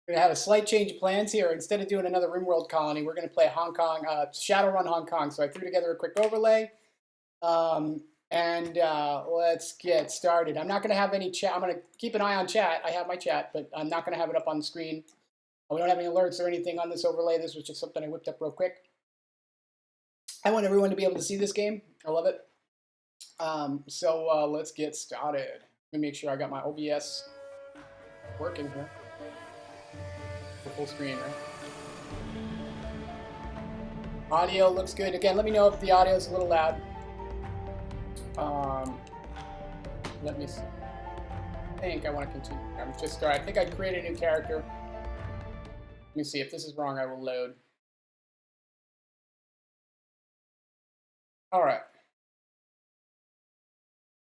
We're gonna have a slight change of plans here. Instead of doing another RimWorld colony, we're gonna play Hong Kong, Shadowrun Hong Kong. So I threw together a quick overlay, and let's get started. I'm not gonna have any chat. I'm gonna keep an eye on chat. I have my chat, but I'm not gonna have it up on the screen. We don't have any alerts or anything on this overlay. This was just something I whipped up real quick. I want everyone to be able to see this game. I love it. So let's get started. Let me make sure I got my OBS working here. Full screen, right? Audio looks good. Again, let me know if the audio is a little loud. Let me see. I think I want to continue. I'm just starting. I think I created a new character. Let me see. If this is wrong, I will load. All right.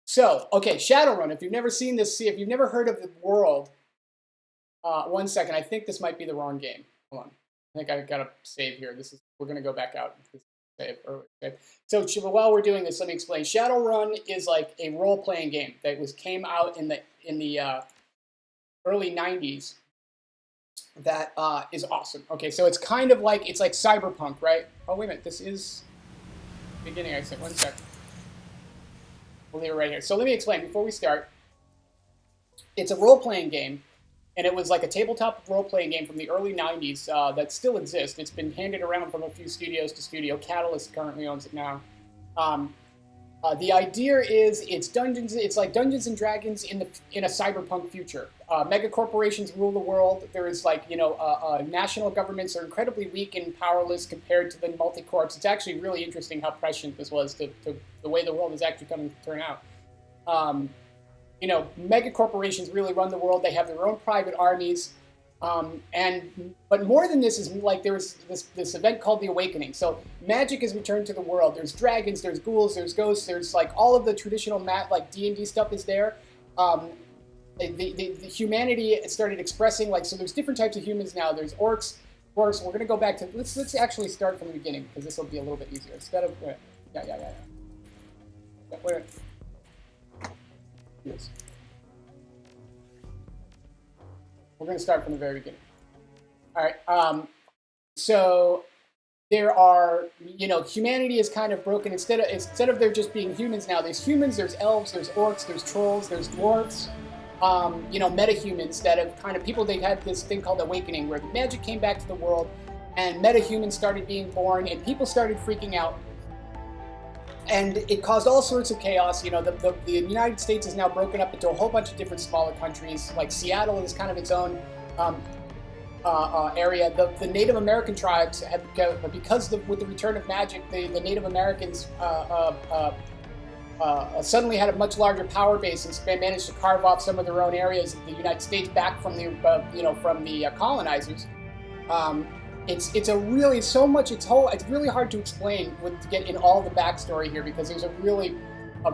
So, okay, Shadowrun. If you've never seen this, if you've never heard of the world, 1 second. I think this might be the wrong game. Hold on. I think I've got to save here. We're going to go back out. Save. So while we're doing this, let me explain. Shadowrun is like a role-playing game that came out in the early 90s. That is awesome. Okay, so it's kind of like cyberpunk, right? Oh wait a minute, this is beginning. I said 1 second. We'll leave it right here. So let me explain before we start. It's a role-playing game. And it was like a tabletop role-playing game from the early 90s that still exists. It's been handed around from a few studios to studio. Catalyst currently owns it now. The idea is it's dungeons. It's like Dungeons and Dragons in a cyberpunk future. Mega corporations rule the world. There is national governments are incredibly weak and powerless compared to the multi-corps. It's actually really interesting how prescient this was to the way the world is actually coming to turn out. Mega corporations really run the world. They have their own private armies. But more than this is like there was this event called the Awakening. So magic is returned to the world. There's dragons, there's ghouls, there's ghosts, there's like all of the traditional like D&D stuff is there. The humanity started expressing so there's different types of humans now. There's orcs. We're going to go back to let's actually start from the beginning because this will be a little bit easier. Instead of wait. Yes. We're going to start from the very beginning. All right. So there are, humanity is kind of broken. Instead of there just being humans now, there's humans, there's elves, there's orcs, there's trolls, there's dwarves, meta-humans that have kind of people. They had this thing called Awakening where the magic came back to the world, and meta-humans started being born, and people started freaking out. And it caused all sorts of chaos. The United States is now broken up into a whole bunch of different smaller countries. Like Seattle is kind of its own area. The Native American tribes have, because with the return of magic, the Native Americans suddenly had a much larger power base and managed to carve off some of their own areas of the United States back from the colonizers. It's really hard to explain to get in all the backstory here because there's a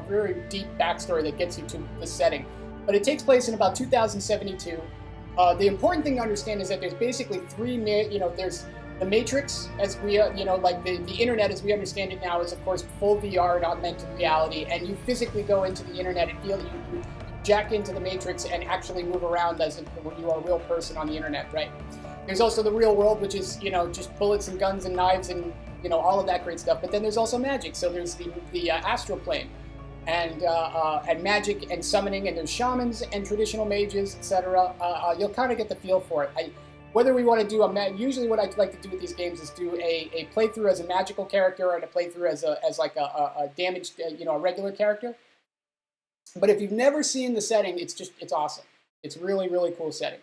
very deep backstory that gets you to the setting. But it takes place in about 2072. The important thing to understand is that there's basically there's the Matrix as we, the internet as we understand it now is of course full VR and augmented reality, and you physically go into the internet and feel you jack into the Matrix and actually move around as if you are a real person on the internet, right? There's also the real world, which is, just bullets and guns and knives and, all of that great stuff. But then there's also magic. So there's the astral plane and magic and summoning, and there's shamans and traditional mages, etc. You'll kind of get the feel for it. Whether we want to do usually what I'd like to do with these games is do a playthrough as a magical character and a playthrough as a damaged, a regular character. But if you've never seen the setting, it's awesome. It's really, really cool setting.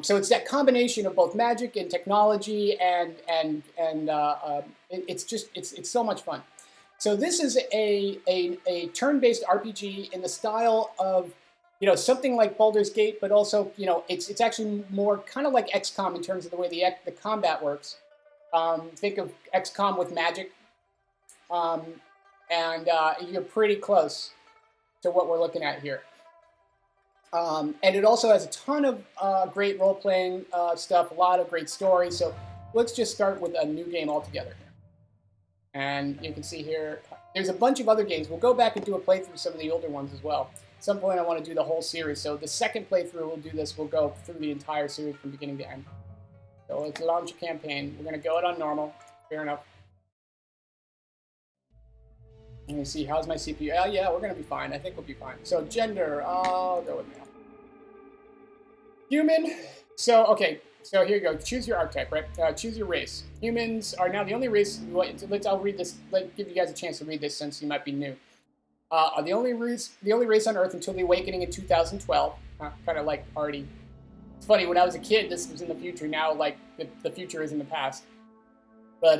So it's that combination of both magic and technology, and it's so much fun. So this is a turn-based RPG in the style of something like Baldur's Gate, but also it's actually more kind of like XCOM in terms of the way the combat works. Think of XCOM with magic, and you're pretty close to what we're looking at here. And it also has a ton of great role-playing stuff, a lot of great stories. So let's just start with a new game altogether. And you can see here, there's a bunch of other games. We'll go back and do a playthrough of some of the older ones as well. some point I want to do the whole series. So the second playthrough we'll do this. We'll go through the entire series from beginning to end. So let's launch a campaign. We're going to go it on normal. Fair enough. Let me see. How's my CPU? Oh, yeah, we're going to be fine. I think we'll be fine. So gender. I'll go with male. Human. So, okay. So here you go. Choose your archetype, right? Choose your race. Humans are now the only race. I'll read this. Give you guys a chance to read this since you might be new. Are the only race on Earth until the Awakening in 2012. Kind of like already. It's funny, when I was a kid, this was in the future. Now, like, the future is in the past. But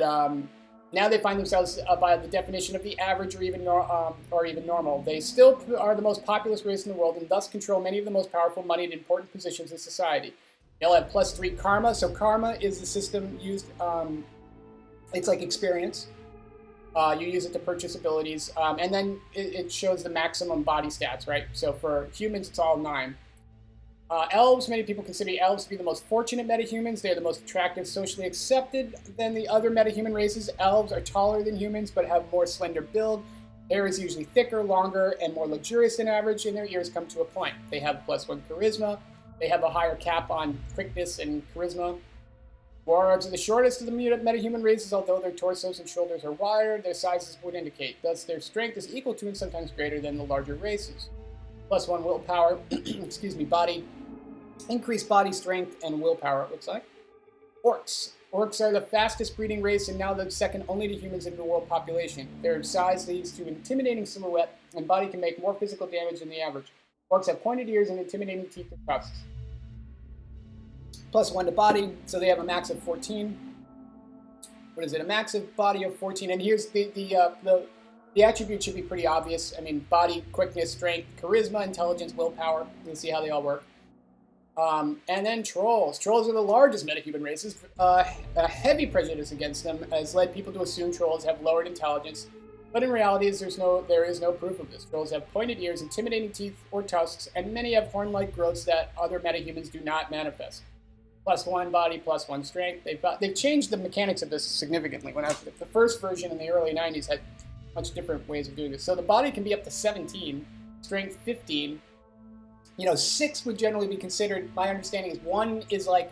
now they find themselves by the definition of the average or even normal. They still are the most populous race in the world and thus control many of the most powerful, moneyed, and important positions in society. They'll have +3 karma. So karma is the system used. It's like experience. You use it to purchase abilities. And then it shows the maximum body stats, right? So for humans, it's all 9. Elves, many people consider elves to be the most fortunate metahumans. They're the most attractive, socially accepted than the other metahuman races. Elves are taller than humans, but have more slender build. Hair is usually thicker, longer, and more luxurious than average, and their ears come to a point. They have +1 charisma. They have a higher cap on quickness and charisma. Warlords are the shortest of the metahuman races, although their torsos and shoulders are wider, their sizes would indicate. Thus, their strength is equal to and sometimes greater than the larger races. +1 willpower, body. Increased body strength and willpower, it looks like. Orcs. Orcs are the fastest breeding race and now the second only to humans in the world population. Their size leads to intimidating silhouette, and body can make more physical damage than the average. Orcs have pointed ears and intimidating teeth and tusks. +1 to body, so they have a max of 14. What is it? A max of body of 14. And here's the attributes should be pretty obvious. I mean, body, quickness, strength, charisma, intelligence, willpower. You'll see how they all work. And then trolls. Trolls are the largest metahuman races. A heavy prejudice against them has led people to assume trolls have lowered intelligence, but in reality, there is no proof of this. Trolls have pointed ears, intimidating teeth or tusks, and many have horn-like growths that other metahumans do not manifest. +1 body, +1 strength. They've changed the mechanics of this significantly. The first version in the early 90s had much different ways of doing this. So the body can be up to 17, strength 15. 6 would generally be considered, my understanding is 1 is like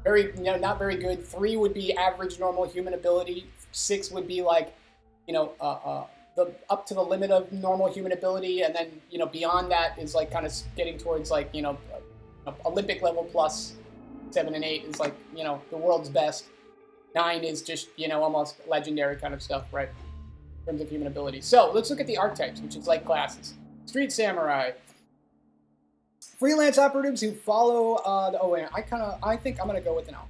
not very good. 3 would be average normal human ability. 6 would be like, the up to the limit of normal human ability. And then, beyond that is like kind of getting towards like, Olympic level plus. 7 and 8 is like, the world's best. 9 is just, almost legendary kind of stuff, right? In terms of human ability. So let's look at the archetypes, which is like classes. Street samurai. Freelance operatives who follow I think I'm going to go with an elf.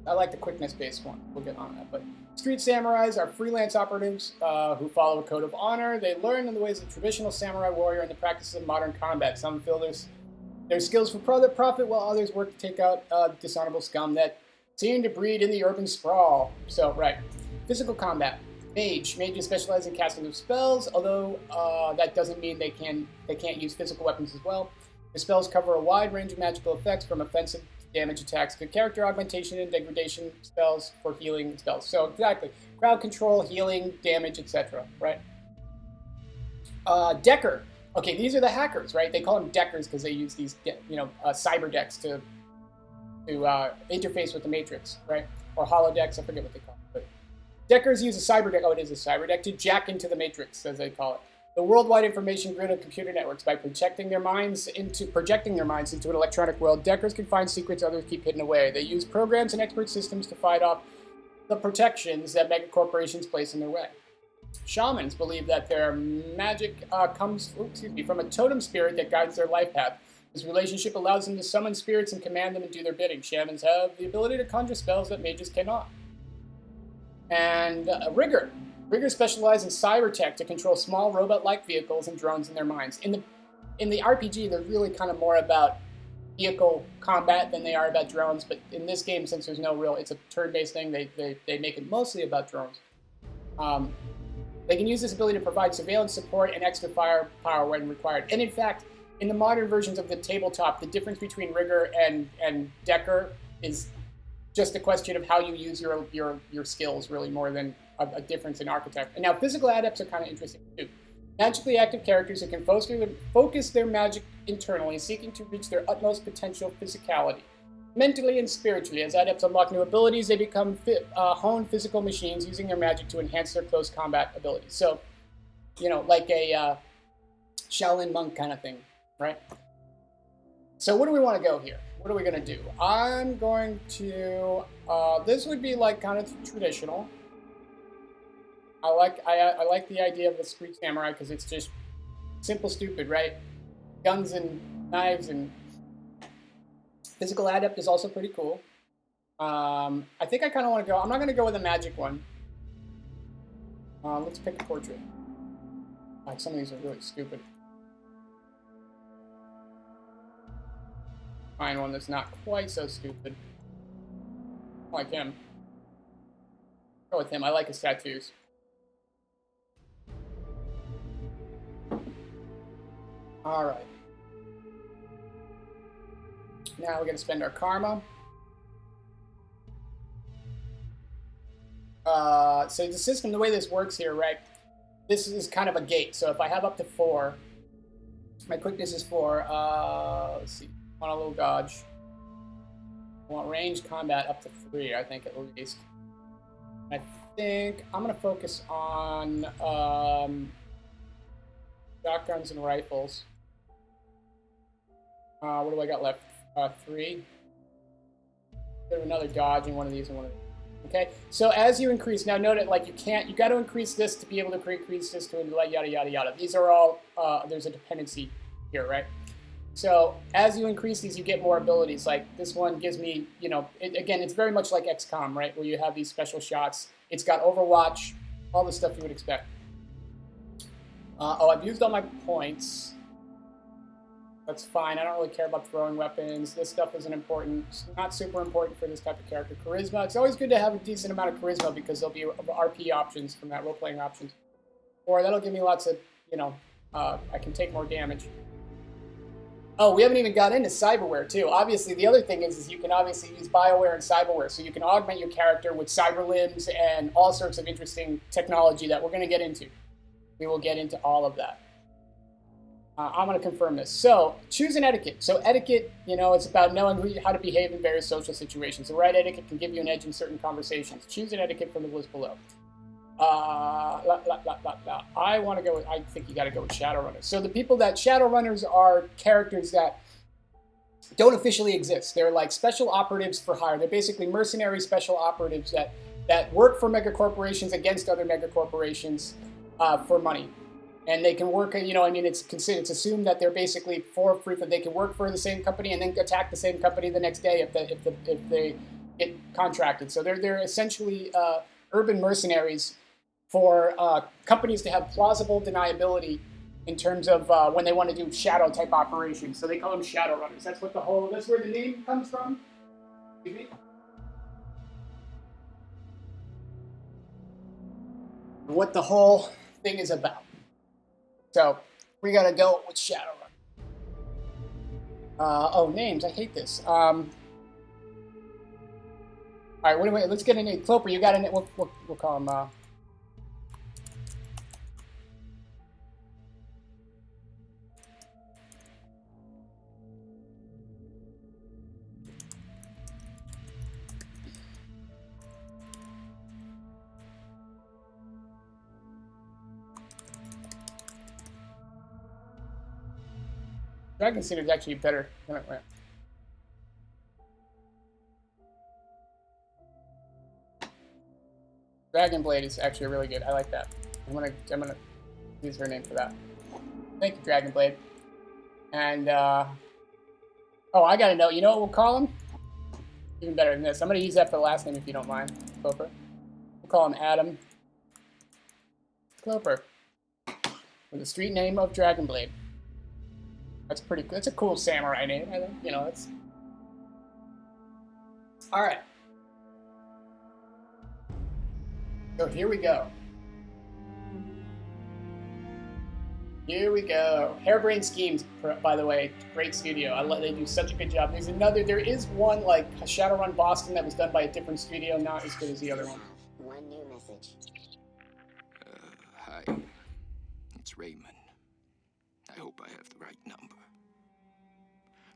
I like the quickness-based one. We'll get on that. But street samurais are freelance operatives who follow a code of honor. They learn in the ways of traditional samurai warrior and the practices of modern combat. Some feel their skills for profit, while others work to take out dishonorable scum that seem to breed in the urban sprawl. So, right. Physical combat. Mage. Mages specialize in casting of spells, although that doesn't mean they can't use physical weapons as well. The spells cover a wide range of magical effects, from offensive to damage attacks to character augmentation and degradation spells for healing spells. So, exactly. Crowd control, healing, damage, etc. Right? Decker. Okay, these are the hackers, right? They call them deckers because they use these, cyber decks to interface with the Matrix, right? Or holodecks, I forget what they call it. But deckers use a cyber deck. Oh, it is a cyber deck to jack into the Matrix, as they call it. The worldwide information grid of computer networks. By projecting their minds into an electronic world, deckers can find secrets others keep hidden away. They use programs and expert systems to fight off the protections that mega corporations place in their way. Shamans believe that their magic comes from a totem spirit that guides their life path. This relationship allows them to summon spirits and command them and do their bidding. Shamans have the ability to conjure spells that mages cannot. And Rigger. Riggers specialize in cyber tech to control small robot-like vehicles and drones in their minds. In the RPG, they're really kind of more about vehicle combat than they are about drones. But in this game, since there's no real, it's a turn-based thing, they make it mostly about drones. They can use this ability to provide surveillance support and extra firepower when required. And in fact, in the modern versions of the tabletop, the difference between Rigger and Decker is just a question of how you use your skills, really, more than a difference in archetype. And now physical adepts are kind of interesting too. Magically active characters that can focus their magic internally, seeking to reach their utmost potential physicality. Mentally and spiritually, as adepts unlock new abilities, they become honed physical machines using their magic to enhance their close combat abilities. So, you know, like a Shaolin monk kind of thing, right? So what do we want to go here? What are we going to do? I'm going to, this would be like kind of traditional. I like the idea of the street samurai because it's just simple, stupid, right? Guns and knives, and physical adept is also pretty cool. I think I kind of want to go. I'm not going to go with a magic one. Let's pick a portrait. Like, some of these are really stupid. Find one that's not quite so stupid. I like him. Go with him. I like his tattoos. All right. Now we're going to spend our karma. So the system, the way this works here, right? This is kind of a gate. So if I have up to 4, my quickness is 4. Let's see. I want a little dodge. I want range combat up to 3, I think, at least. I think I'm going to focus on shotguns and rifles. What do I got left? 3. There's another dodge in one of these and one of these. Okay, so as you increase, now note it, like you got to increase this to be able to increase this to yada, yada, yada. These are all, there's a dependency here, right? So as you increase these, you get more abilities. Like this one gives me, you know, again, it's very much like XCOM, right? Where you have these special shots. It's got Overwatch, all the stuff you would expect. I've used all my points. That's fine. I don't really care about throwing weapons. This stuff isn't important. It's not super important for this type of character. Charisma. It's always good to have a decent amount of charisma because there'll be RP options from that, role-playing options. Or that'll give me lots of, you know, I can take more damage. Oh, we haven't even got into cyberware, too. Obviously, the other thing is you can obviously use bioware and cyberware. So you can augment your character with cyber limbs and all sorts of interesting technology that we're going to get into. We will get into all of that. I'm going to confirm this. So, choose an etiquette. So, etiquette, you know, it's about knowing how to behave in various social situations. The right etiquette can give you an edge in certain conversations. Choose an etiquette from the list below. I want to go with, I think you got to go with Shadowrunners. So, the people that, Shadowrunners are characters that don't officially exist. They're like special operatives for hire. They're basically mercenary special operatives that work for megacorporations against other megacorporations for money. And they can work, you know, I mean, it's assumed that they're basically for proof that they can work for the same company and then attack the same company the next day if they get contracted. So they're essentially urban mercenaries for companies to have plausible deniability in terms of when they want to do shadow type operations. So they call them Shadowrunners. That's where the name comes from. Excuse me. What the whole thing is about. So, we gotta go with Shadowrun. Names. I hate this. Alright, wait, let's get a name. Cloper, you got a name. We'll call him, Dragon Center is actually better. Dragon Blade is actually really good. I like that. I'm gonna use her name for that. Thank you, Dragon Blade. And I gotta know. You know what we'll call him? Even better than this. I'm gonna use that for the last name if you don't mind, Cloper. We'll call him Adam Cloper, with the street name of Dragon Blade. That's pretty good. That's a cool samurai name. I think, you know, it's... All right. So here we go. Here we go. Harebrained Schemes, by the way, great studio. They do such a good job. There is one like Shadowrun Boston that was done by a different studio, not as good as the other one. One new message. Hi. It's Raymond. I hope I have the right number.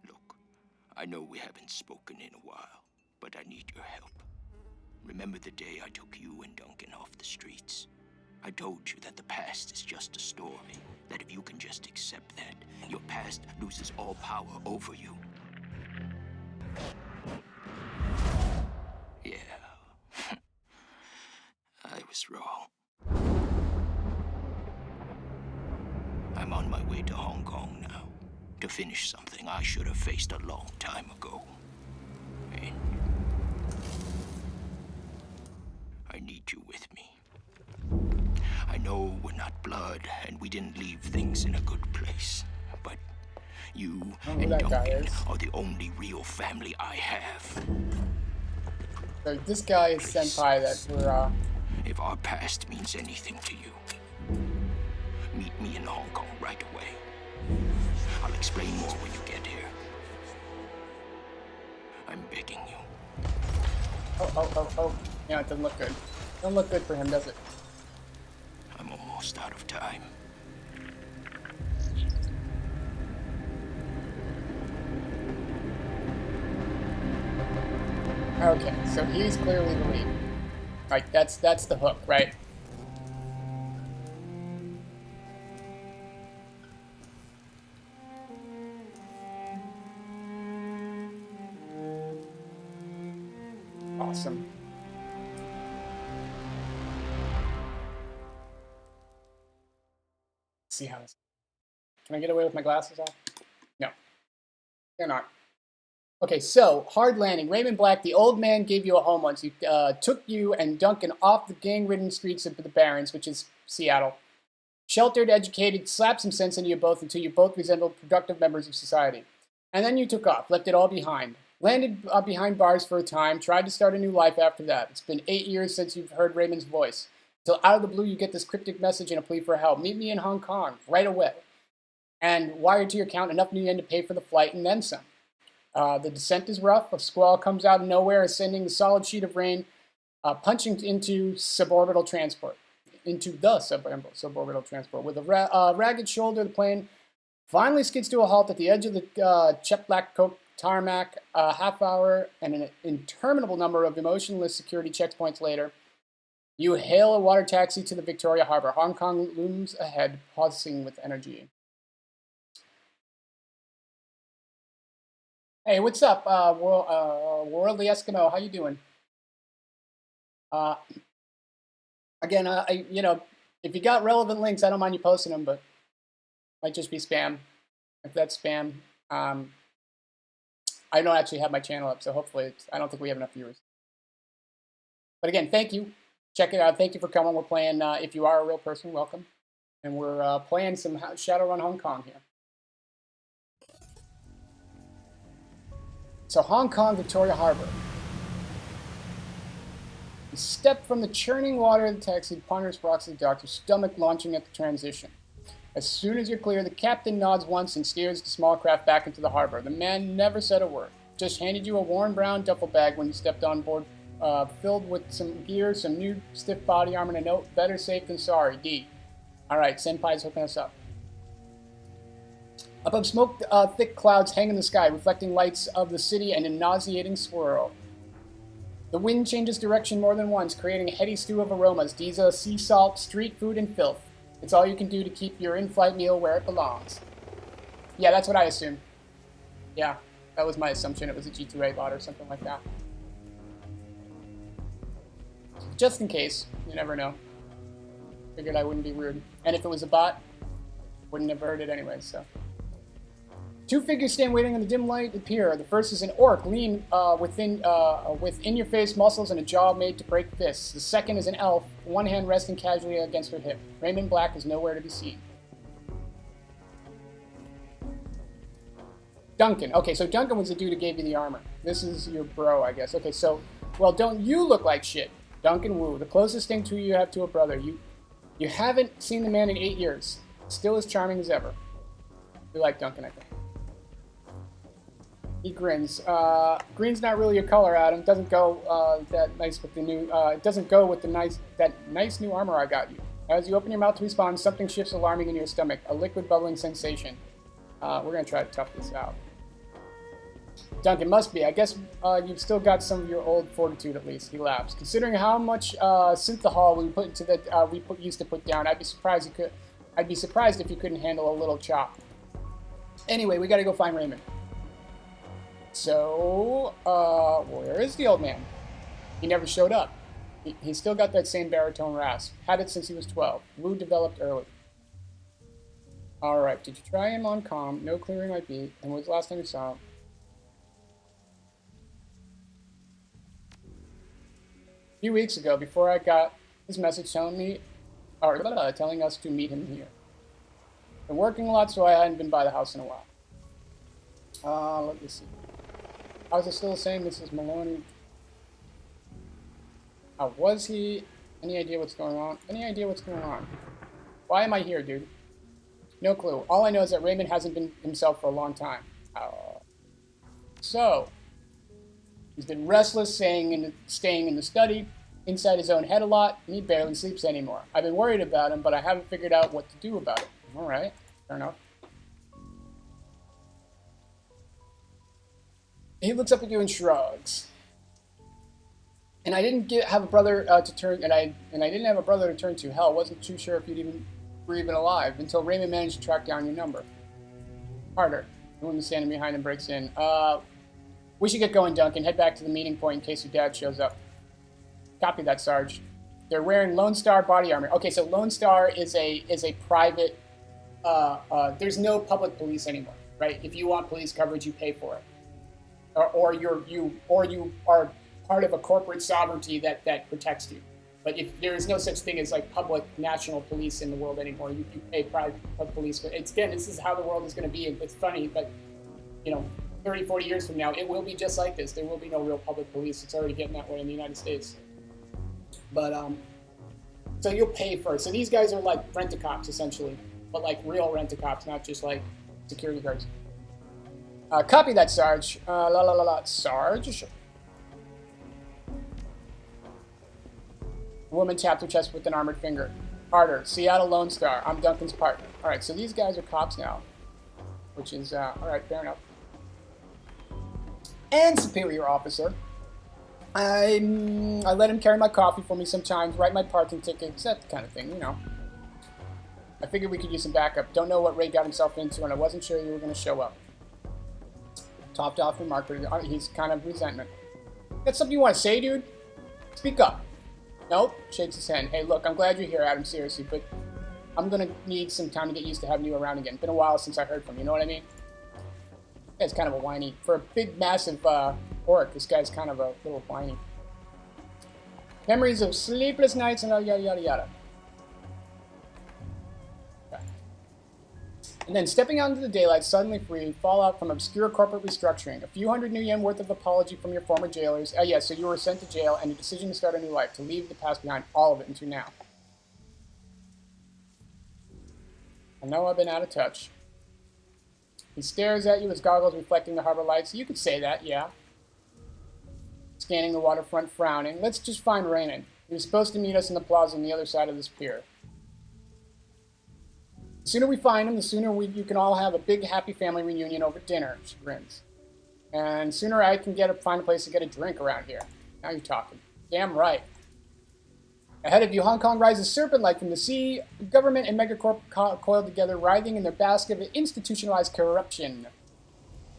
Look, I know we haven't spoken in a while, but I need your help. Remember the day I took you and Duncan off the streets? I told you that the past is just a story, that if you can just accept that, your past loses all power over you. Yeah. I was wrong. I'm on my way to Hong Kong now, to finish something I should have faced a long time ago. And I need you with me. I know we're not blood, and we didn't leave things in a good place, but you and Duncan are the only real family I have. So this guy is Senpai that we're, If our past means anything to you, meet me in Hong Kong right away. I'll explain more when you get here. I'm begging you. Oh. Yeah, it doesn't look good. Doesn't look good for him, does it? I'm almost out of time. Okay, so he's clearly the lead. Like, that's the hook, right? Awesome. Let's see how this... Can I get away with my glasses off? No. They're not. Okay, so, hard landing. Raymond Black, the old man, gave you a home once. He took you and Duncan off the gang-ridden streets of the Barrens, which is Seattle. Sheltered, educated, slapped some sense into you both until you both resembled productive members of society. And then you took off, left it all behind. Landed behind bars for a time, tried to start a new life after that. It's been 8 years since you've heard Raymond's voice. Till out of the blue you get this cryptic message and a plea for help. Meet me in Hong Kong, right away. And wired to your account enough new yen to pay for the flight and then some. The descent is rough. A squall comes out of nowhere, sending a solid sheet of rain, punching into suborbital transport. Into the suborbital transport. With a ragged shoulder, the plane finally skids to a halt at the edge of the jet black coat tarmac. A half hour and an interminable number of emotionless security checkpoints later, you hail a water taxi to the Victoria Harbor. Hong Kong looms ahead, pulsing with energy. Hey, what's up, Worldly Eskimo? How you doing? Again, if you got relevant links, I don't mind you posting them, but might just be spam. If that's spam, I don't actually have my channel up, so hopefully I don't think we have enough viewers. But again, thank you. Check it out. Thank you for coming. We're playing, if you are a real person, welcome. And we're playing some Shadowrun Hong Kong here. So Hong Kong, Victoria Harbor. You step from the churning water of the taxi, ponderous rocks of the dock, your stomach launching at the transition. As soon as you're clear, the captain nods once and steers the small craft back into the harbor. The man never said a word, just handed you a worn brown duffel bag when you stepped on board, filled with some gear, some new stiff body armor, and a note, better safe than sorry, D. Alright, Senpai's hooking us up. Above smoke, thick clouds hang in the sky, reflecting lights of the city and a nauseating swirl. The wind changes direction more than once, creating a heady stew of aromas, diesel, sea salt, street food, and filth. It's all you can do to keep your in-flight meal where it belongs. Yeah, that's what I assumed. Yeah, that was my assumption. It was a G2A bot or something like that. Just in case, you never know. Figured I wouldn't be rude. And if it was a bot, wouldn't have heard it anyway, so. Two figures stand waiting on the dim light of the pier. The first is an orc, lean with in-your-face muscles and a jaw made to break fists. The second is an elf, one hand resting casually against her hip. Raymond Black is nowhere to be seen. Duncan. Okay, so Duncan was the dude who gave you the armor. This is your bro, I guess. Okay, so, well, don't you look like shit? Duncan Wu, the closest thing to you have to a brother. You haven't seen the man in 8 years. Still as charming as ever. We like Duncan, I think. He grins. Green's not really a color, Adam. Doesn't go that nice with the new. It doesn't go with that nice new armor I got you. As you open your mouth to respond, something shifts alarming in your stomach, a liquid bubbling sensation. We're going to try to tough this out. Duncan, must be. I guess you've still got some of your old fortitude at least. He laughs. Considering how much synthahol we put into that used to put down, I'd be surprised if you couldn't handle a little chop. Anyway, we got to go find Raymond. So, where is the old man? He never showed up. He's still got that same baritone rasp. Had it since he was 12. Mood developed early. Alright, did you try him on comm? No clearing might be. And when was the last time you saw him? A few weeks ago, before I got his message telling us to meet him here. Been working a lot, so I hadn't been by the house in a while. Let me see. How's it still the same? Mrs. Maloney. How was he? Any idea what's going on? Any idea what's going on? Why am I here, dude? No clue. All I know is that Raymond hasn't been himself for a long time. So, he's been restless, staying in the study, inside his own head a lot, and he barely sleeps anymore. I've been worried about him, but I haven't figured out what to do about it. All right, fair enough. He looks up at you and shrugs. And I didn't have a brother to turn, and I didn't have a brother to turn to. Hell, wasn't too sure if you were even alive until Raymond managed to track down your number. Harder. The woman standing behind him breaks in. We should get going, Duncan. Head back to the meeting point in case your dad shows up. Copy that, Sarge. They're wearing Lone Star body armor. Okay, so Lone Star is a private. There's no public police anymore, right? If you want police coverage, you pay for it, or you are part of a corporate sovereignty that protects you. But if there is no such thing as like public national police in the world anymore, you pay private police. But this is how the world is going to be. It's funny, but 30, 40 years from now, it will be just like this. There will be no real public police. It's already getting that way in the United States. But so you'll pay for it. So these guys are like rent-a-cops essentially, but like real rent-a-cops, not just like security guards. Copy that, Sarge. Sarge. The woman tapped her chest with an armored finger. Harder. Seattle Lone Star. I'm Duncan's partner. All right, so these guys are cops now, which is all right. Fair enough. And superior officer. I let him carry my coffee for me sometimes, write my parking tickets, that kind of thing, I figured we could use some backup. Don't know what Ray got himself into, and I wasn't sure you were going to show up. Topped off remark, but he's kind of resentment. Got something you want to say, dude? Speak up. Nope, shakes his head. Hey, look, I'm glad you're here, Adam, seriously, but I'm going to need some time to get used to having you around again. Been a while since I heard from you, know what I mean? This guy's kind of a whiny. For a big, massive orc, this guy's kind of a little whiny. Memories of sleepless nights and yada, yada, yada. Okay. And then stepping out into the daylight, suddenly free, fallout from obscure corporate restructuring. A few hundred new yen worth of apology from your former jailers. So you were sent to jail, and a decision to start a new life, to leave the past behind, all of it into now. I know I've been out of touch. He stares at you, his goggles reflecting the harbor lights. You could say that, yeah. Scanning the waterfront, frowning. Let's just find Raymond. He was supposed to meet us in the plaza on the other side of this pier. The sooner we find him, the sooner you can all have a big, happy family reunion over dinner, she grins. And sooner I can find a place to get a drink around here. Now you're talking. Damn right. Ahead of you, Hong Kong rises serpent-like from the sea. The government and megacorp coiled together, writhing in their basket of institutionalized corruption.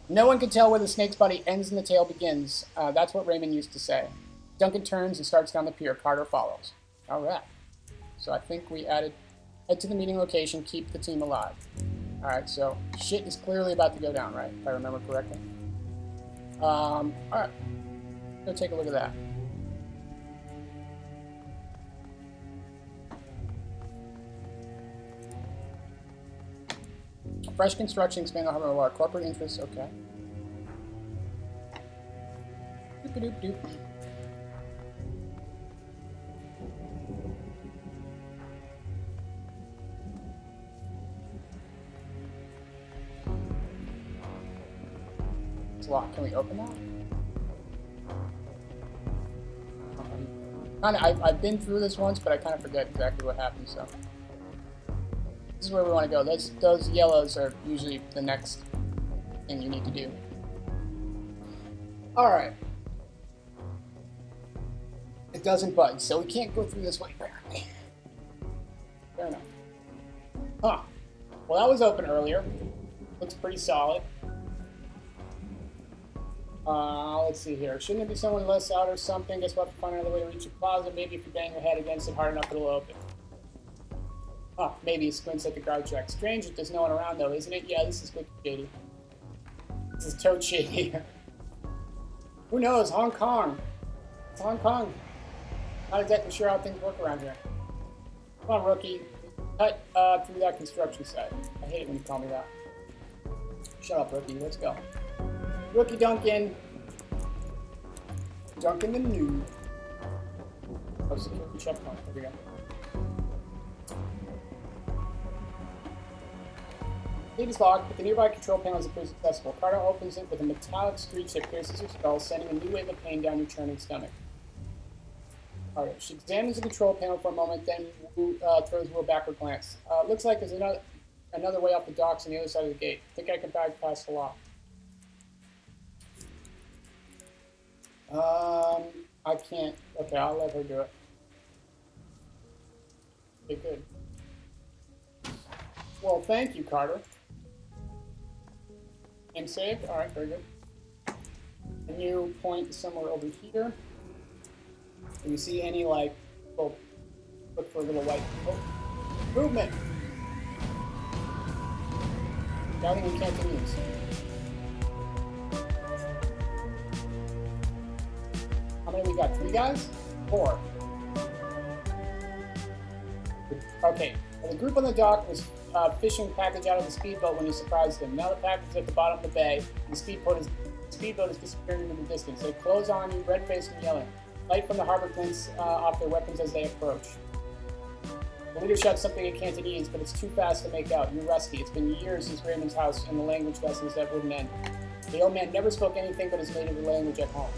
No one can tell where the snake's body ends and the tail begins. That's what Raymond used to say. Duncan turns and starts down the pier. Carter follows. All right. So I think we head to the meeting location, keep the team alive. All right, so shit is clearly about to go down, right? If I remember correctly. All right. Go take a look at that. Fresh construction, expand the harbor of water. Corporate interests, okay. Doop-a-doop-doop. It's locked. Can we open that? I've been through this once, but I kind of forget exactly what happened. So this is where we want to go. Those yellows are usually the next thing you need to do. All right. It doesn't budge, so we can't go through this way apparently. Fair enough. Huh. Well, that was open earlier. Looks pretty solid. Let's see here. Shouldn't there be someone less out or something? Guess we'll have to find another way to reach the closet. Maybe if you bang your head against it hard enough, it'll open. Oh, maybe he squints at the guard check. Strange that there's no one around, though, isn't it? Yeah, this is wicked shady. This is toad shady. Who knows? Hong Kong. It's Hong Kong. Not exactly sure how things work around here. Come on, rookie. Cut through that construction site. I hate it when you call me that. Shut up, rookie. Let's go. Rookie Duncan. Duncan the noob. Oh, security checkpoint. There we go. Gate is locked, but the nearby control panels appear accessible. Carter opens it with a metallic screech that pierces your skull, sending a new wave of pain down your churning stomach. Alright, she examines the control panel for a moment, then throws Will a backward glance. Looks like there's another way off the docks on the other side of the gate. Think I can bypass the lock. I can't. Okay, I'll let her do it. Okay, good. Well, thank you, Carter. Game saved? Alright, very good. Can you point somewhere over here? Do you see any, like, look for a little white... Oh, movement! Doubting in Cantonese. How many we got? 3 guys? 4. Okay. Well, the group on the dock was fishing package out of the speedboat when you surprised them. Now the package is at the bottom of the bay, and the speedboat is disappearing into the distance. They close on you, red-faced and yelling. Light from the harbor glints off their weapons as they approach. The leader shouts something in Cantonese, but it's too fast to make out. You're rusty. It's been years since Raymond's house and the language lessons that wouldn't end. The old man never spoke anything but his native language at home.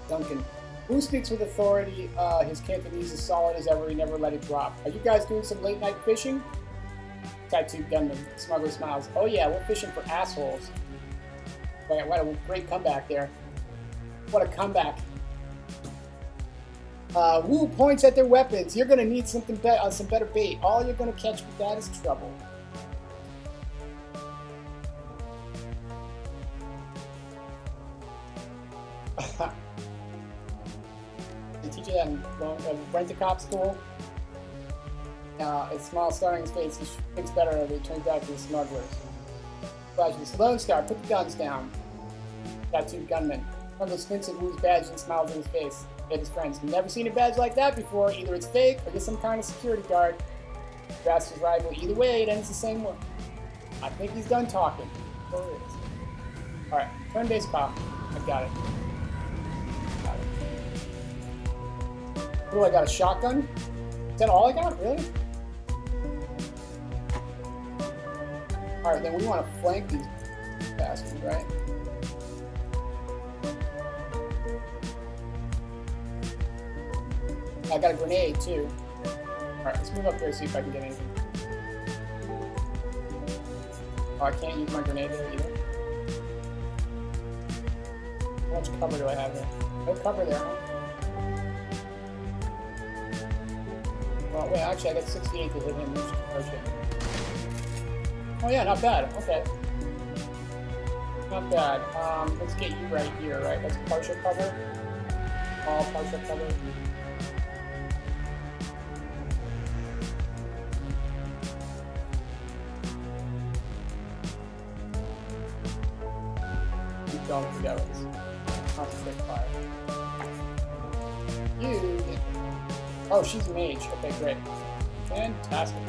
Duncan. Who speaks with authority? His Cantonese is solid as ever. He never let it drop. Are you guys doing some late-night fishing? Tattooed gunman. Smuggler smiles. Oh yeah, we're fishing for assholes. Wait, what a great comeback there. What a comeback. Wu points at their weapons. You're going to need some better bait. All you're going to catch with that is trouble. They teach you that in Rent-A-Cop school. A smile starring his face. He thinks better of it. He turns back to the smugglers. Flashes. Lone Star, put the guns down. Tattooed gunman. Smuggler squints at Wu's badge and smiles in his face. At his friends. Never seen a badge like that before. Either it's fake or just some kind of security guard. Grasps his rival. Either way, it ends the same way. I think he's done talking. There it is. Alright, turn-based cop. I got it. Oh, I got a shotgun? Is that all I got? Really? Alright, then we want to flank these bastards, right? I got a grenade, too. Alright, let's move up there and see if I can get anything. Oh, I can't use my grenade there either. How much cover do I have there? No cover there, huh? Well, wait, actually, I got 68 to hit him. Oh, yeah, not bad. Okay. Not bad. Let's get you right here, right? That's partial cover. All partial cover. Keep going together. Concentrate fire. You. Oh, she's a mage. Okay, great. Fantastic.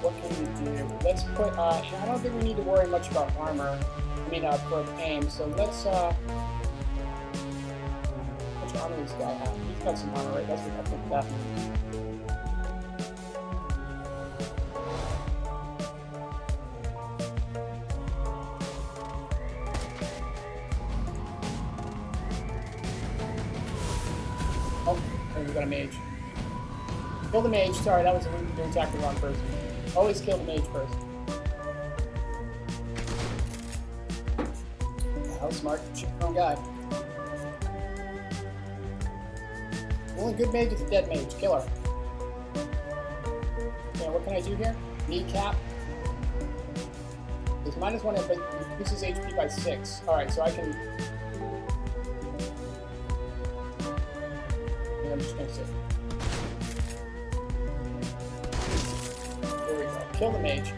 What can we do? Let's put, I don't think we need to worry much about armor. I mean, for aim. So let's, which armor does this guy have? He's got some armor, right? That's what I think that means. Oh. we got a mage. Kill the mage. Sorry, that was a reason to attack the wrong person. Always kill the mage first. How smart. Shoot your own guy. The only good mage is a dead mage. Kill her. Okay, what can I do here? Kneecap. It's -1, but reduces HP by 6. Alright, so I can... I'm just gonna sit. There we go. Kill the mage.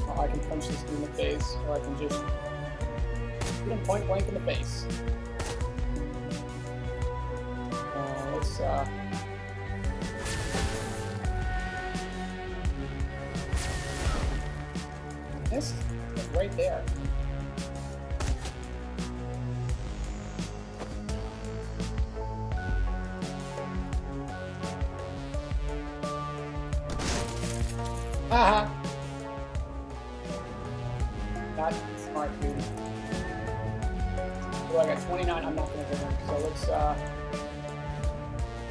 Oh, I can punch this dude in the face, or I can just shoot him point blank in the face. Let's missed. It's right there. Haha. Not smart, dude. Well, I got 29. I'm not gonna hit him. So let's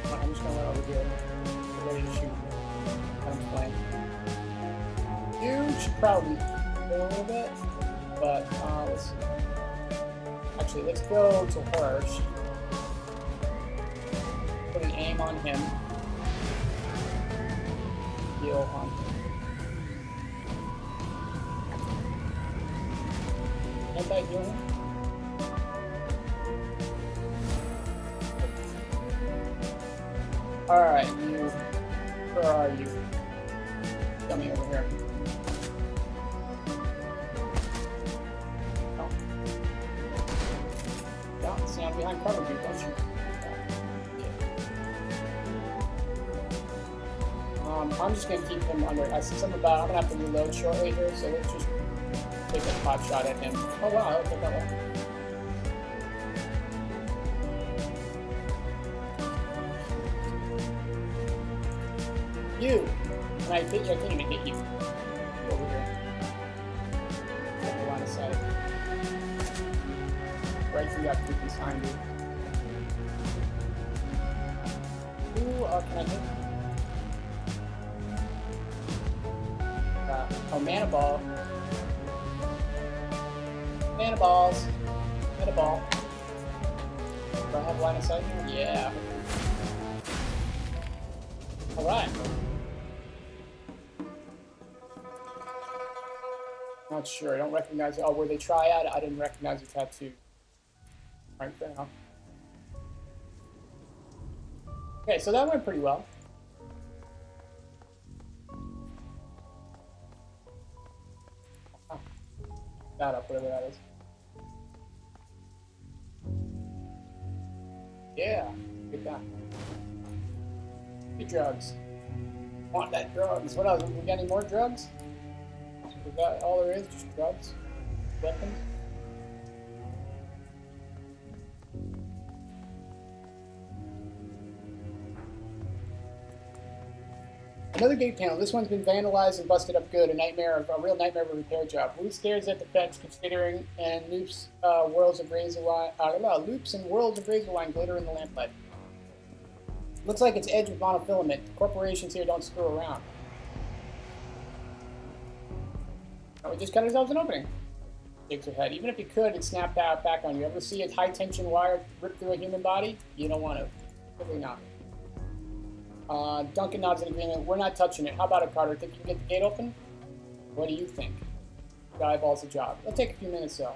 I'm just gonna run over here. Get ready to shoot. I'm playing. You should probably go a little bit, but let's see. Actually, let's go to her. Put an aim on him. Heal on him. Can't I heal him? Alright, you. Where are you? Tell me over here. Oh. Yeah, stand behind cover, dude, don't you? I'm just gonna keep him under. I see something about. I'm gonna have to reload shortly here, so let's just take a pot shot at him. Oh wow, I took that one. You! And I think I can't even hit you. Over here. Get the line of sight. Right through that creepy sign, dude. Who can I hit? Oh, mana ball. Mana balls. Mana ball. Do I have line of sight here? Yeah. Alright. Not sure. I don't recognize it. Oh, were they triad? I didn't recognize the tattoo. Right there, huh? Okay, so that went pretty well. Oh. That up, whatever that is. Yeah, good guy. Good drugs. Want that drugs. What else? We got any more drugs? Is that all there is? Just drugs? Weapons? Another gate panel. This one's been vandalized and busted up good. A real nightmare of a repair job. Blue stares at the fence, considering, and loops worlds of razor line. Loops and worlds of razor line glitter in the lamplight. Looks like it's edged with monofilament. Corporations here don't screw around. Oh, we just cut ourselves an opening. Shakes her head. Even if you could, it snapped out back on you. Ever see a high tension wire rip through a human body? You don't want to. Probably not. Duncan nods in agreement. We're not touching it. How about it, Carter? Think you can get the gate open? What do you think? The eyeballs the job. It'll take a few minutes, though.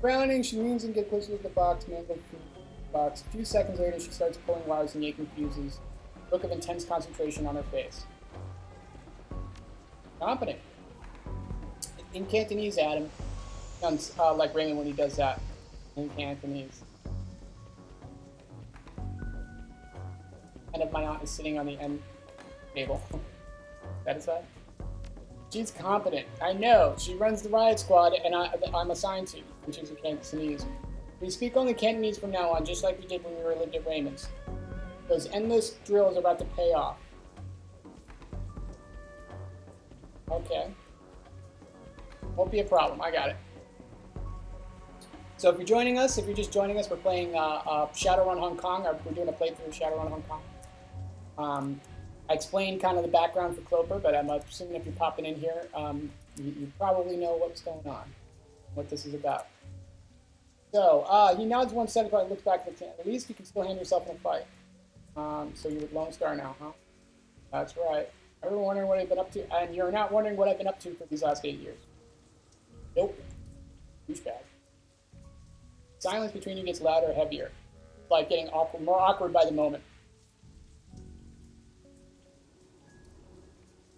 Frowning, she leans and gets closer to the box. Man, the box. A few seconds later, she starts pulling wires and yanking fuses. Look of intense concentration on her face. Competent. In Cantonese, Adam. Sounds like Raymond when he does that. In Cantonese. And if my aunt is sitting on the end table. Satisfied? She's competent. I know. She runs the riot squad, and I'm assigned to. And she's a Cantonese. We speak only Cantonese from now on, just like we did when we were lived at Raymond's. Those endless drills are about to pay off. Okay. Won't be a problem. I got it. So if you're joining us, if you're just joining us, we're playing Shadowrun Hong Kong. We're doing a playthrough of Shadowrun Hong Kong. I explained kind of the background for Cloper, but I'm assuming if you're popping in here, you probably know what's going on, what this is about. So he nods one step and looks back at the camp. At least you can still handle yourself in a fight. So you're with Lone Star now, huh? That's right. Everyone wondering what I've been up to, and you're not wondering what I've been up to for these last 8 years. Nope. Douchebag. Silence between you gets louder, heavier. It's like getting awkward, more awkward by the moment.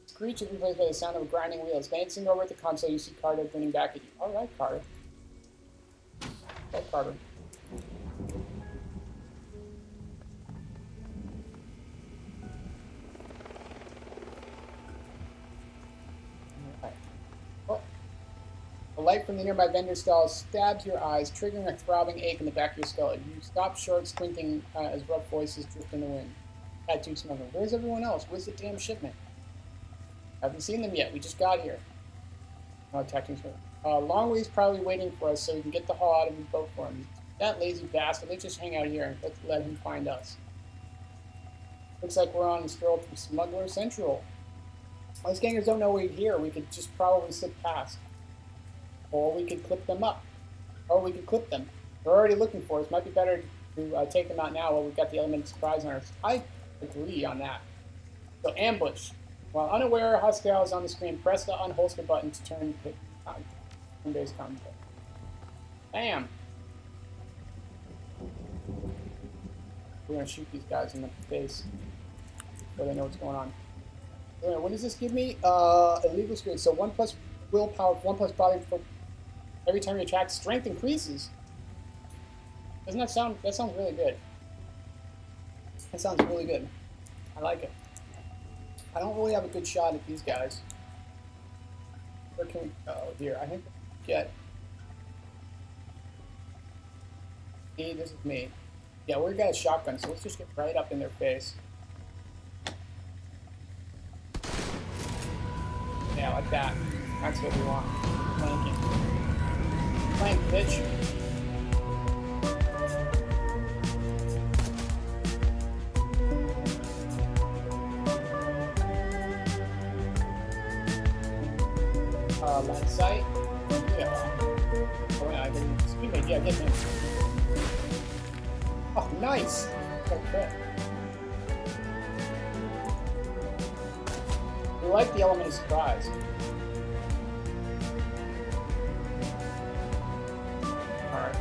Screech is replaced by the sound of grinding wheels. Glancing over at the console, you see Carter grinning back at you. All right, Carter. Hey, Carter. The light from the nearby vendor stall stabs your eyes, triggering a throbbing ache in the back of your skull. You stop short, squinting as rough voices drift in the wind. Tattooed smuggler. Where's everyone else? Where's the damn shipment? Haven't seen them yet. We just got here. Oh, tattooed smuggler. Longway's probably waiting for us so we can get the haul out of his boat for him. That lazy bastard. Let's just hang out here and let him find us. Looks like we're on a stroll through Smuggler Central. Those gangers don't know we're here. We could just probably slip past. Or we could clip them up. Or we could clip them. They're already looking for us. Might be better to take them out now while we've got the element of surprise on us. I agree on that. So ambush. While unaware hostiles on the screen, press the unholster button to turn base combat. Bam! We're going to shoot these guys in the face so they know what's going on. What does this give me? Illegal screen. So 1 plus willpower, 1 plus body for every time you attack. Strength increases. Doesn't that sound? That sounds really good. That sounds really good. I like it. I don't really have a good shot at these guys. Where can we go? Here, I think we can get. See, this is me. Yeah, we've got a shotgun, so let's just get right up in their face. Yeah, like that. That's what we want. Flanking. Flank, bitch. Line of sight. Yeah. Oh, yeah, I can speed me. Yeah, get him. Oh, nice. Okay. We like the element of surprise. Alright.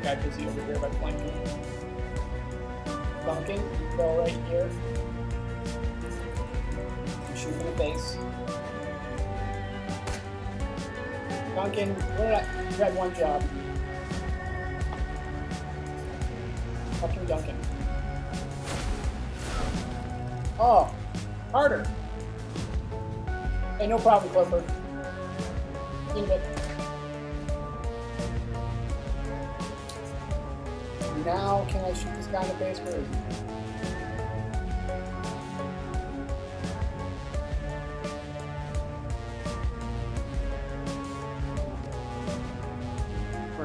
Guy busy over here by flanking. Bunking. Go right here. Shoot him in the face. Duncan, you had one job. Fucking Duncan. Oh, Carter. Hey, no problem, Cloper. See you in a bit. Now, can I shoot this guy in the face? Where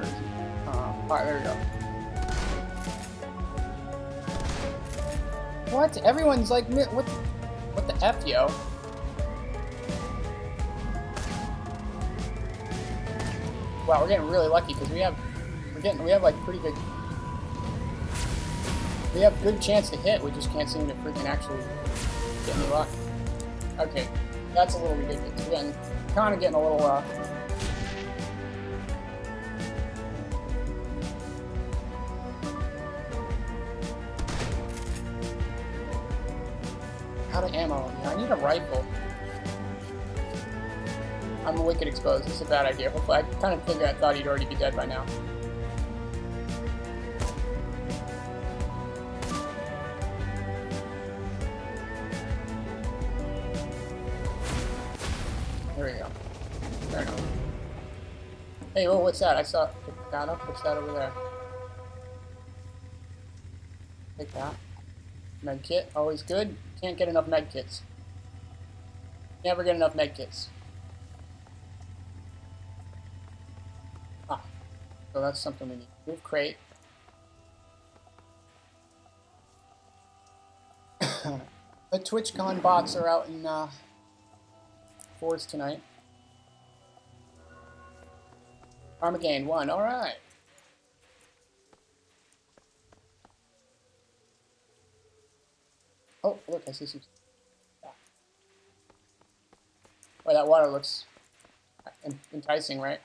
is he? Alright, there we go. What? Everyone's like, what the F, yo? Wow, we're getting really lucky because we have like pretty good. We have good chance to hit. We just can't seem to freaking actually get any luck. Okay, that's a little ridiculous. We're kind of getting a little. Out of ammo. I need a rifle. I'm a wicked exposed. This is a bad idea. Hopefully, I kind of figured I thought he'd already be dead by now. There we go. Fair enough. Hey, oh, what's that? I saw. Pick that up. What's that over there? Take that. Med kit, always good. Can't get enough med kits. Never get enough med kits. So that's something we need. Move crate. The TwitchCon bots are out in Force tonight. Armageddon 1, alright. Oh, look, I see some. Oh, that water looks enticing, right?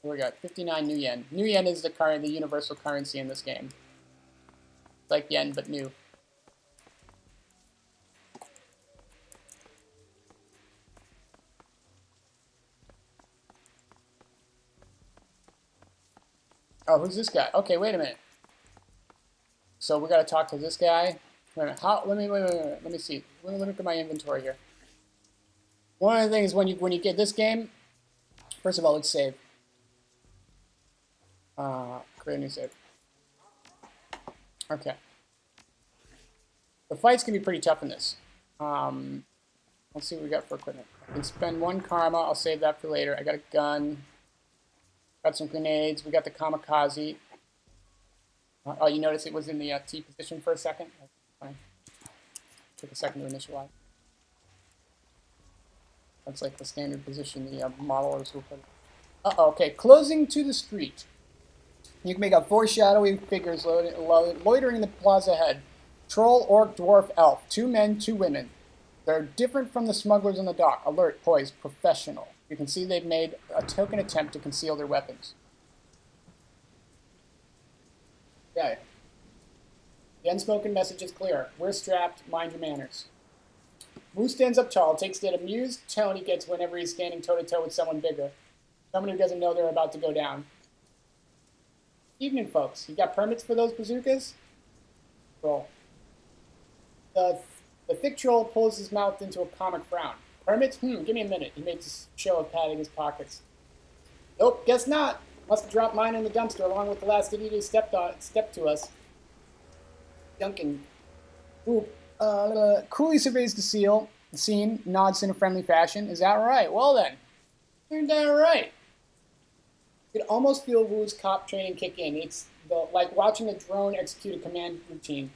We got 59 new yen. New yen is the universal currency in this game. It's like yen, but new. Oh, who's this guy? Okay, wait a minute. So we gotta talk to this guy. Wait a minute. Let me see. Let me look at my inventory here. One of the things when you get this game, first of all, let's save. Create a new save. Okay. The fights can be pretty tough in this. Let's see what we got for equipment. I can spend 1 karma. I'll save that for later. I got a gun. Got some grenades. We got the kamikaze. Oh, you notice it was in the T position for a second? That's fine. Took a second to initialize. That's like the standard position the modelers will put it. Uh-oh, okay. Closing to the street. You can make out 4 shadowy figures loitering in the plaza ahead. Troll, orc, dwarf, elf. 2 men, 2 women. They're different from the smugglers on the dock. Alert, poised, professional. You can see they've made a token attempt to conceal their weapons. Okay. The unspoken message is clear. We're strapped. Mind your manners. Wu stands up tall, takes that amused tone he gets whenever he's standing toe-to-toe with someone bigger. Someone who doesn't know they're about to go down. Evening, folks. You got permits for those bazookas? Roll. The thick troll pulls his mouth into a comic frown. Permits? Give me a minute. He makes a show of patting his pockets. Nope, guess not. Must have dropped mine in the dumpster along with the last idiot who stepped to us. Duncan. Coolly surveys the scene, nods in a friendly fashion. Is that right? Well then. Turned out right. You could almost feel Wu's cop training kick in. It's like watching a drone execute a command routine.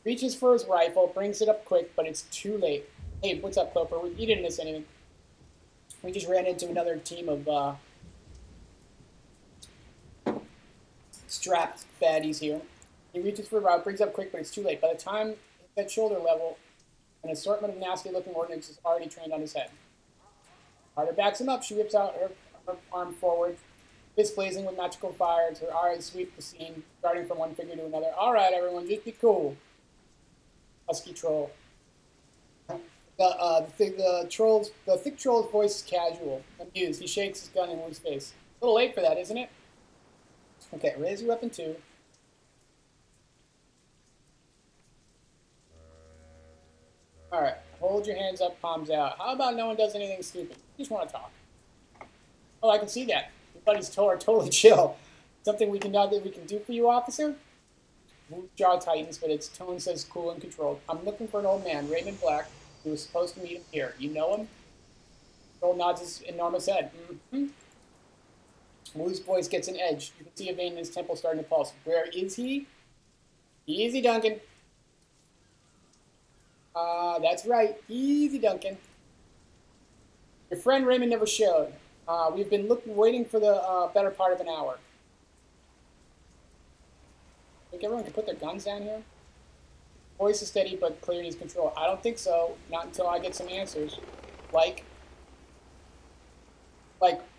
Reaches for his rifle, brings it up quick, but it's too late. Hey, what's up, Cloper? You didn't miss anything. We just ran into another team of strapped baddies here. He reaches for a rifle, brings it up quick, but it's too late. By the time it's at shoulder level, an assortment of nasty-looking ordnance is already trained on his head. Carter backs him up. She whips out her arm forward, fist blazing with magical fire. Her eyes sweep the scene, darting from one figure to another. All right, everyone, just be cool. Husky troll. The thick troll's voice is casual, amused. He shakes his gun in Wu's face. A little late for that, isn't it? Okay, raise your weapon too. All right, hold your hands up, palms out. How about no one does anything stupid? You just want to talk. Oh, I can see that. Your buddies are totally chill. Something we can do for you, officer? Wu's jaw tightens, but its tone says cool and controlled. I'm looking for an old man, Raymond Black, who was supposed to meet him here. You know him? Troll nods his enormous head. Mm-hmm. Wu's voice gets an edge. You can see a vein in his temple starting to pulse. Where is he? Easy, Duncan. That's right. Easy, Duncan. Your friend Raymond never showed. We've been waiting for the better part of an hour. Think everyone can put their guns down here? Voice is steady, but clear needs control. I don't think so. Not until I get some answers. Like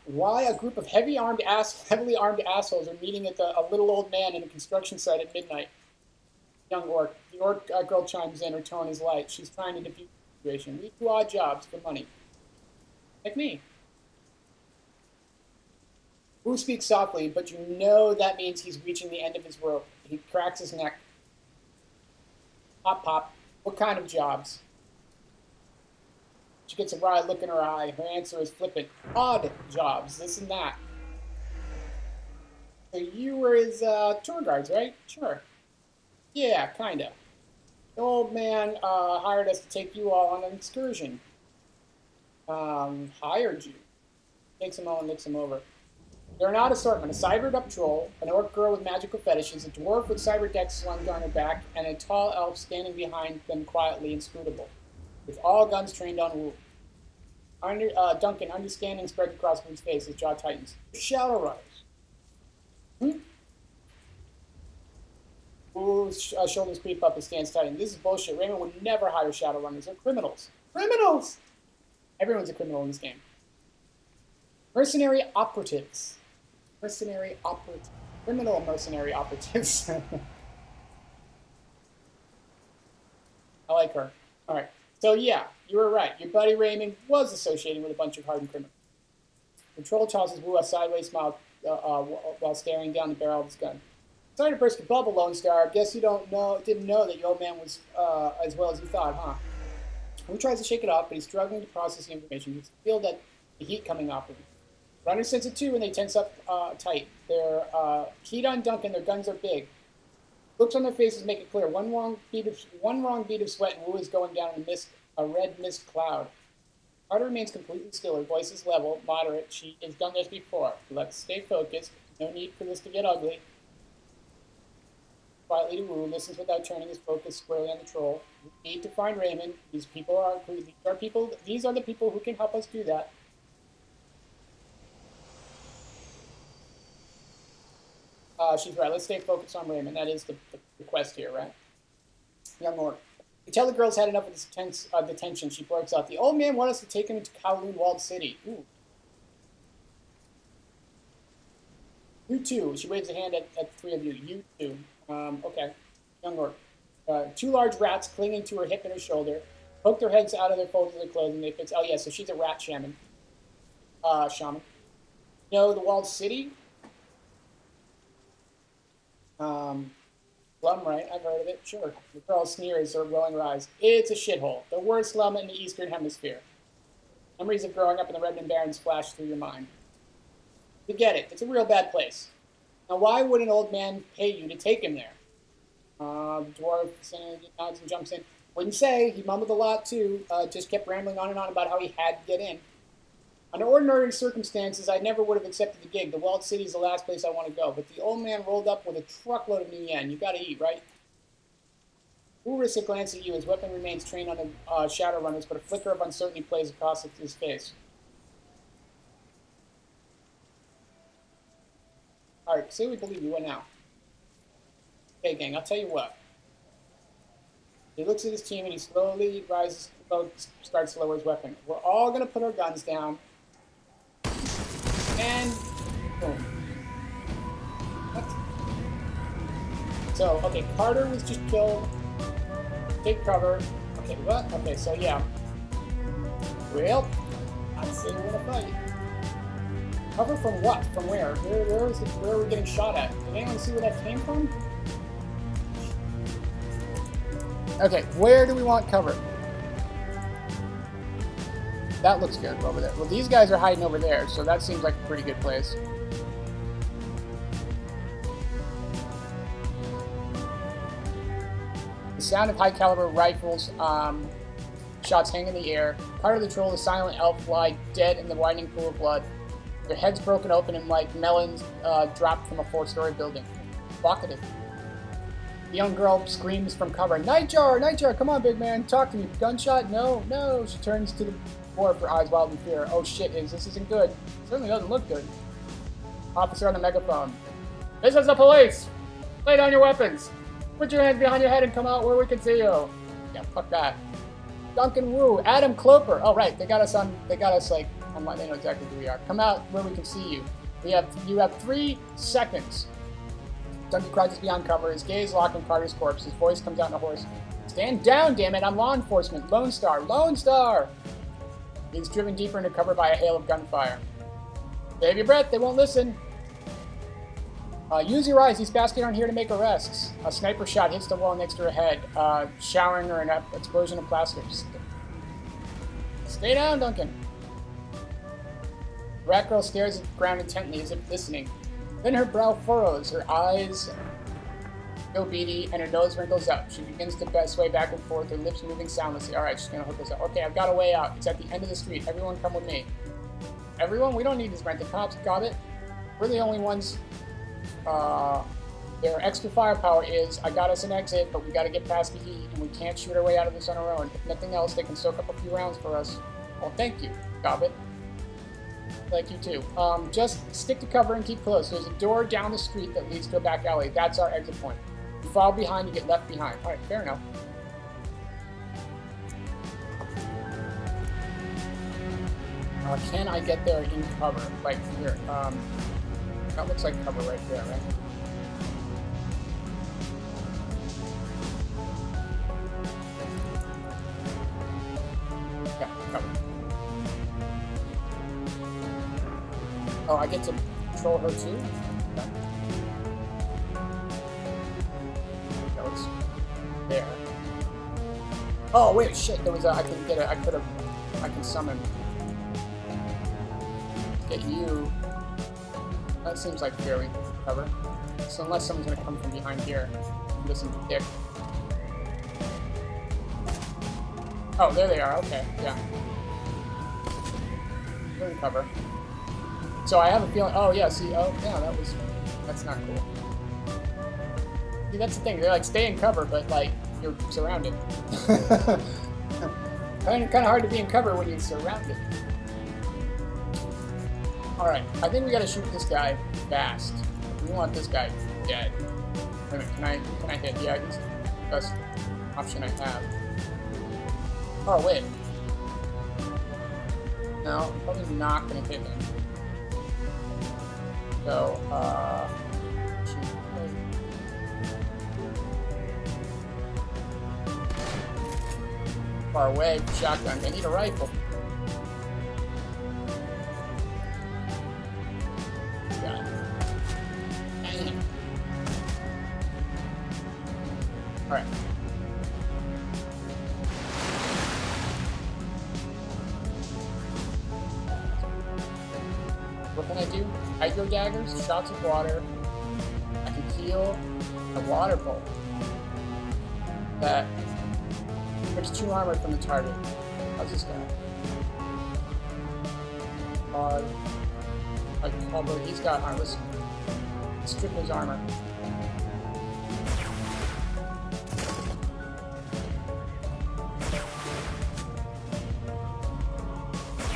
why a group of heavily armed assholes are meeting at a little old man in a construction site at midnight. Young orc. The orc girl chimes in. Her tone is light. She's trying to defuse the situation. We do odd jobs for money. Like me. Wu speaks softly, but you know that means he's reaching the end of his rope. He cracks his neck. Pop, pop. What kind of jobs? She gets a wry look in her eye. Her answer is flippant. Odd jobs, this and that. So you were his tour guards, right? Sure. Yeah, kinda. The old man hired us to take you all on an excursion. Hired you? takes them all and licks them over. They're an odd assortment: a cybered-up troll, an orc girl with magical fetishes, a dwarf with cyber decks slung on her back, and a tall elf standing behind them quietly inscrutable, with all guns trained on Wu. Duncan, understanding spreads across Wu's face, his jaw tightens. Shadowrunners. Wu's shoulders creep up, his stance tighten. This is bullshit. Raymond would never hire Shadowrunners. They're criminals. Criminals! Everyone's a criminal in this game. Mercenary operatives. Mercenary operatives. Criminal mercenary operatives. I like her. All right. So, yeah, you were right. Your buddy Raymond was associating with a bunch of hardened criminals. The troll tosses Wu a sideways smile while staring down the barrel of his gun. Sorry to burst your bubble, Lone Star. Guess you didn't know that your old man was as well as you thought, huh? Wu tries to shake it off, but he's struggling to process the information. He can feel that the heat coming off of him. Runners sense it too, and they tense up tight. They're keyed on Duncan. Their guns are big. Looks on their faces make it clear. One wrong bead of sweat, and Wu is going down in a red mist cloud. Carter remains completely still. Her voice is level, moderate. She has done this before. Let's stay focused. No need for this to get ugly. Quietly to Wu, listens without turning his focus squarely on the troll. We need to find Raymond. These are the people who can help us do that. She's right. Let's stay focused on Raymond. That is the quest here, right? Young orc. You tell the girl's had enough of this detention. She blurts out, "The old man wants us to take him into Kowloon Walled City." Ooh. You too. She waves a hand at the three of you. You too. Okay. Young orc. Two large rats clinging to her hip and her shoulder poke their heads out of their folds of their clothing. They fix. Oh yeah, so she's a rat shaman. Shaman. You know the Walled City? Slum, right? I've heard of it. Sure. The girl sneers, her rolling her eyes. It's a shithole. The worst slum in the Eastern Hemisphere. Memories of growing up in the Redmond Barrens flash through your mind. You get it. It's a real bad place. Now, why would an old man pay you to take him there? The dwarf nods and jumps in. Wouldn't say. He mumbled a lot, too. Just kept rambling on and on about how he had to get in. Under ordinary circumstances, I never would have accepted the gig. The walled city is the last place I want to go. But the old man rolled up with a truckload of new yen. You got to eat, right? Wu risks a glance at you. His weapon remains trained on the Shadowrunners, but a flicker of uncertainty plays across his face. All right, say we believe you. What now? Okay, gang, I'll tell you what. He looks at his team and he slowly starts to lower his weapon. We're all going to put our guns down. And boom. What? So, okay, Carter was just killed. Take cover. Okay, what? Okay, so yeah. Well, I'd say we're gonna fight. Cover from what? From where? Where are we getting shot at? Did anyone see where that came from? Okay, where do we want cover? That looks good over there. Well, these guys are hiding over there, so that seems like a pretty good place. The sound of high-caliber rifles shots hang in the air. Part of the troll, the silent elf, lie dead in the widening pool of blood. Their heads broken open and like melons dropped from a 4-story building. Evocative. The young girl screams from cover. Nightjar! Nightjar! Come on, big man! Talk to me! Gunshot? No! No! She turns to the dwarf, her eyes wild in fear. Oh shit, this isn't good. It certainly doesn't look good. Officer on the megaphone. This is the police! Lay down your weapons! Put your hands behind your head and come out where we can see you. Yeah, fuck that. Duncan Wu, Adam Cloper. Oh right, they got us like online. They know exactly who we are. Come out where we can see you. You have 3 seconds. Duncan crouches behind cover, his gaze locked on Carter's corpse. His voice comes out in a hoarse, "Stand down, damn it! I'm law enforcement. Lone Star! Lone Star!" He's driven deeper into cover by a hail of gunfire. Save your breath, they won't listen. Use your eyes, these bastards aren't here to make arrests. A sniper shot hits the wall next to her head, showering her an explosion of plaster. Stay down, Duncan. The rat girl stares at the ground intently as if listening. Then her brow furrows, her eyes go beady, and her nose wrinkles up. She begins to sway back and forth, her lips moving soundlessly. Alright, she's gonna hook us up. Okay, I've got a way out. It's at the end of the street. Everyone come with me. everyone, we don't need these rented cops. Got it? We're the only ones. Their extra firepower is, I got us an exit, but we got to get past the heat, and we can't shoot our way out of this on our own. If nothing else, they can soak up a few rounds for us. Well, thank you, Gobbit. Thank you, too. Just stick to cover and keep close. There's a door down the street that leads to a back alley. That's our exit point. You fall behind, you get left behind. All right, fair enough. Can I get there in cover? Like here. That looks like cover right there, right? Yeah, cover. Oh, I get to control her too? Okay. That was there. Oh, wait, shit. There was a, I can get it. I can summon. Get you. That seems like fairly cover. So unless someone's gonna come from behind here, listen to Dick. Oh, there they are. Okay, yeah. They're in cover. So I have a feeling. Oh yeah. See. Oh yeah. That's not cool. See, that's the thing. They're like, stay in cover, but like you're surrounded. kind of hard to be in cover when you're surrounded. Alright, I think we gotta shoot this guy fast. We want this guy dead. Wait a minute, can I hit? Yeah, he's the best option I have. Oh, wait. No, I'm probably not gonna hit him. So, shoot. Far away, shotgun. I need a rifle. Alright. What can I do? Hydro daggers, shots of water. I can heal a water bolt. That takes 2 armor from the target. How's this guy? Although he's got armor. Let's strip his armor.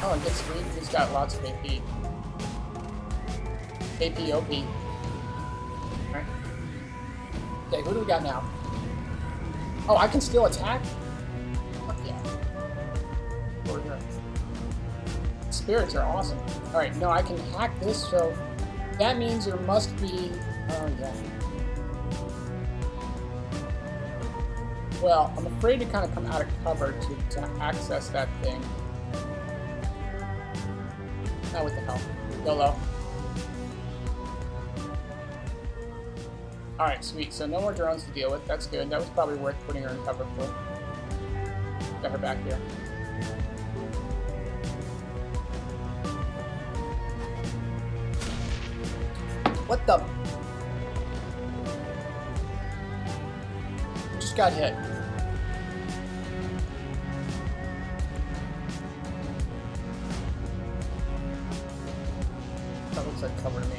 Oh, and gets sweet. He's got lots of AP. AP, OP. Alright. Okay, who do we got now? Oh, I can still attack? Fuck yeah. Over here. Spirits are awesome. Alright, no, I can hack this, so that means there must be... Oh, yeah. Well, I'm afraid to kind of come out of cover to access that thing. Oh, what the hell? YOLO. Alright, sweet. So no more drones to deal with. That's good. That was probably worth putting her in cover for. Got her back here. What the? I just got hit. That looks like cover to me.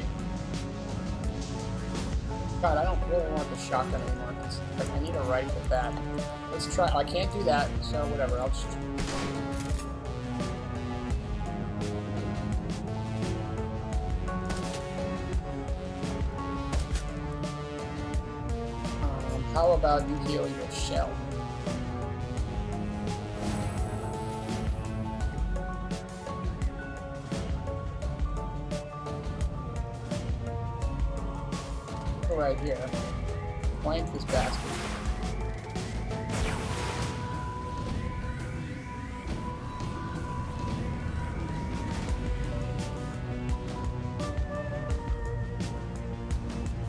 God, I don't really want the shotgun anymore. Like, I need a rifle back. Let's try. I can't do that, so whatever. I'll just. How about you heal your shell? Go right here. Flank this bastard.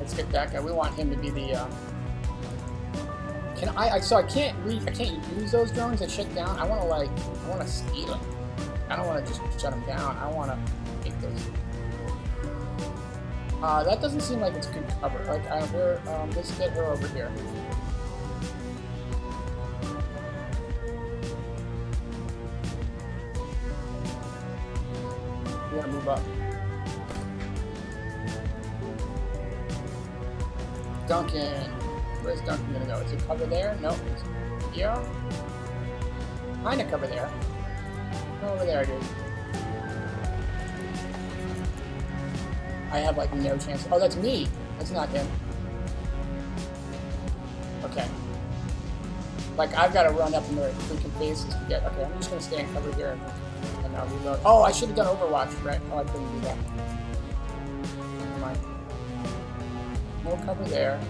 Let's get that guy. We want him to be the. Can I? So I can't use those drones that shut down. I want to steal them. I don't want to just shut them down. I want to take those. That doesn't seem like it's good cover. Like, let's get her over here. We gotta move up. Duncan. Where's Duncan gonna go? Is it cover there? No. Yeah. Kinda cover there. Go over there, dude. I have like no chance. Oh, that's me. That's not him. Okay. Like I've got to run up in their freaking faces to get. Okay, I'm just gonna stay in cover here and I'll reload. Oh, I should have done Overwatch, right? Oh, I couldn't do that. Never mind. No cover there.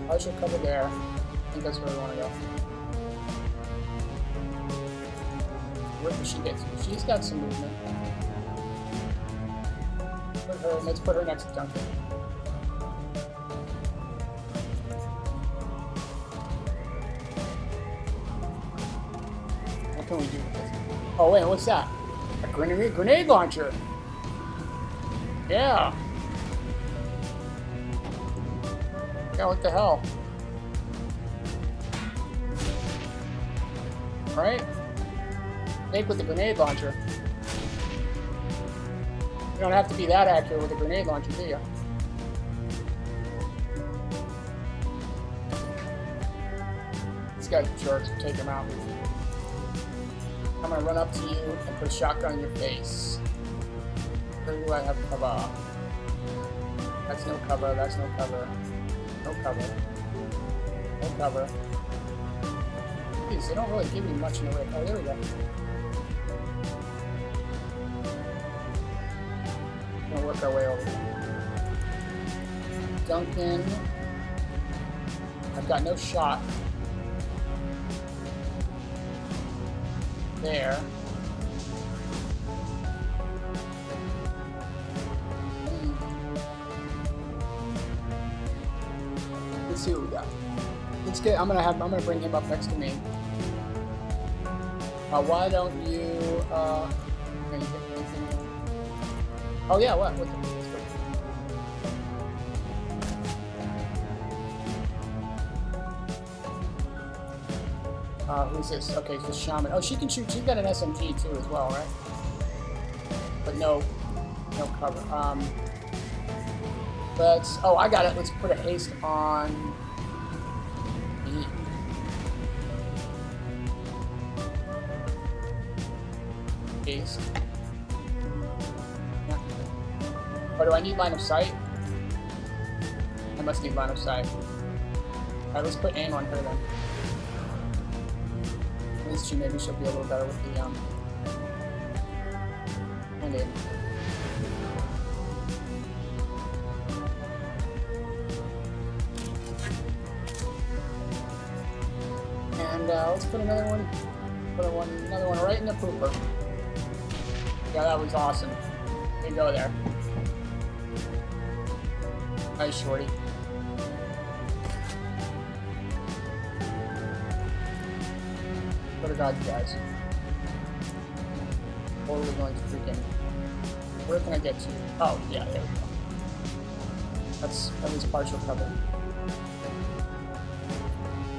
I should cover there. I think that's where we want to go. Where does she get to? She's got some movement. Let's put her next to Duncan. What can we do with this? Oh wait, what's that? A grenade launcher. Yeah. Yeah, what the hell? Right? Snake with the grenade launcher. You don't have to be that accurate with a grenade launcher, do you? These guys are jerks. Take them out. I'm gonna run up to you and put a shotgun in your face. Where do I have cover? That's no cover. That's no cover. No cover. No cover. Jeez, they don't really give me much in the way. Oh, there we go. We'll work our way over there. Duncan. I've got no shot. There. Let's see what we got. Let's get. I'm gonna bring him up next to me. Why don't you? Oh yeah, what? Who's this? Okay, it's the shaman. Oh, she can shoot. She's got an SMG too as well, right? But no cover. Let's. Oh, I got it. Let's put a haste on. B. Haste. Or do I need line of sight? I must need line of sight. Alright, let's put aim on her then. At least maybe she'll be a little better with the and aim. And let's put another one. Another one right in the pooper. Yeah, that was awesome. There you go there. Nice, shorty. What a god, you guys. Totally going to freaking... Where can I get to? Oh, yeah, there we go. That's at least partial cover.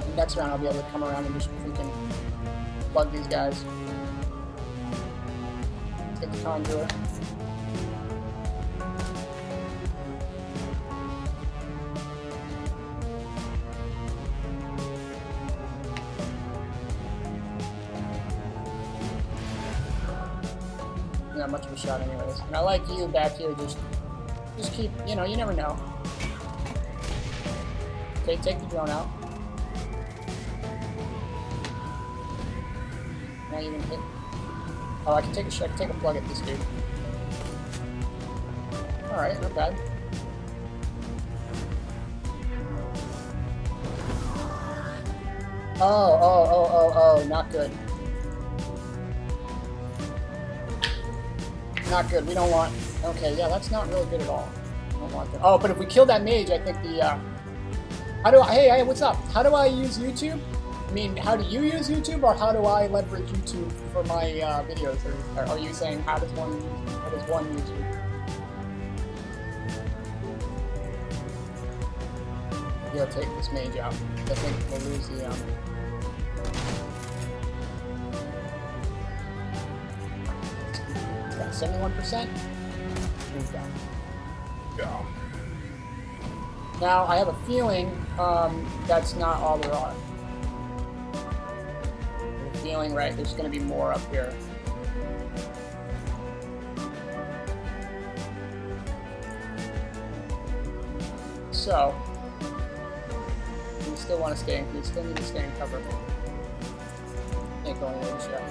And next round I'll be able to come around and just freaking plug these guys. Take the conduit. Not much of a shot anyways. And I like you back here, just keep, you know, you never know. Okay, take the drone out. Now you can hit. Oh, I can take a shot, take a plug at this dude. Alright, not bad. Oh, not good. Not good. We don't want... Okay, yeah, that's not really good at all. I don't want that. Oh, but if we kill that mage, I think the... How do I... Hey, what's up? How do I use YouTube? I mean, how do you use YouTube, or how do I leverage YouTube for my videos? Or are you saying how does one use YouTube? Yeah, take this mage out. I think we'll lose the... Got 71%. Go. Now, I have a feeling that's not all there are. I have a feeling, right, there's going to be more up here. So, we still want to stay in, we still need to stay in cover. Can't go anywhere just yet.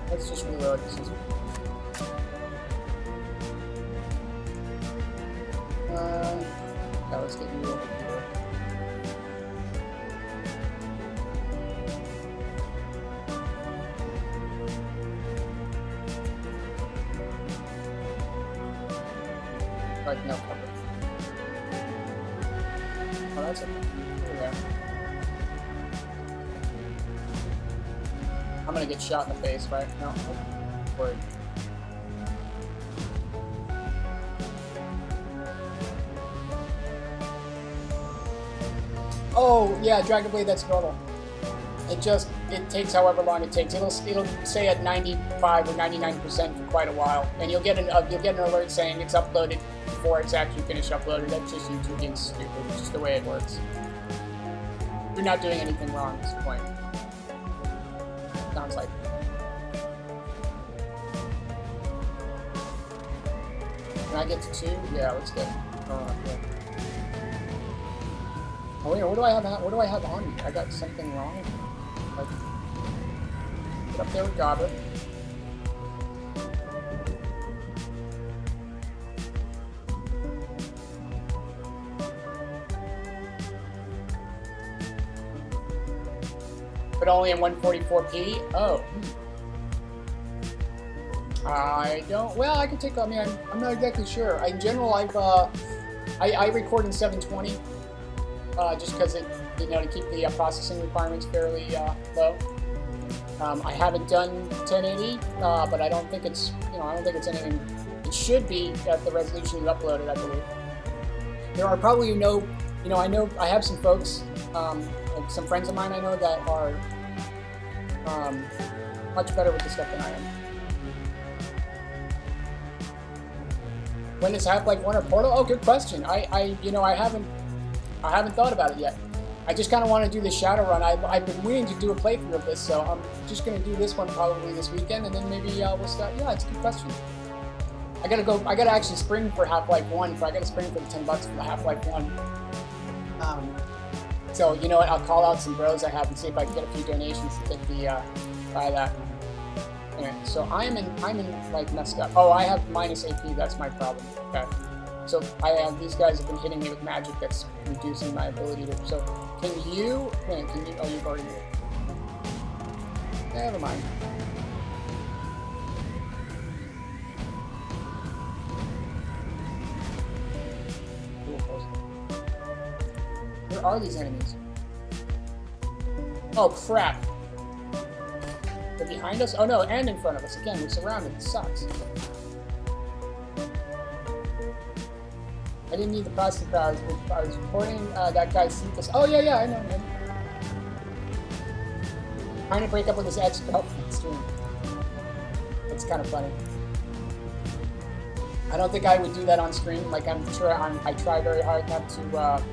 Let's just reload this. Now let's get you over here. Like no cover. Oh, that's okay. There. I'm gonna get shot in the face, right? No. Word. Oh, yeah, Dragon Blade, that's normal. It takes however long it takes. It'll say at 95 or 99% for quite a while, and you'll get an alert saying it's uploaded before it's actually finished uploaded. That's just YouTube being stupid. It's just the way it works. You're not doing anything wrong at this point. Sounds like. Can I get to 2? Yeah, let's get. Oh yeah, what do I have on me? I got something wrong. Like, get up there with Gobbler. But only in 144p? Oh. I don't. Well, I can take. I mean, I'm not exactly sure. In general, I record in 720. Just because it, to keep the processing requirements fairly low. I haven't done 1080, but I don't think it's, I don't think it's anything. It should be at the resolution you uploaded, I believe. There are probably I have some folks, like some friends of mine I know that are much better with this stuff than I am. When is Half-Life 1 or Portal? Oh, good question. I haven't thought about it yet. I just kind of want to do the Shadowrun. I've been waiting to do a playthrough of this, so I'm just going to do this one probably this weekend, and then maybe we'll start. Yeah, it's a good question. I gotta actually spring for Half-Life 1, so I gotta spring for the $10 for the Half-Life 1. So, you know what, I'll call out some bros I have and see if I can get a few donations to get the, buy that. Anyway, so I'm in, like, messed up. Oh, I have minus AP, that's my problem. Okay. So these guys have been hitting me with magic that's reducing my ability to. So can you? Oh, you've already moved. Never mind. Where are these enemies? Oh crap! They're behind us. Oh no, and in front of us. Again, we're surrounded. It sucks. I didn't need the processing power. I was recording that guy Cephas. Oh yeah, I know him. Trying to break up with his ex-girlfriend stream. It's kind of funny. I don't think I would do that on stream. Like I'm sure I try very hard not to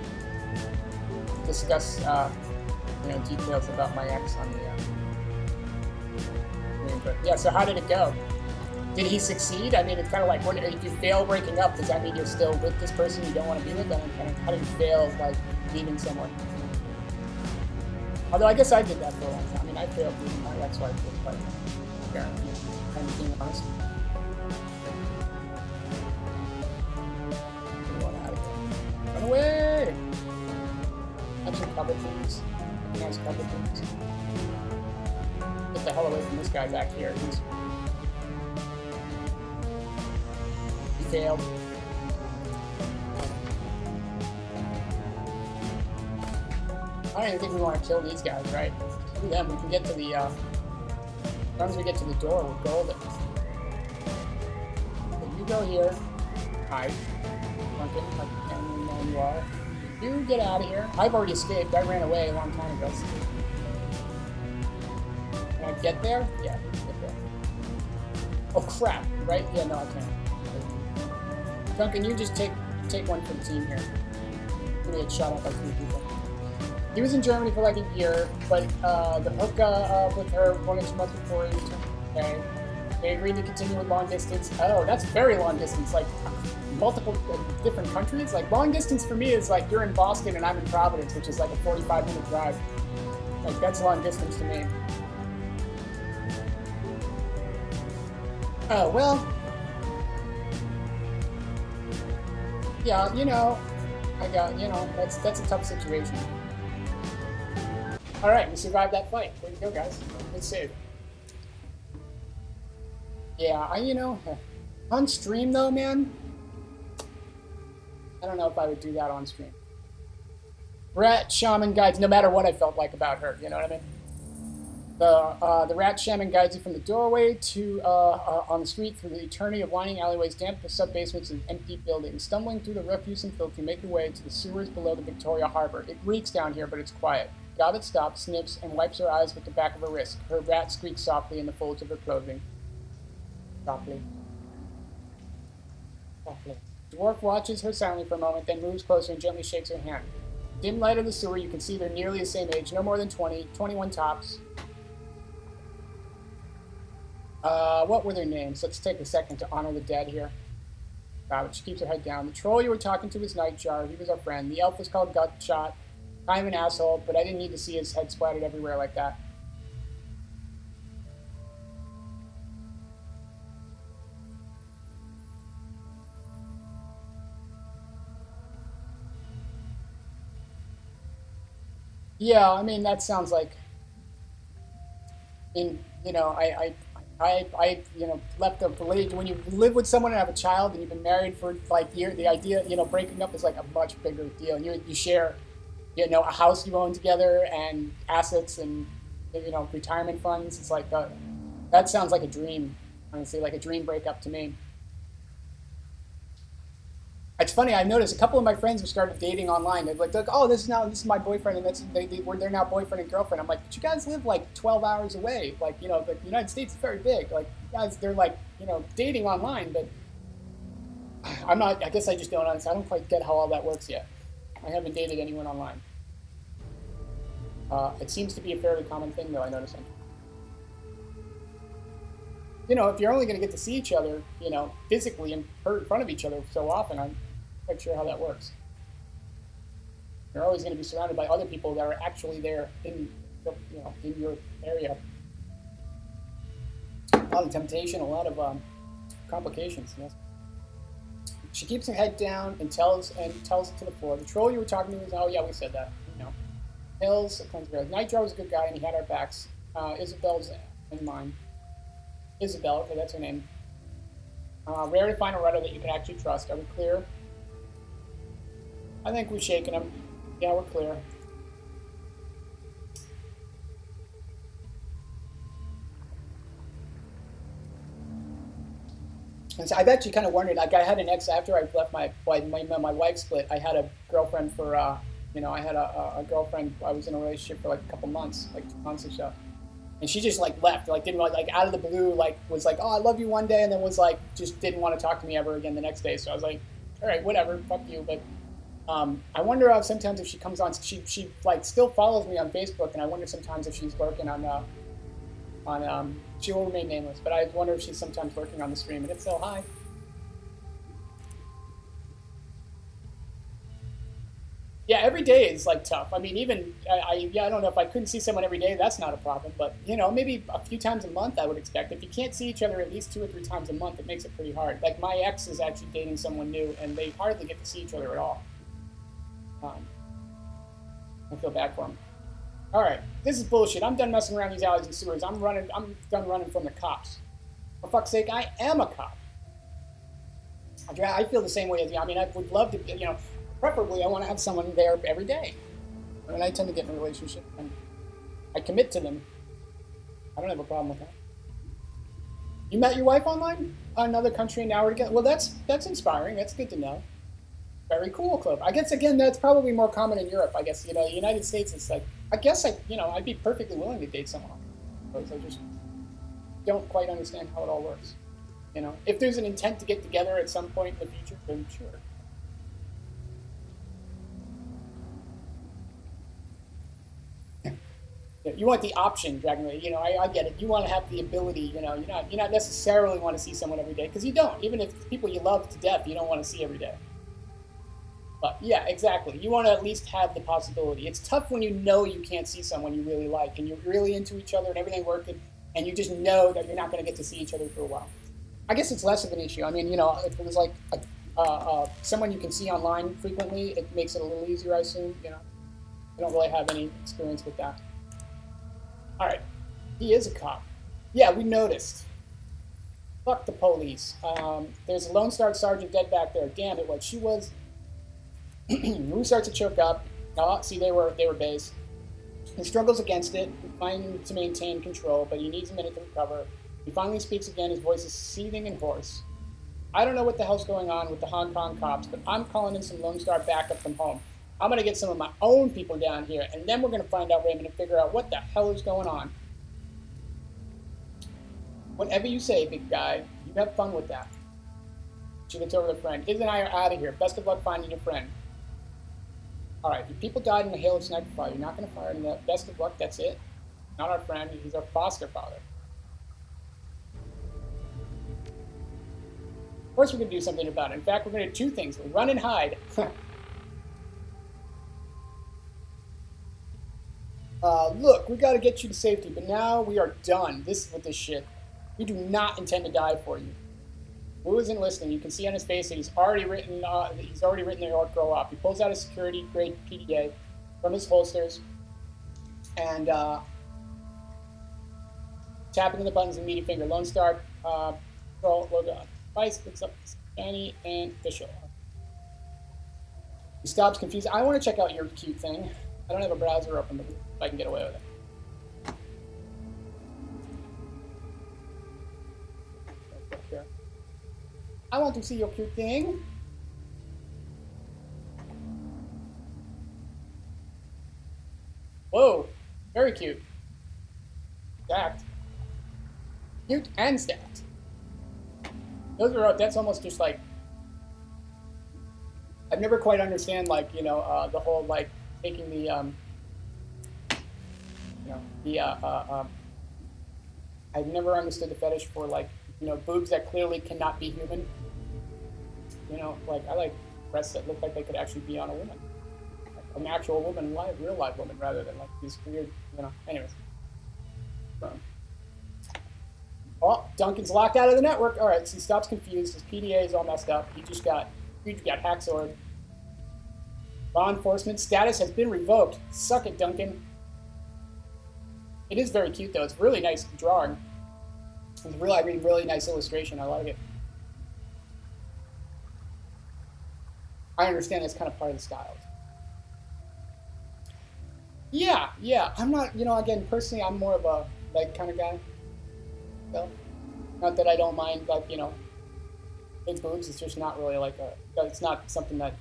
discuss details about my ex on the stream. But yeah, so how did it go? Did he succeed? I mean, it's kind of like, if you fail breaking up, does that mean you're still with this person you don't want to be with them? And how do you fail, like, leaving someone? Although I guess I did that for a long time. I mean, I failed leaving my ex-wife with, like, apparently, kind of being honest. Run out of here. Run away! Actually, cover things. Nice cover things. Get the hell away from this guy back here. Failed. I don't even think we want to kill these guys, right? Kill them. We can get to the, as long as we get to the door, we're golden. So you go here. Hide. Drunken, and then you are. You get out of here. I've already escaped. I ran away a long time ago. Can I get there? Yeah, get there. Oh crap! Right? Yeah, no, I can't. Duncan, you just take one for the team here. I'm gonna get shot up by 3 people. He was in Germany for like a year, but the hook with her 1 or 2 months before he returned. Okay. They agreed to continue with long distance. Oh, that's very long distance. Like multiple different countries. Like long distance for me is like you're in Boston and I'm in Providence, which is like a 45-minute drive. Like that's long distance to me. Oh well. Yeah, I got that's a tough situation. All right, we survived that fight. Way to go, guys. Good save. Yeah, on stream though, man. I don't know if I would do that on stream. Rat shaman guides, no matter what I felt like about her. You know what I mean? The rat shaman guides you from the doorway to on the street through the eternity of winding alleyways, damp sub-basements, and empty buildings. Stumbling through the refuse and filth, you make your way to the sewers below the Victoria Harbor. It reeks down here, but it's quiet. Gobbet stops, sniffs, and wipes her eyes with the back of her wrist. Her rat squeaks softly in the folds of her clothing. Softly. Softly. Dwarf watches her silently for a moment, then moves closer and gently shakes her hand. Dim light of the sewer, you can see they're nearly the same age, no more than 20, 21 tops. What were their names? Let's take a second to honor the dead here. But she keeps her head down. The troll you were talking to was Nightjar. He was our friend. The elf was called Gutshot. Kind of an asshole, but I didn't need to see his head splattered everywhere like that. Yeah, I mean, that sounds like... I left a village. When you live with someone and have a child and you've been married for like years, the idea, breaking up is like a much bigger deal. You share, a house you own together and assets and, retirement funds. It's like, that sounds like a dream, honestly, like a dream breakup to me. It's funny. I noticed a couple of my friends have started dating online. They're like, oh, this is my boyfriend, and they're now boyfriend and girlfriend. I'm like, but you guys live like 12 hours away. Like, the United States is very big. Like, you guys, they're like, dating online, but I'm not. I guess I just don't understand. I don't quite get how all that works yet. I haven't dated anyone online. It seems to be a fairly common thing, though. I notice. If you're only going to get to see each other, physically in front of each other so often, I'm quite sure how that works. You're always going to be surrounded by other people that are actually there in your area. A lot of temptation, a lot of complications. Yes. She keeps her head down and tells it to the floor. The troll you were talking to was, oh yeah, we said that. Hills, Nightjar was a good guy and he had our backs. Isabel's in mine. Isabel, okay, that's her name. Rare to find a writer that you can actually trust. Are we clear? I think we've shaken him. Yeah, we're clear. And so I've actually kind of wondered, like I had an ex after I left my wife split. I had a girlfriend for, I had a girlfriend. I was in a relationship for like a couple months, like 2 months or so. And she just like left, like didn't like out of the blue, like was like, oh, I love you one day, and then was like just didn't want to talk to me ever again the next day. So I was like, all right, whatever, fuck you. But I wonder sometimes if she comes on, she like still follows me on Facebook, and I wonder sometimes if she's lurking on she will remain nameless, but I wonder if she's sometimes lurking on the stream. And if so, hi. Yeah, every day is like tough. I mean, even I don't know if I couldn't see someone every day, that's not a problem. But maybe a few times a month I would expect. If you can't see each other at least 2 or 3 times a month, it makes it pretty hard. Like my ex is actually dating someone new, and they hardly get to see each other at all. I feel bad for them. All right, this is bullshit. I'm done messing around these alleys and sewers. I'm done running from the cops. For fuck's sake, I am a cop. I feel the same way as you. I mean, I would love to, preferably I want to have someone there every day. I mean, I tend to get in a relationship and I commit to them. I don't have a problem with that. You met your wife online? Another country, an hour together? Well, that's inspiring. That's good to know. Very cool, Club. I guess, again, that's probably more common in Europe. I guess, the United States, it's like, I guess, I'd be perfectly willing to date someone. I just don't quite understand how it all works. You know, if there's an intent to get together at some point in the future, then sure. You want the option, Dragon Lady. You know, I get it. You want to have the ability. You know, you're not necessarily want to see someone every day because you don't. Even if people you love to death, you don't want to see every day. But yeah, exactly. You want to at least have the possibility. It's tough when you know you can't see someone you really like and you're really into each other and everything working, and you just know that you're not going to get to see each other for a while. I guess it's less of an issue. I mean, you know, if it was like someone you can see online frequently, it makes it a little easier, I assume. You know, I don't really have any experience with that. All right, he is a cop. Yeah, we noticed. Fuck the police. There's a Lone Star Sergeant dead back there. Damn it, what she was. Rue starts to choke up. Oh, see, they were based. He struggles against it, trying to maintain control, but he needs a minute to recover. He finally speaks again. His voice is seething and hoarse. I don't know what the hell's going on with the Hong Kong cops, but I'm calling in some Lone Star backup from home. I'm going to get some of my own people down here, and then we're going to find out Raymond and figure out what the hell is going on. Whatever you say, big guy. You have fun with that. She looks over to the friend. Iz and I are out of here. Best of luck finding your friend. All right, your people died in a hail of sniper fire. You're not going to fire him. Best of luck, that's it. Not our friend. He's our foster father. Of course we're going to do something about it. In fact, we're going to do two things. Run and hide. Look, we got to get you to safety, but now we are done. With this shit. We do not intend to die for you. Wu isn't listening. You can see on his face that he's already written the orc girl off. He pulls out a security-grade PDA from his holsters and tapping the buttons and meaty finger. Lone Star, control, logo, device, picks up Annie and official. He stops confused. I want to check out your cute thing. I don't have a browser open, but if I can get away with it. I want to see your cute thing. Whoa, very cute. Stacked. Cute and stacked. That's almost just like, I've never quite understand like, you know, the whole like taking the, I've never understood the fetish for like, you know, boobs that clearly cannot be human. You know, like I like breasts that look like they could actually be on a woman, like an actual woman, real live woman, rather than like these weird, you know. Anyways. Oh, Duncan's locked out of the network. All right, so he stops confused. His PDA is all messed up. He just got hacksaw. Law enforcement status has been revoked. Suck it, Duncan. It is very cute though. It's really nice drawing. It's really nice illustration. I like it. I understand that's kind of part of the style. Yeah. I'm not, you know, again, personally, I'm more of a leg kind of guy. So, not that I don't mind, like, you know, big boobs. It's just not really like it's not something that,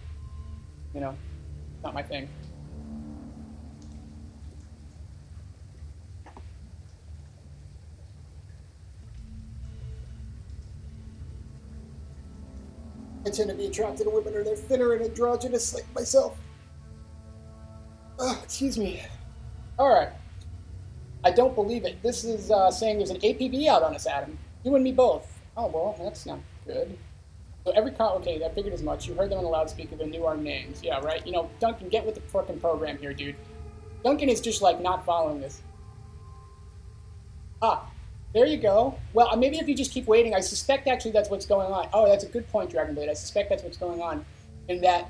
you know, not my thing. I tend to be attracted to women or they're thinner and androgynous like myself. Excuse me. All right. I don't believe it. This is saying there's an APB out on us, Adam. You and me both. Oh, well, that's not good. So every okay, I figured as much. You heard them on the loudspeaker. They knew our names. Yeah, right? You know, Duncan, get with the fucking program here, dude. Duncan is just, like, not following this. There you go. Well, maybe if you just keep waiting, I suspect actually that's what's going on. Oh, that's a good point, Dragonblade. I suspect that's what's going on, in that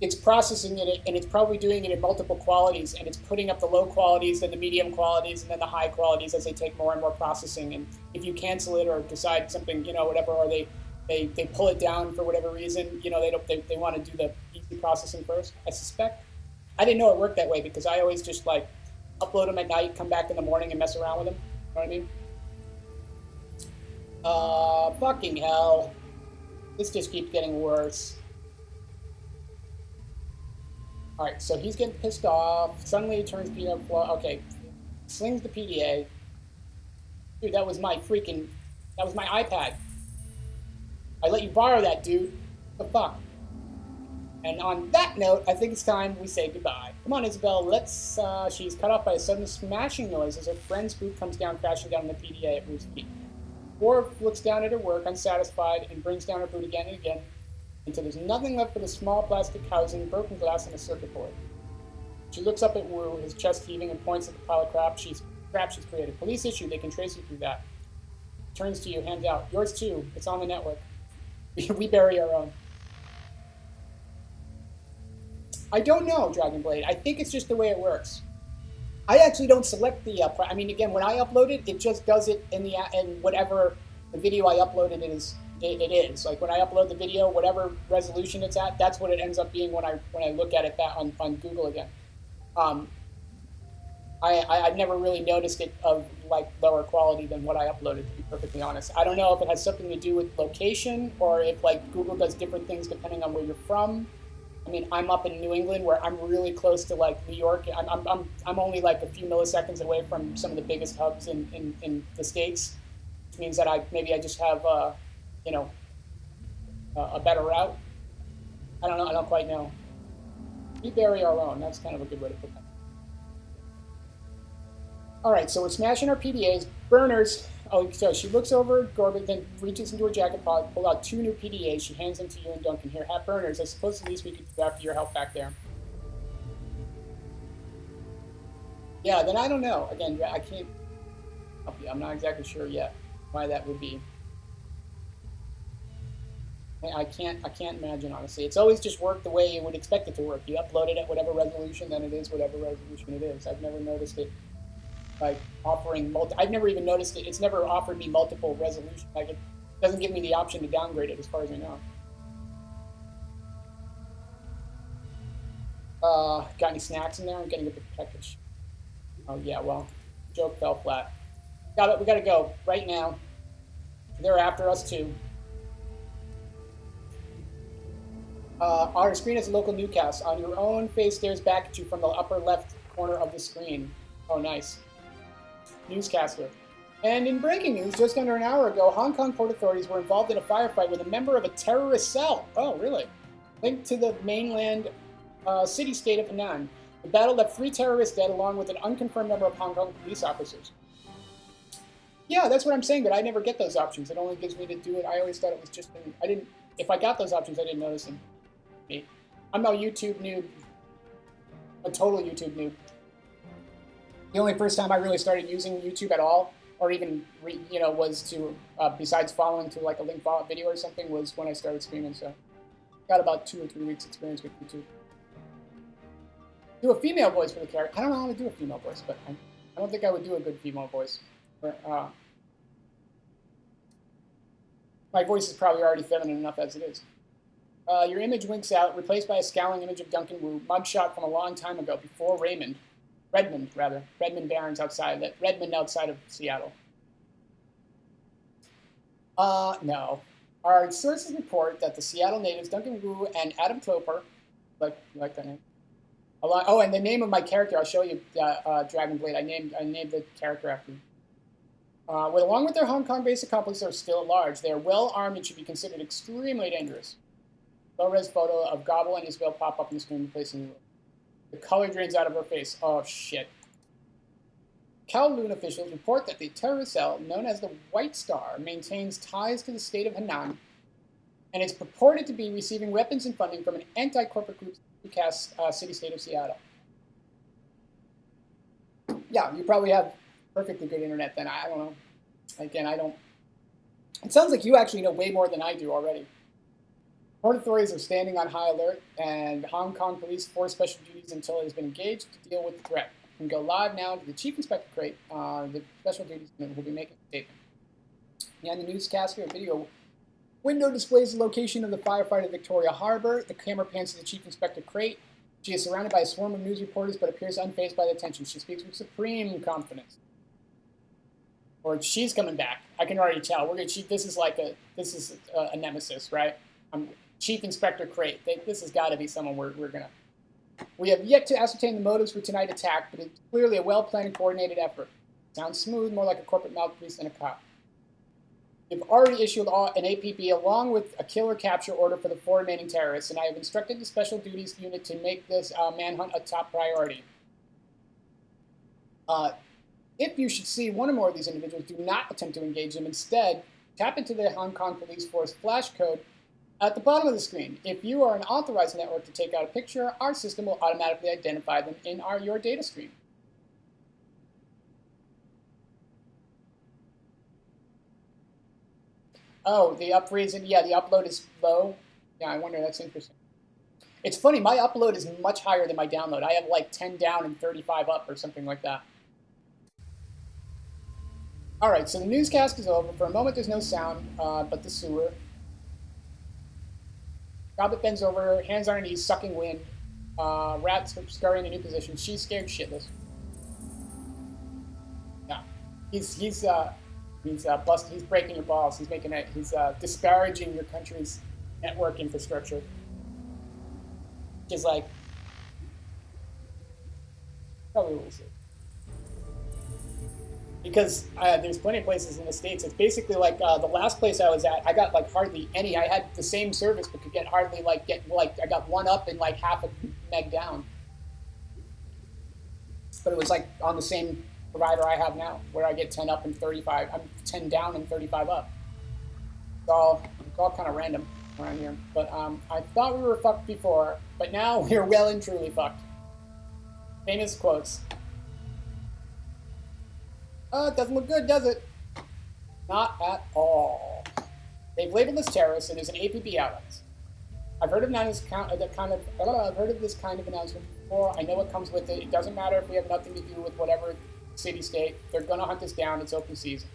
it's processing it, and it's probably doing it in multiple qualities, and it's putting up the low qualities, then the medium qualities, and then the high qualities as they take more and more processing. And if you cancel it or decide something, you know, whatever, or they pull it down for whatever reason, you know, they want to do the easy processing first. I suspect. I didn't know it worked that way because I always just like upload them at night, come back in the morning, and mess around with them. You know what I mean? Fucking hell. This just keeps getting worse. Alright, so he's getting pissed off. Suddenly he turns PDA. Okay. Slings the PDA. Dude, that was my freaking That was my iPad. I let you borrow that, dude. What the fuck? And on that note, I think it's time we say goodbye. Come on, Isabel, let's, she's cut off by a sudden smashing noise as her friend's boot comes down, crashing down on the PDA at Ruth's feet. Orv looks down at her work, unsatisfied, and brings down her boot again and again, until there's nothing left but a small plastic housing, broken glass, and a circuit board. She looks up at Wu, his chest heaving, and points at the pile of crap she's created. Police issue, they can trace you through that. Turns to you, hands out. Yours too, it's on the network. We bury our own. I don't know, Dragonblade. I think it's just the way it works. I actually don't select the. I mean, again, when I upload it, it just does it in whatever the video I uploaded is. It is like when I upload the video, whatever resolution it's at, that's what it ends up being when I look at it that on Google again. I've never really noticed it of like lower quality than what I uploaded, to be perfectly honest. I don't know if it has something to do with location or if like Google does different things depending on where you're from. I mean, I'm up in New England where I'm really close to like New York. I'm only like a few milliseconds away from some of the biggest hubs in the States, which means that I just have a better route. I don't know. I don't quite know. We bury our own. That's kind of a good way to put that. All right, so we're smashing our PDAs. Burners. Oh, so she looks over at Gorbit, then reaches into her jacket pocket, pulled out 2 new PDAs. She hands them to you and Duncan. Here, have burners. I suppose the least we could do after your help back there. Yeah, then I don't know. Again, I can't help you. I'm not exactly sure yet why that would be. I can't imagine, honestly. It's always just worked the way you would expect it to work. You upload it at whatever resolution, then it is whatever resolution it is. I've never noticed it like offering I've never even noticed it. It's never offered me multiple resolutions. Like it doesn't give me the option to downgrade it, as far as I know. Got any snacks in there? I'm getting a bit peckish. Oh yeah, well, joke fell flat. We gotta go right now. They're after us too. Our screen has a local newscast. On your own face stares back at you from the upper left corner of the screen. Oh, nice. Newscaster. And in breaking news, just under an hour ago, Hong Kong port authorities were involved in a firefight with a member of a terrorist cell. Oh, really? Linked to the mainland city-state of Henan. The battle left 3 terrorists dead, along with an unconfirmed number of Hong Kong police officers. Yeah, that's what I'm saying, but I never get those options. It only gives me to do it. I always thought it was just... If I got those options, I didn't notice them. I'm a YouTube noob. A total YouTube noob. The only first time I really started using YouTube at all, or even, was to, besides following to like a link follow video or something, was when I started streaming, so. Got about 2 or 3 weeks experience with YouTube. Do a female voice for the character. I don't know how to do a female voice, but I don't think I would do a good female voice. My voice is probably already feminine enough as it is. Your image winks out, replaced by a scowling image of Duncan Wu, mugshot from a long time ago, before Redmond Barrens outside of Seattle. No. Our sources report that the Seattle natives, Duncan Wu and Adam Cloper, like that name. And the name of my character, I'll show you, Dragonblade. I named the character after him. Along with their Hong Kong-based accomplices are still at large. They are well armed and should be considered extremely dangerous. Low-res photo of Gobble and Isabel pop up in the screen, replacing the room. The color drains out of her face. Oh, shit. Kowloon officials report that the terrorist cell, known as the White Star, maintains ties to the state of Henan and is purported to be receiving weapons and funding from an anti-corporate group cast city-state of Seattle. Yeah, you probably have perfectly good internet then. I don't know. Again, I don't... It sounds like you actually know way more than I do already. Port authorities are standing on high alert, and Hong Kong police force special duties until it has been engaged to deal with the threat. We can go live now to the Chief Inspector Crate. The special duties unit will be making a statement. And the newscaster video window displays the location of the firefight at Victoria Harbor. The camera pans to the Chief Inspector Crate. She is surrounded by a swarm of news reporters, but appears unfazed by the attention. She speaks with supreme confidence. Or she's coming back. I can already tell. This is a nemesis, right? Chief Inspector Crate. This has got to be someone we're gonna. We have yet to ascertain the motives for tonight's attack, but it's clearly a well-planned and coordinated effort. Sounds smooth, more like a corporate mouthpiece than a cop. You've already issued an APB along with a killer capture order for the 4 remaining terrorists, and I have instructed the Special Duties Unit to make this manhunt a top priority. If you should see one or more of these individuals, do not attempt to engage them. Instead, tap into the Hong Kong Police Force flash code at the bottom of the screen. If you are an authorized network to take out a picture, our system will automatically identify them in your data stream. Oh, the upload is low. Yeah, I wonder, that's interesting. It's funny, my upload is much higher than my download. I have like 10 down and 35 up or something like that. All right, so the newscast is over. For a moment, there's no sound but the sewer. Rabbit bends over, hands on her knees, sucking wind. Rat's scurrying in a new position. She's scared shitless. Yeah, he's busting. He's breaking your balls. He's making it. He's disparaging your country's network infrastructure. Just like probably what we'll see. Because there's plenty of places in the States. It's basically like the last place I was at, I got like hardly any. I had the same service, but could get hardly I got 1 up and like half a meg down. But it was like on the same provider I have now, where I get 10 up and 35. I'm 10 down and 35 up. It's all kind of random around here. But I thought we were fucked before, but now we're well and truly fucked. Famous quotes. It doesn't look good, does it? Not at all. They've labeled us terrorists, and there's an APB out. I've heard of this kind of announcement before. I know what comes with it. It doesn't matter if we have nothing to do with whatever city-state. They're going to hunt us down. It's open season.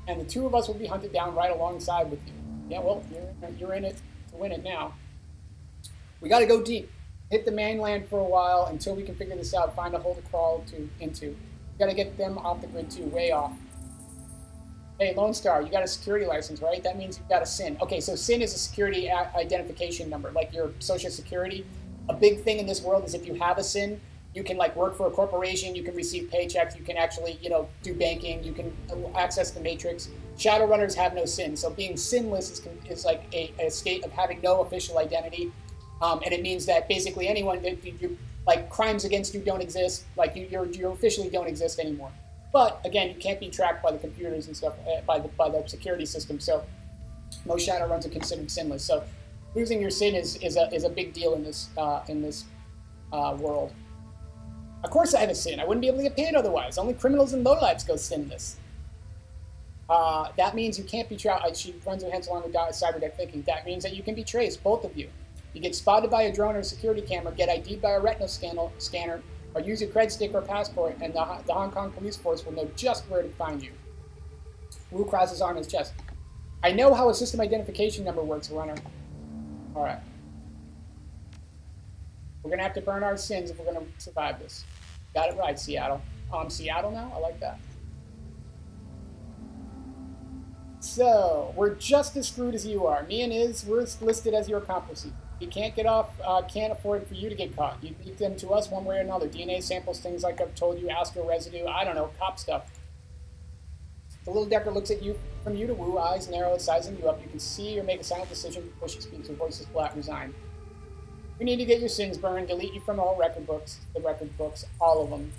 And the 2 of us will be hunted down right alongside with you. Yeah, well, you're in it to win it now. We got to go deep. Hit the mainland for a while until we can figure this out. Find a hole to crawl into. You got to get them off the grid too, way off. Hey, Lone Star, you got a security license, right? That means you've got a SIN. Okay, so SIN is a security identification number, like your social security. A big thing in this world is if you have a SIN, you can like work for a corporation, you can receive paychecks, you can actually, do banking, you can access the matrix. Shadowrunners have no SIN, so being SINless is like a state of having no official identity, and it means that basically anyone like crimes against you don't exist, like you officially don't exist anymore. But again, you can't be tracked by the computers and stuff, by the security system. So most Shadowruns are considered SINless. So losing your SIN is a big deal in this world. Of course, I have a SIN. I wouldn't be able to get paid otherwise. Only criminals and lowlifes go SINless. That means you can't be tracked. She runs her hands along the cyberdeck thinking. That means that you can be traced, both of you. You get spotted by a drone or a security camera, get ID'd by a retinal scanner, or use your cred stick or passport, and the Hong Kong Police Force will know just where to find you. Wu crosses his arm in his chest. I know how a system identification number works, runner. All right. We're going to have to burn our sins if we're going to survive this. Got it right, Seattle. Oh, I'm Seattle now? I like that. So, we're just as screwed as you are. Me and Iz, we're listed as your accomplices. We can't get off, can't afford for you to get caught. You leak them to us one way or another. DNA samples, things like I've told you, astral residue, I don't know, cop stuff. The little Decker looks at you from you to Wu, eyes narrow, sizing you up. You can see or make a silent decision before she speaks. Her voice is flat, resigned. We need to get your sins burned, delete you from all the record books, all of them.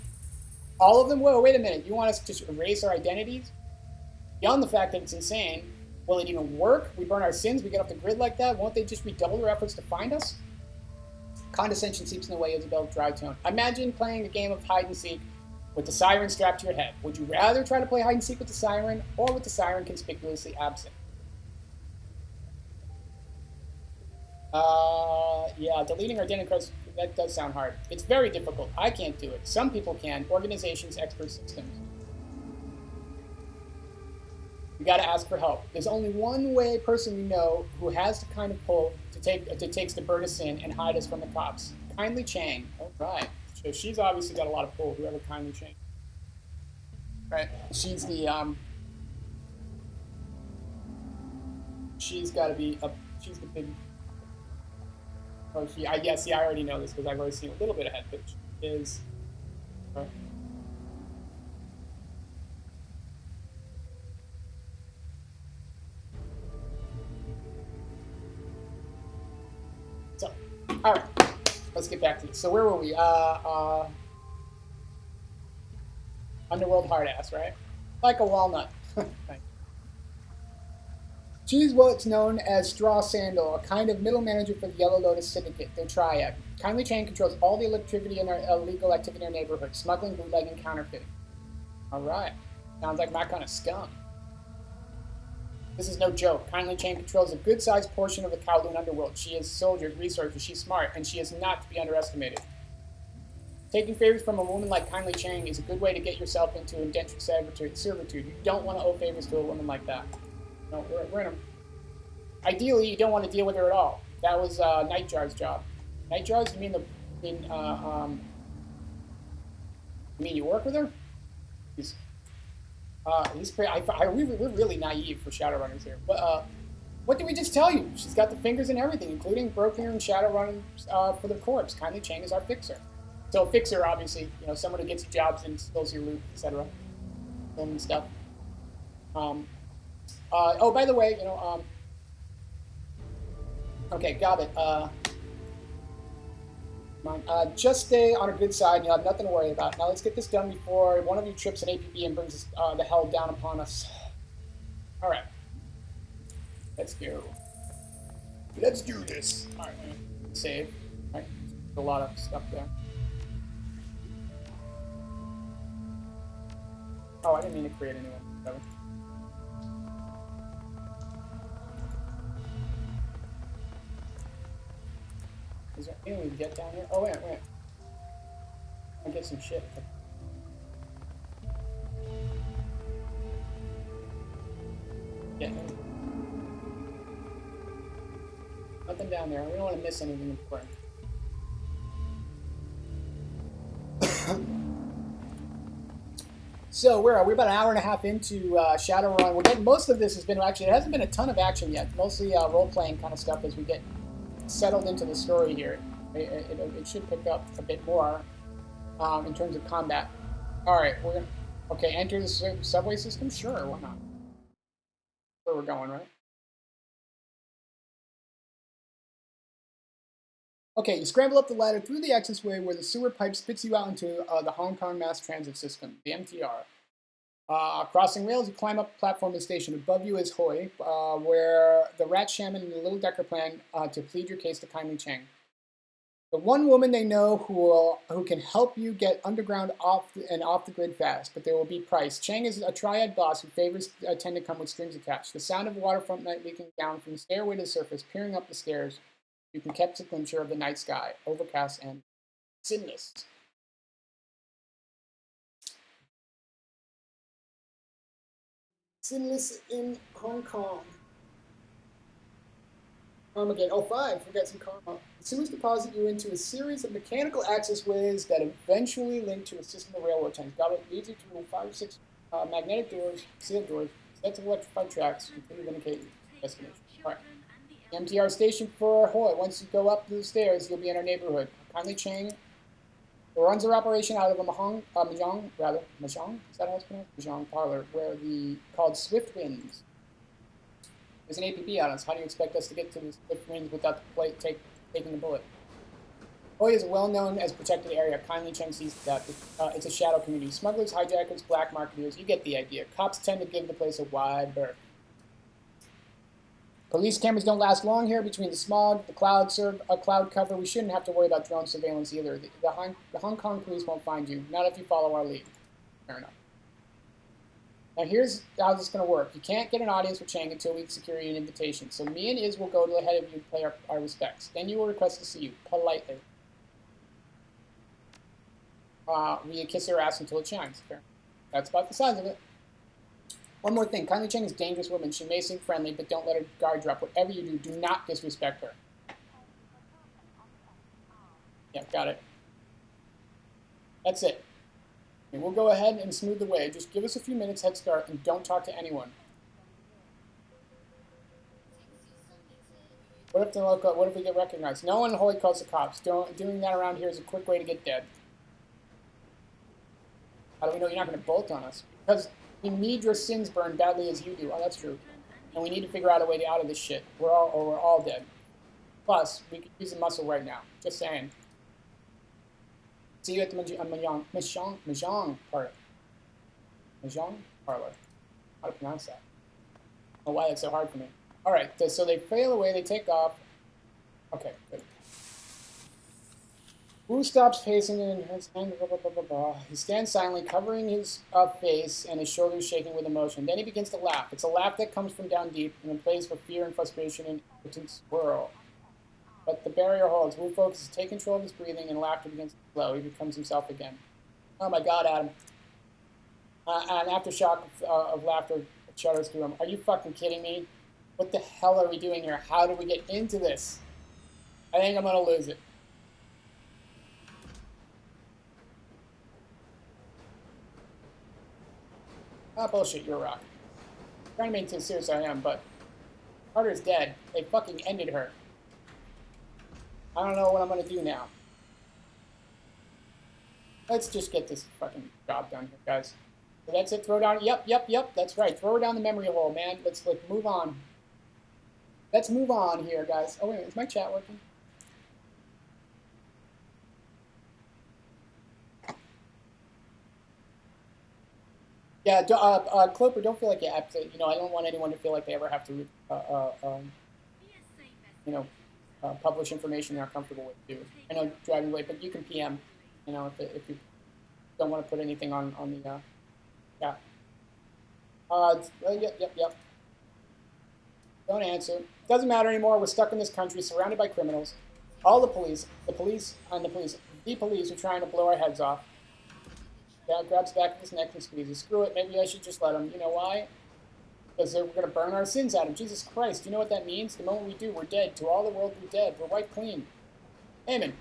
All of them? Whoa, wait a minute. You want us to just erase our identities? Beyond the fact that it's insane, will it even work? We burn our sins, we get off the grid like that? Won't they just redouble their efforts to find us? Condescension seeps in the way Isabel's dry tone. Imagine playing a game of hide and seek with the siren strapped to your head. Would you rather try to play hide and seek with the siren or with the siren conspicuously absent? Yeah, deleting our identity cards, that does sound hard. It's very difficult. I can't do it. Some people can. Organizations, expert systems. You got to ask for help. There's only one person we know who has the kind of pull takes to burn us in and hide us from the cops. Kindly Chang. All right. So she's obviously got a lot of pull. Whoever Kindly Chang. Right. She's the She's got to be she's the big. Oh, I guess. Yeah, I already know this because I've already seen a little bit ahead. But she is. Okay. All right, let's get back to this. So where were we? Underworld hard ass, right? Like a walnut. She's what's known as Straw Sandal, a kind of middle manager for the Yellow Lotus Syndicate, their triad. Kindly Chang controls all the electricity and illegal activity in our neighborhood, smuggling, bootlegging, counterfeiting. All right. Sounds like my kind of scum. This is no joke. Kindly Chang controls a good-sized portion of the Kowloon underworld. She is soldiers, resources, she's smart, and she is not to be underestimated. Taking favors from a woman like Kindly Chang is a good way to get yourself into indentured servitude. You don't want to owe favors to a woman like that. No, we're in a... Ideally, you don't want to deal with her at all. That was Nightjar's job. Nightjar's? You mean you mean you work with her? He's pretty... we're really naive for Shadowrunners here. But what did we just tell you? She's got the fingers and everything, including brokering and Shadowrun for the corpse. Kindly Chang is our fixer. So a fixer, obviously, someone who gets jobs and steals your loot, etc. And stuff. Oh, by the way, okay, got it. Just stay on a good side. You have nothing to worry about. Now let's get this done before one of you trips an APB and brings the hell down upon us. All right, let's go. Let's do this. All right, save. All right, a lot of stuff there. Oh, I didn't mean to create a new one. Whatever. Is there anything we can get down here? Oh, wait. I'll get some shit. Yeah. Nothing down there. We don't want to miss anything important. So where are we? About an hour and a half into Shadowrun. We're getting most of this has been actually. It hasn't been a ton of action yet. Mostly role playing kind of stuff as we get settled into the story here. It should pick up a bit more in terms of combat. All right, we're gonna enter the subway system. Sure, why not? Where we're going, right? Okay, you scramble up the ladder through the accessway where the sewer pipe spits you out into the Hong Kong Mass Transit System, the MTR. Crossing rails, you climb up the platform and station. Above you is Hoi, where the Rat Shaman and the Little Decker plan to plead your case to Kindly Chang. The one woman they know who can help you get underground off the grid fast, but there will be price. Chang is a triad boss who favors tend to come with strings attached. The sound of waterfront night leaking down from the stairway to the surface, peering up the stairs. You can catch a glimpse of the night sky, overcast and sinless. Sinless in Hong Kong. Again, 05, forget some karma. The sewers deposit you into a series of mechanical access ways that eventually link to a system of railroad tanks. Got it? Leads you to 5 or 6 magnetic doors, sealed doors, sets of electrified tracks, continue to indicate your destination. All right. MTR station for Hoi. Once you go up the stairs, you'll be in our neighborhood. Kindly Chang runs their operation out of a Mahjong, is that how it's pronounced? Mahjong parlor, called Swift Winds. There's an APB on us. How do you expect us to get to the Swift Winds without the plate taking the bullet? Hoi is well known as a protected area. Kindly Chang sees that. It's a shadow community. Smugglers, hijackers, black marketers, you get the idea. Cops tend to give the place a wide berth. Police cameras don't last long here. Between the smog, the cloud cover, we shouldn't have to worry about drone surveillance either. The Hong Kong police won't find you, not if you follow our lead. Fair enough. Now here's how this is going to work. You can't get an audience with Chang until we secure you an invitation. So me and Iz will go ahead of you to pay our respects. Then you will request to see you, politely. We kiss her ass until it shines. Fair. That's about the size of it. One more thing. Kindly Chang is a dangerous woman. She may seem friendly, but don't let her guard drop. Whatever you do not disrespect her. Yeah, got it. That's it. And we'll go ahead and smooth the way. Just give us a few minutes head start and don't talk to anyone. What if we get recognized? No one Hoi calls the cops. Doing that around here is a quick way to get dead. How do we know you're not going to bolt on us? Because we need your sins burned badly as you do. Oh, that's true. And we need to figure out a way out of this shit. We're all dead. Plus, we could use the muscle right now. Just saying. See you at the Mahjong parlor. Mahjong parlor. How to pronounce that? Oh, why that's so hard for me. All right, so they fail away. They take off. Okay, good. Wu stops pacing and his hand, blah, blah, blah, blah, blah. He stands silently, covering his face and his shoulders shaking with emotion. Then he begins to laugh. It's a laugh that comes from down deep and in place where fear and frustration and impotence swirl. But the barrier holds. Wu focuses to take control of his breathing and laughter begins to flow. He becomes himself again. Oh my God, Adam. An aftershock of laughter shudders through him. Are you fucking kidding me? What the hell are we doing here? How do we get into this? I think I'm gonna lose it. Ah, bullshit, you're a rock. I'm trying to maintain serious I am, but Carter's dead. They fucking ended her. I don't know what I'm gonna do now. Let's just get this fucking job done here, guys. So that's it. Throw down. Yep. That's right. Throw her down the memory hole, man. Let's move on. Let's move on here, guys. Oh wait, is my chat working? Yeah, Cloper, don't feel like you have to. You know, I don't want anyone to feel like they ever have to, publish information they're comfortable with too. I know driving late, but you can PM. You know, if you don't want to put anything on the chat. Yep. Don't answer. Doesn't matter anymore. We're stuck in this country, surrounded by criminals. All the police are trying to blow our heads off. Dad grabs back at his neck and squeezes. Screw it. Maybe I should just let him. You know why? Because we're going to burn our sins at him. Jesus Christ. You know what that means? The moment we do, we're dead. To all the world, we're dead. We're wiped clean. Amen.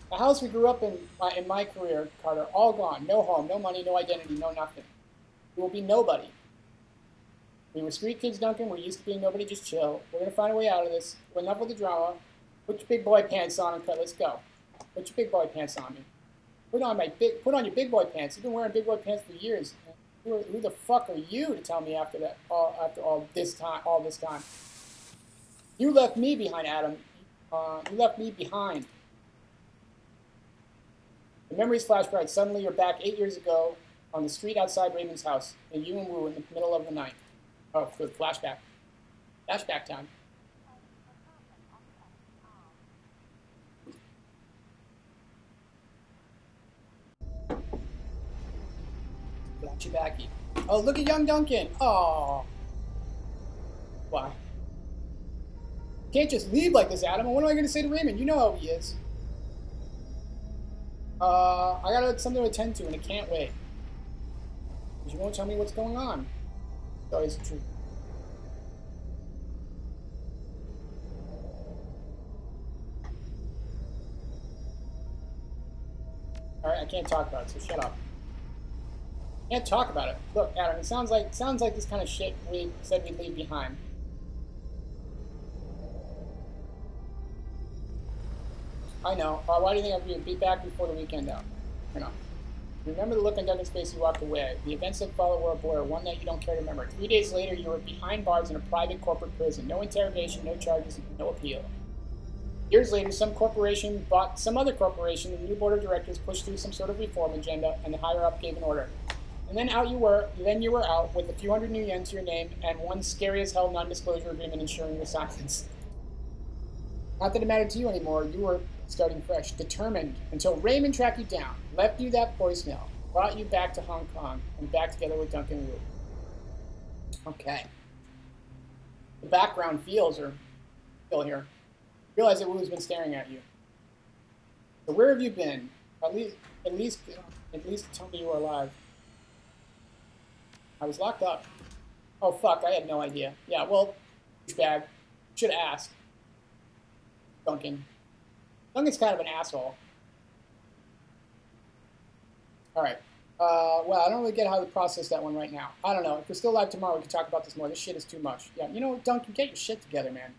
The house we grew up in my career, Carter, all gone. No home, no money, no identity, no nothing. We will be nobody. We were street kids, Duncan. We're used to being nobody. Just chill. We're going to find a way out of this. We're enough with the drama. Put your big boy pants on and let's go. Put your big boy pants on me. Put on your big boy pants. You've been wearing big boy pants for years. Who the fuck are you to tell me after all this time? You left me behind, Adam. You left me behind. The memories flash bright. Suddenly, you're back 8 years ago on the street outside Raymond's house, and you and Wu in the middle of the night. Oh, good flashback. Flashback time. Flashbacky. Oh, look at young Duncan. Oh. Why? Can't just leave like this, Adam. What am I going to say to Raymond? You know how he is. I got something to attend to, and I can't wait. Because you won't tell me what's going on. It's always the truth. Alright, I can't talk about it, so shut up. Can't talk about it. Look, Adam, it sounds like this kind of shit we said we'd leave behind. I know. Why do you think I'd be back before the weekend out? You know. Remember the look on Duncan's face as you walked away. The events that followed were a blur, one that you don't care to remember. 3 days later, you were behind bars in a private corporate prison. No interrogation, no charges, no appeal. Years later, some corporation bought some other corporation, and the new board of directors pushed through some sort of reform agenda, and the higher-up gave an order. And then you were out with a few hundred new yen to your name and one scary-as-hell non-disclosure agreement ensuring your silence. Not that it mattered to you anymore. You were starting fresh, determined, until Raymond tracked you down, left you that voicemail, brought you back to Hong Kong, and back together with Duncan Wu. Okay. The background feels are still here. Realize that Wu's been staring at you. So where have you been? At least tell me you were alive. I was locked up. Oh fuck, I had no idea. Yeah, well, douchebag. Should have asked. Duncan's kind of an asshole. Alright. Well, I don't really get how to process that one right now. I don't know. If we're still alive tomorrow, we can talk about this more. This shit is too much. Yeah, you know, Duncan, get your shit together, man.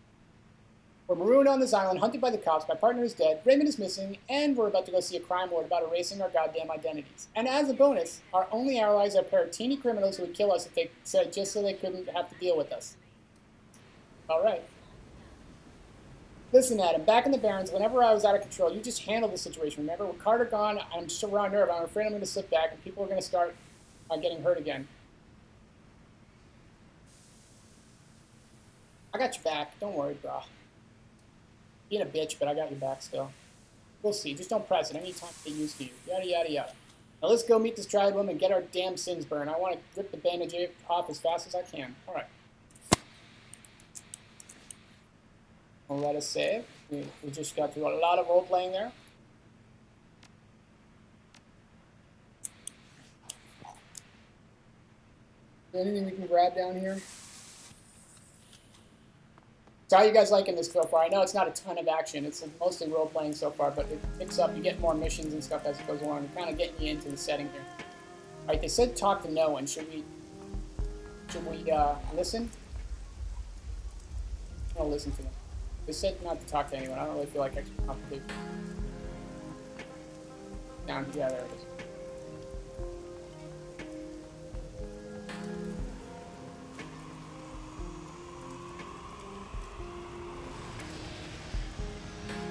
We're marooned on this island, hunted by the cops. My partner is dead. Raymond is missing, and we're about to go see a crime lord about erasing our goddamn identities. And as a bonus, our only allies are a pair of teeny criminals who would kill us if they said just so they couldn't have to deal with us. All right. Listen, Adam, back in the Barrens, whenever I was out of control, you just handled the situation. Remember, with Carter gone, I'm so raw nerve. I'm afraid I'm going to slip back, and people are going to start getting hurt again. I got your back. Don't worry, bro. Being a bitch, but I got your back still. We'll see. Just don't press it. I need time to get used to you. Yada, yada, yada. Now let's go meet this triad woman and get our damn sins burned. I want to rip the bandage off as fast as I can. All right. Well, let us save. We just got through a lot of role-playing there. Anything we can grab down here? So how are you guys liking this so far? I know it's not a ton of action. It's mostly role-playing so far, but it picks up. You get more missions and stuff as it goes along. Kind of getting you into the setting here. All right, they said talk to no one. Should we listen? I'll listen to them. They said not to talk to anyone. I don't really feel like extra complication. Down, yeah, there it is.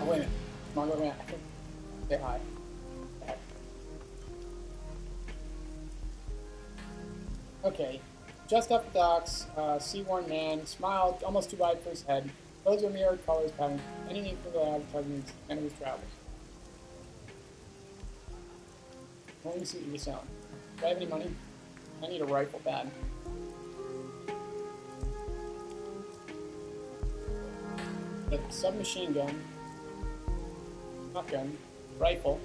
Oh, wait a minute. Come on, go around. Say hi. Okay. Just up the docks, sea-worn man, smiled almost too wide for his head. Clothes were mirrored colors pattern. Any need for the advertisements and his travels. Let me see what you're selling. Do I have any money? I need a rifle bad. A submachine gun. Shotgun. Rifle.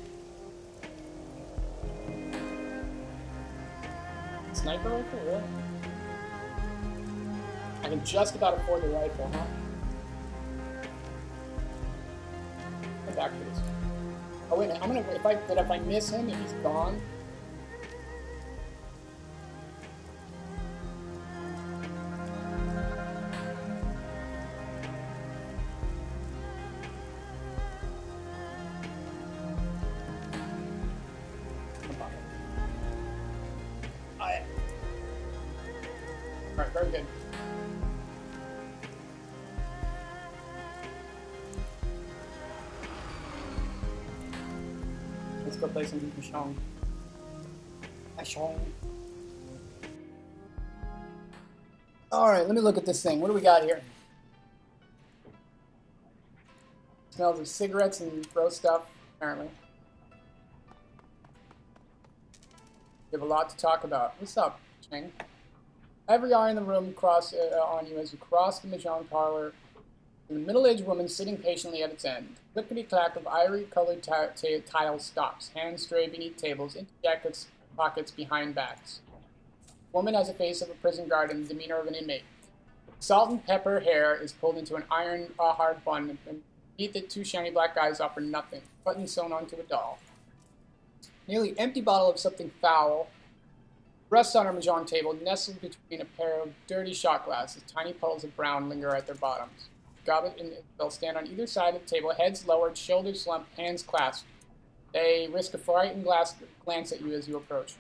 Sniper rifle? Really? I can just about afford the rifle, huh? Come back to this. Oh wait a minute, I'm gonna if I miss him, if he's gone. Alright, very good. Let's go play some Mahjong. Alright, let me look at this thing. What do we got here? Smells of cigarettes and gross stuff, apparently. We have a lot to talk about. What's up, Chang? Every eye in the room on you as you cross the Mahjong parlor. And a middle-aged woman sitting patiently at its end. Clickety-clack of ivory-colored tiles stops. Hands stray beneath tables, into jackets, pockets, behind backs. Woman has a face of a prison guard and the demeanor of an inmate. Salt and pepper hair is pulled into an iron hard bun, and beneath it, two shiny black eyes offer nothing. Button sewn onto a doll. Nearly empty bottle of something foul rests on her Mahjong table, nestled between a pair of dirty shot glasses. Tiny puddles of brown linger at their bottoms. Goblet and Isabel stand on either side of the table, heads lowered, shoulders slumped, hands clasped. They risk a frightened glance at you as you approach.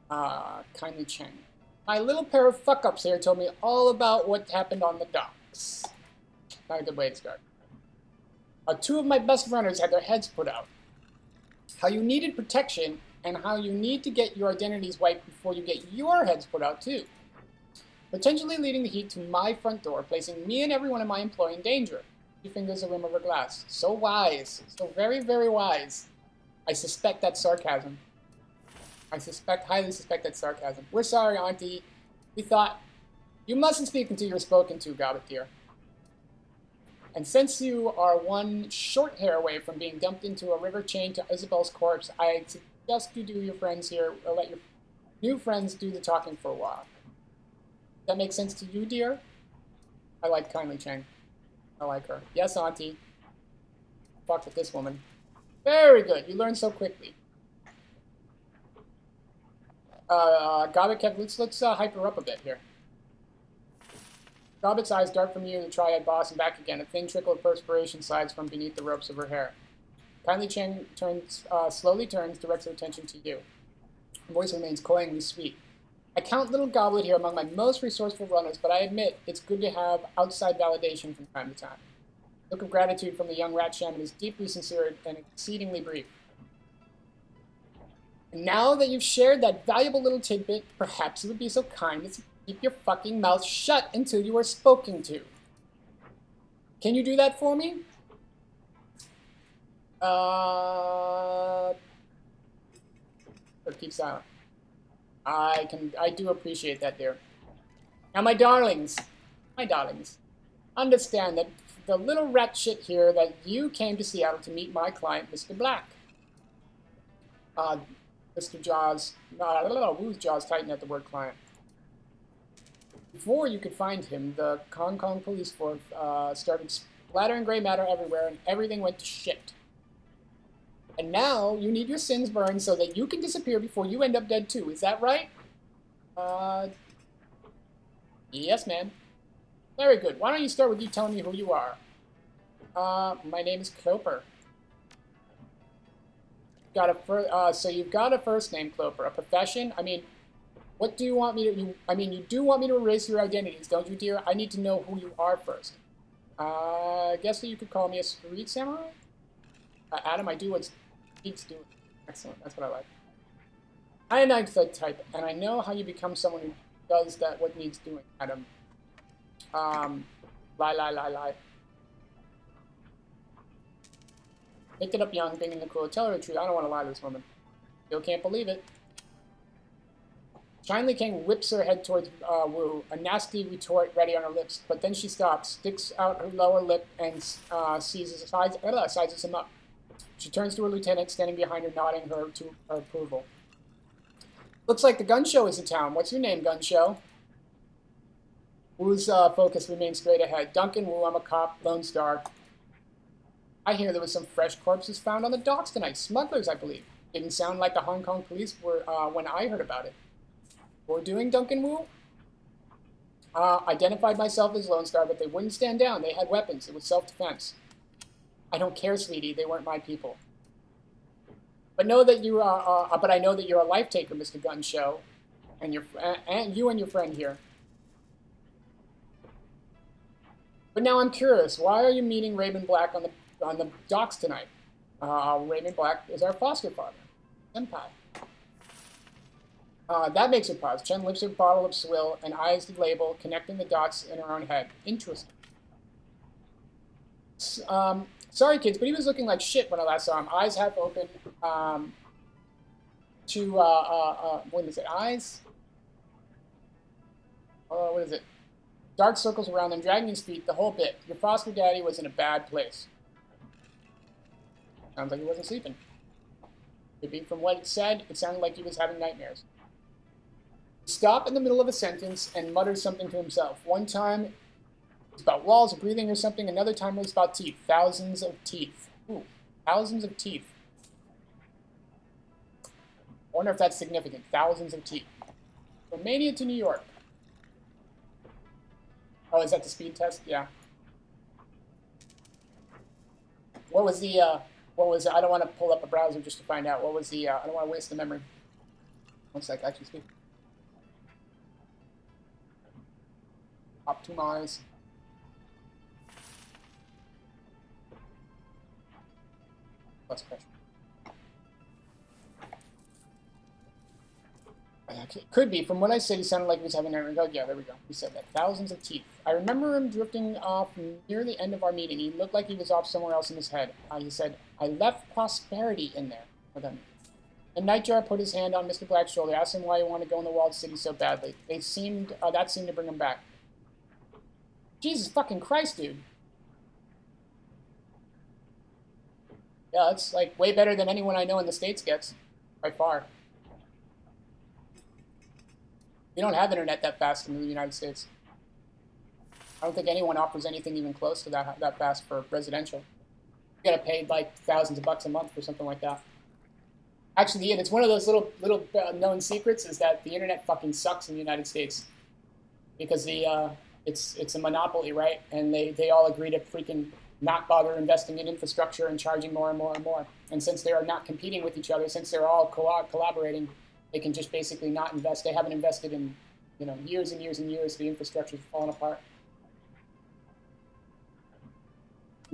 Kindly Cheng. My little pair of fuck-ups here told me all about what happened on the docks. Not a good way to start. Two of my best runners had their heads put out. How you needed protection, and how you need to get your identities wiped before you get your heads put out, too. Potentially leading the heat to my front door, placing me and everyone in my employ in danger. 2 fingers a rim over glass. So wise. So very, very wise. I suspect that's sarcasm. Highly suspect that's sarcasm. We're sorry, Auntie. We thought... You mustn't speak until you're spoken to, Gobbet dear. And since you are one short hair away from being dumped into a river chained to Isabel's corpse, I suggest you do your friends here, or let your new friends do the talking for a while. That makes sense to you, dear? I like Kindly Cheng. I like her. Yes, Auntie. Fuck with this woman. Very good. You learn so quickly. Gobbet, let's hype her up a bit here. Gobbet's eyes dart from you, the triad boss, and back again. A thin trickle of perspiration slides from beneath the ropes of her hair. Kindly Cheng slowly turns, directs her attention to you. Her voice remains cloyingly sweet. I count little Goblet here among my most resourceful runners, but I admit it's good to have outside validation from time to time. Look of gratitude from the young rat shaman is deeply sincere and exceedingly brief. And now that you've shared that valuable little tidbit, perhaps you would be so kind as to keep your fucking mouth shut until you are spoken to. Can you do that for me? Or keep silent. I do appreciate that, dear. Now, my darlings, understand that the little rat shit here that you came to Seattle to meet my client, Mr. Black. Mr. Jaws, Woo's jaws tighten at the word client. Before you could find him, the Hong Kong police force started splattering gray matter everywhere, and everything went to shit. And now you need your sins burned so that you can disappear before you end up dead too. Is that right? Yes, ma'am. Very good. Why don't you start with you telling me who you are? My name is Cloper. So you've got a first name, Cloper. A profession? I mean, what do you want me to... you do want me to erase your identities, don't you, dear? I need to know who you are first. I guess that you could call me a street samurai? Adam, I do what needs doing. Excellent. That's what I like. I am not that type, and I know how you become someone who does that what needs doing, Adam. Lie. Picked it up young, being in the cool. Tell her the truth. I don't want to lie to this woman. Still can't believe it. Shinely King whips her head towards Wu, a nasty retort ready on her lips, but then she stops, sticks out her lower lip, and sizes him up. She turns to her lieutenant, standing behind her, nodding her to her approval. Looks like the gun show is in town. What's your name, gun show? Wu's focus remains straight ahead. Duncan Wu, I'm a cop, Lone Star. I hear there was some fresh corpses found on the docks tonight. Smugglers, I believe. Didn't sound like the Hong Kong police were when I heard about it. What we're doing, Duncan Wu? Identified myself as Lone Star, but they wouldn't stand down. They had weapons. It was self-defense. I don't care, sweetie. They weren't my people. But know that you are. But I know that you're a life taker, Mr. Gun Show, and you and your friend here. But now I'm curious. Why are you meeting Raymond Black on the docks tonight? Raymond Black is our foster father, senpai. That makes her pause. Chen lifts her bottle of swill and eyes the label, connecting the dots in her own head. Interesting. Sorry, kids, but he was looking like shit when I last saw him. Eyes half open. What is it? Eyes? What is it? Dark circles around them, dragging his feet, the whole bit. Your foster daddy was in a bad place. Sounds like he wasn't sleeping. Could be from what it said, it sounded like he was having nightmares. He stopped in the middle of a sentence and muttered something to himself. One time, it was about walls or breathing or something. Another time, it was about teeth. Thousands of teeth. Ooh, thousands of teeth. I wonder if that's significant. Thousands of teeth. Romania to New York. Oh, is that the speed test? Yeah. What was the, I don't want to pull up a browser just to find out. What was the, I don't want to waste the memory. One sec, actually speak. Optimize. Less pressure. Could be. From what I said, he sounded like he was having a... Oh, yeah, there we go. He said that. Thousands of teeth. I remember him drifting off near the end of our meeting. He looked like he was off somewhere else in his head. He said, I left prosperity in there for them. And Nightjar put his hand on Mr. Black's shoulder, asked him why he wanted to go in the walled city so badly. That seemed to bring him back. Jesus fucking Christ, dude. Yeah, it's like way better than anyone I know in the States gets. By far. We don't have internet that fast in the United States. I don't think anyone offers anything even close to that fast for residential. You gotta pay like thousands of bucks a month for something like that. Actually, it's one of those little known secrets is that the internet fucking sucks in the United States because it's a monopoly, right? And they all agree to freaking not bother investing in infrastructure and charging more and more and more. And since they are not competing with each other, since they're all collaborating. They can just basically not invest. They haven't invested in, years and years and years. The infrastructure's fallen apart.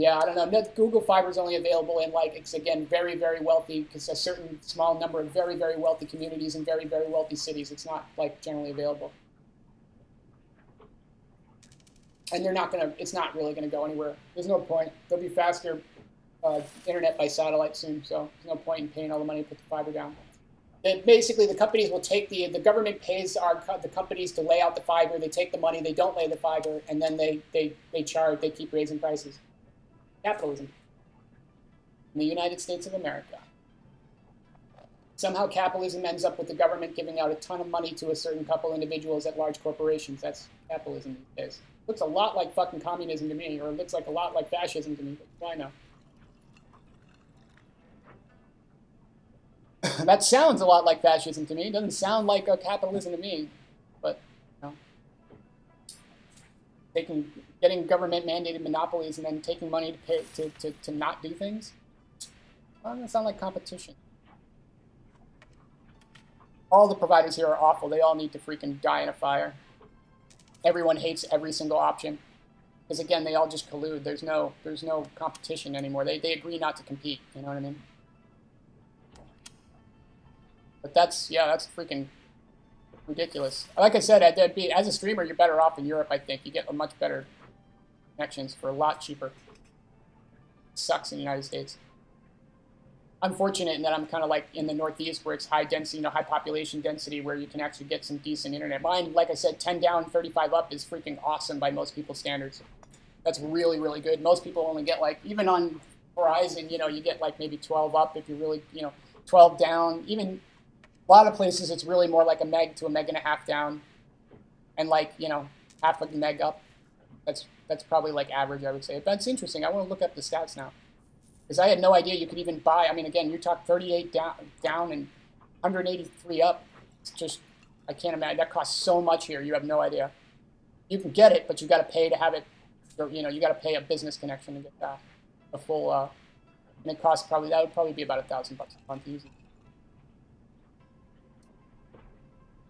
Yeah, I don't know. Google Fiber is only available in, like, it's again very, very wealthy, because a certain small number of very, very wealthy communities and very, very wealthy cities. It's not like generally available, and it's not really gonna go anywhere. There's no point. There'll be faster internet by satellite soon, so there's no point in paying all the money to put the fiber down. Basically, the companies will take the government pays the companies to lay out the fiber. They take the money, they don't lay the fiber, and then they charge. They keep raising prices. Capitalism in the United States of America. Somehow capitalism ends up with the government giving out a ton of money to a certain couple individuals at large corporations. That's capitalism these days. Looks a lot like fucking communism to me, or it looks like a lot like fascism to me, but why not? That sounds a lot like fascism to me. It doesn't sound like a capitalism to me, but you know, getting government mandated monopolies and then taking money to pay to not do things. Well, that sounds like competition. All the providers here are awful. They all need to freaking die in a fire. Everyone hates every single option because again, they all just collude. There's no competition anymore. They agree not to compete. You know what I mean? But that's freaking ridiculous. Like I said, as a streamer, you're better off in Europe, I think. You get a much better connections for a lot cheaper. It sucks in the United States. I'm fortunate in that I'm kind of like in the Northeast where it's high density, high population density, where you can actually get some decent internet. Mine, like I said, 10 down, 35 up is freaking awesome by most people's standards. That's really, really good. Most people only get like, even on Verizon, you get like maybe 12 up if you're really, 12 down. Even a lot of places, it's really more like a meg to a meg and a half down, and like half a meg up. That's probably like average, I would say. But that's interesting. I want to look up the stats now because I had no idea you could even buy. I mean, again, you talk 38 down and 183 up. It's just I can't imagine that costs so much here. You have no idea. You can get it, but you got to pay to have it. You got to pay a business connection to get that a full. And it costs that would probably be about $1,000 a month easy.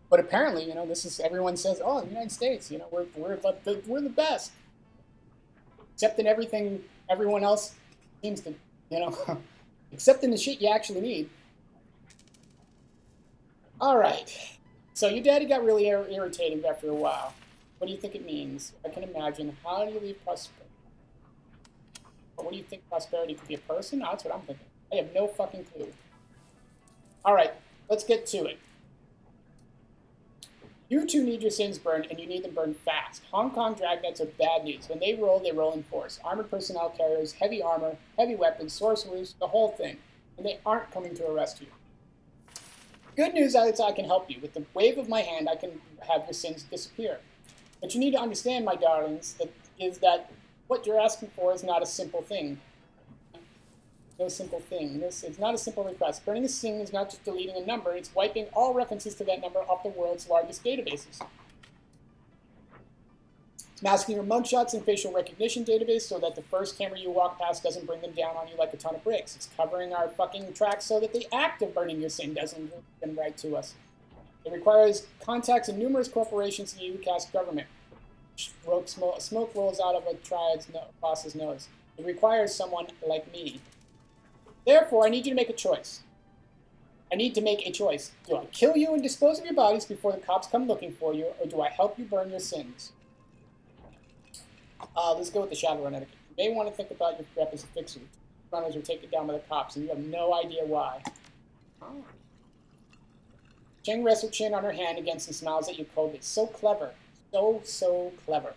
But apparently, this is everyone says, oh, the United States, we're the best. Except in everything, everyone else seems to, except in the shit you actually need. All right. So your daddy got really irritated after a while. What do you think it means? I can imagine. How do you leave prosperity? Or what do you think prosperity could be a person? Oh, that's what I'm thinking. I have no fucking clue. All right, let's get to it. You two need your sins burned, and you need them burned fast. Hong Kong dragnets are bad news. When they roll in force. Armored personnel carriers, heavy armor, heavy weapons, sorcerers, the whole thing. And they aren't coming to arrest you. Good news is I can help you. With the wave of my hand, I can have your sins disappear. But you need to understand, my darlings, that what you're asking for is not a simple thing. No simple thing. It's not a simple request. Burning a sin is not just deleting a number, it's wiping all references to that number off the world's largest databases. It's masking your mugshots and facial recognition database so that the first camera you walk past doesn't bring them down on you like a ton of bricks. It's covering our fucking tracks so that the act of burning your sin doesn't come right to us. It requires contacts in numerous corporations in the UCAS government. Smoke rolls out of a triad's boss's nose. It requires someone like me. Therefore, I need you to make a choice. I need to make a choice. Do I kill you and dispose of your bodies before the cops come looking for you, or do I help you burn your sins? Let's go with the Shadowrun etiquette. You may want to think about your prep as a fixer. Runners are taken down by the cops, and you have no idea why. Oh. Cheng rests her chin on her hand against and smiles at you coldly. So clever. So clever.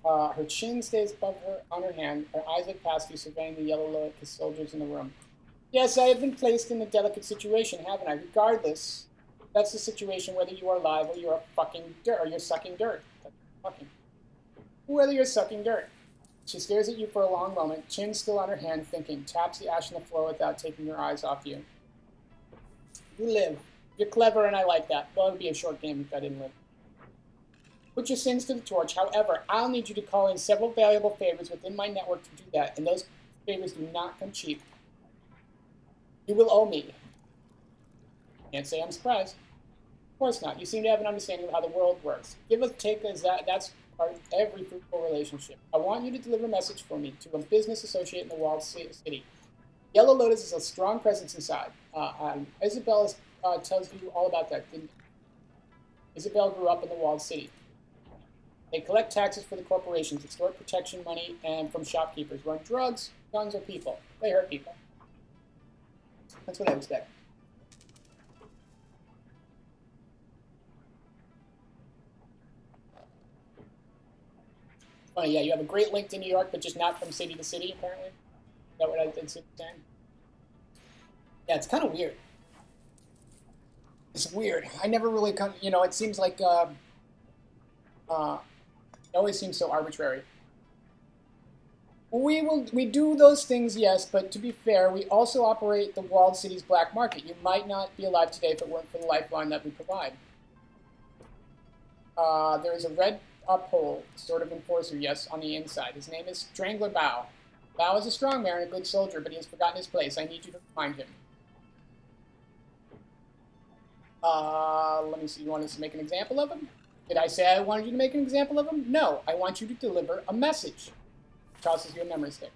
Her chin stays above her on her hand. Her eyes look past you, surveying the yellow locust soldiers in the room. Yes, I have been placed in a delicate situation, haven't I? Regardless, that's the situation whether you are alive or you're fucking dirt, or you're sucking dirt. Fucking. Whether you're sucking dirt. She stares at you for a long moment, chin still on her hand, thinking, taps the ash on the floor without taking her eyes off you. You live. You're clever, and I like that. Well, it would be a short game if I didn't live. Put your sins to the torch. However, I'll need you to call in several valuable favors within my network to do that, and those favors do not come cheap. You will owe me. Can't say I'm surprised. course not. You seem to have an understanding of how the world works. Give or take as that's part of every fruitful relationship. I want you to deliver a message for me to a business associate in the walled city. Yellow Lotus is a strong presence inside. Isabel tells you all about that, didn't you? Isabel grew up in the walled city. They collect taxes for the corporations, extort protection money and from shopkeepers, run drugs, guns, or people. They hurt people. That's what I expect. Funny, yeah, you have a great link to New York, but just not from city to city, apparently. Is that what I did say? Yeah, it's kind of weird. It's weird. I never really come, it seems like, it always seems so arbitrary. We do those things, yes, but to be fair, we also operate the walled city's black market. You might not be alive today if it weren't for the lifeline that we provide. There is a red uphold, sort of enforcer, yes, on the inside. His name is Strangler Bao. Bao is a strong man and a good soldier, but he has forgotten his place. I need you to find him. Let me see. You want us to make an example of him? Did I say I wanted you to make an example of him? No, I want you to deliver a message. Tosses you a memory stick.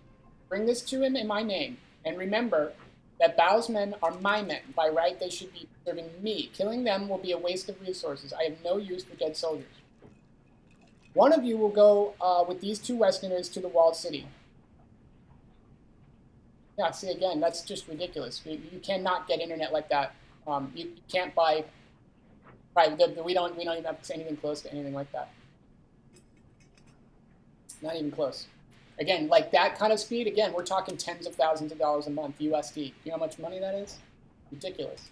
Bring this to him in my name. And remember that Bao's men are my men. By right, they should be serving me. Killing them will be a waste of resources. I have no use for dead soldiers. One of you will go with these two Westerners to the walled city. Yeah, see, again, that's just ridiculous. You cannot get internet like that. You can't buy. Right, we don't even have to say anything close to anything like that. Not even close. Again, like that kind of speed. Again, we're talking tens of thousands of dollars a month USD. You know how much money that is? Ridiculous.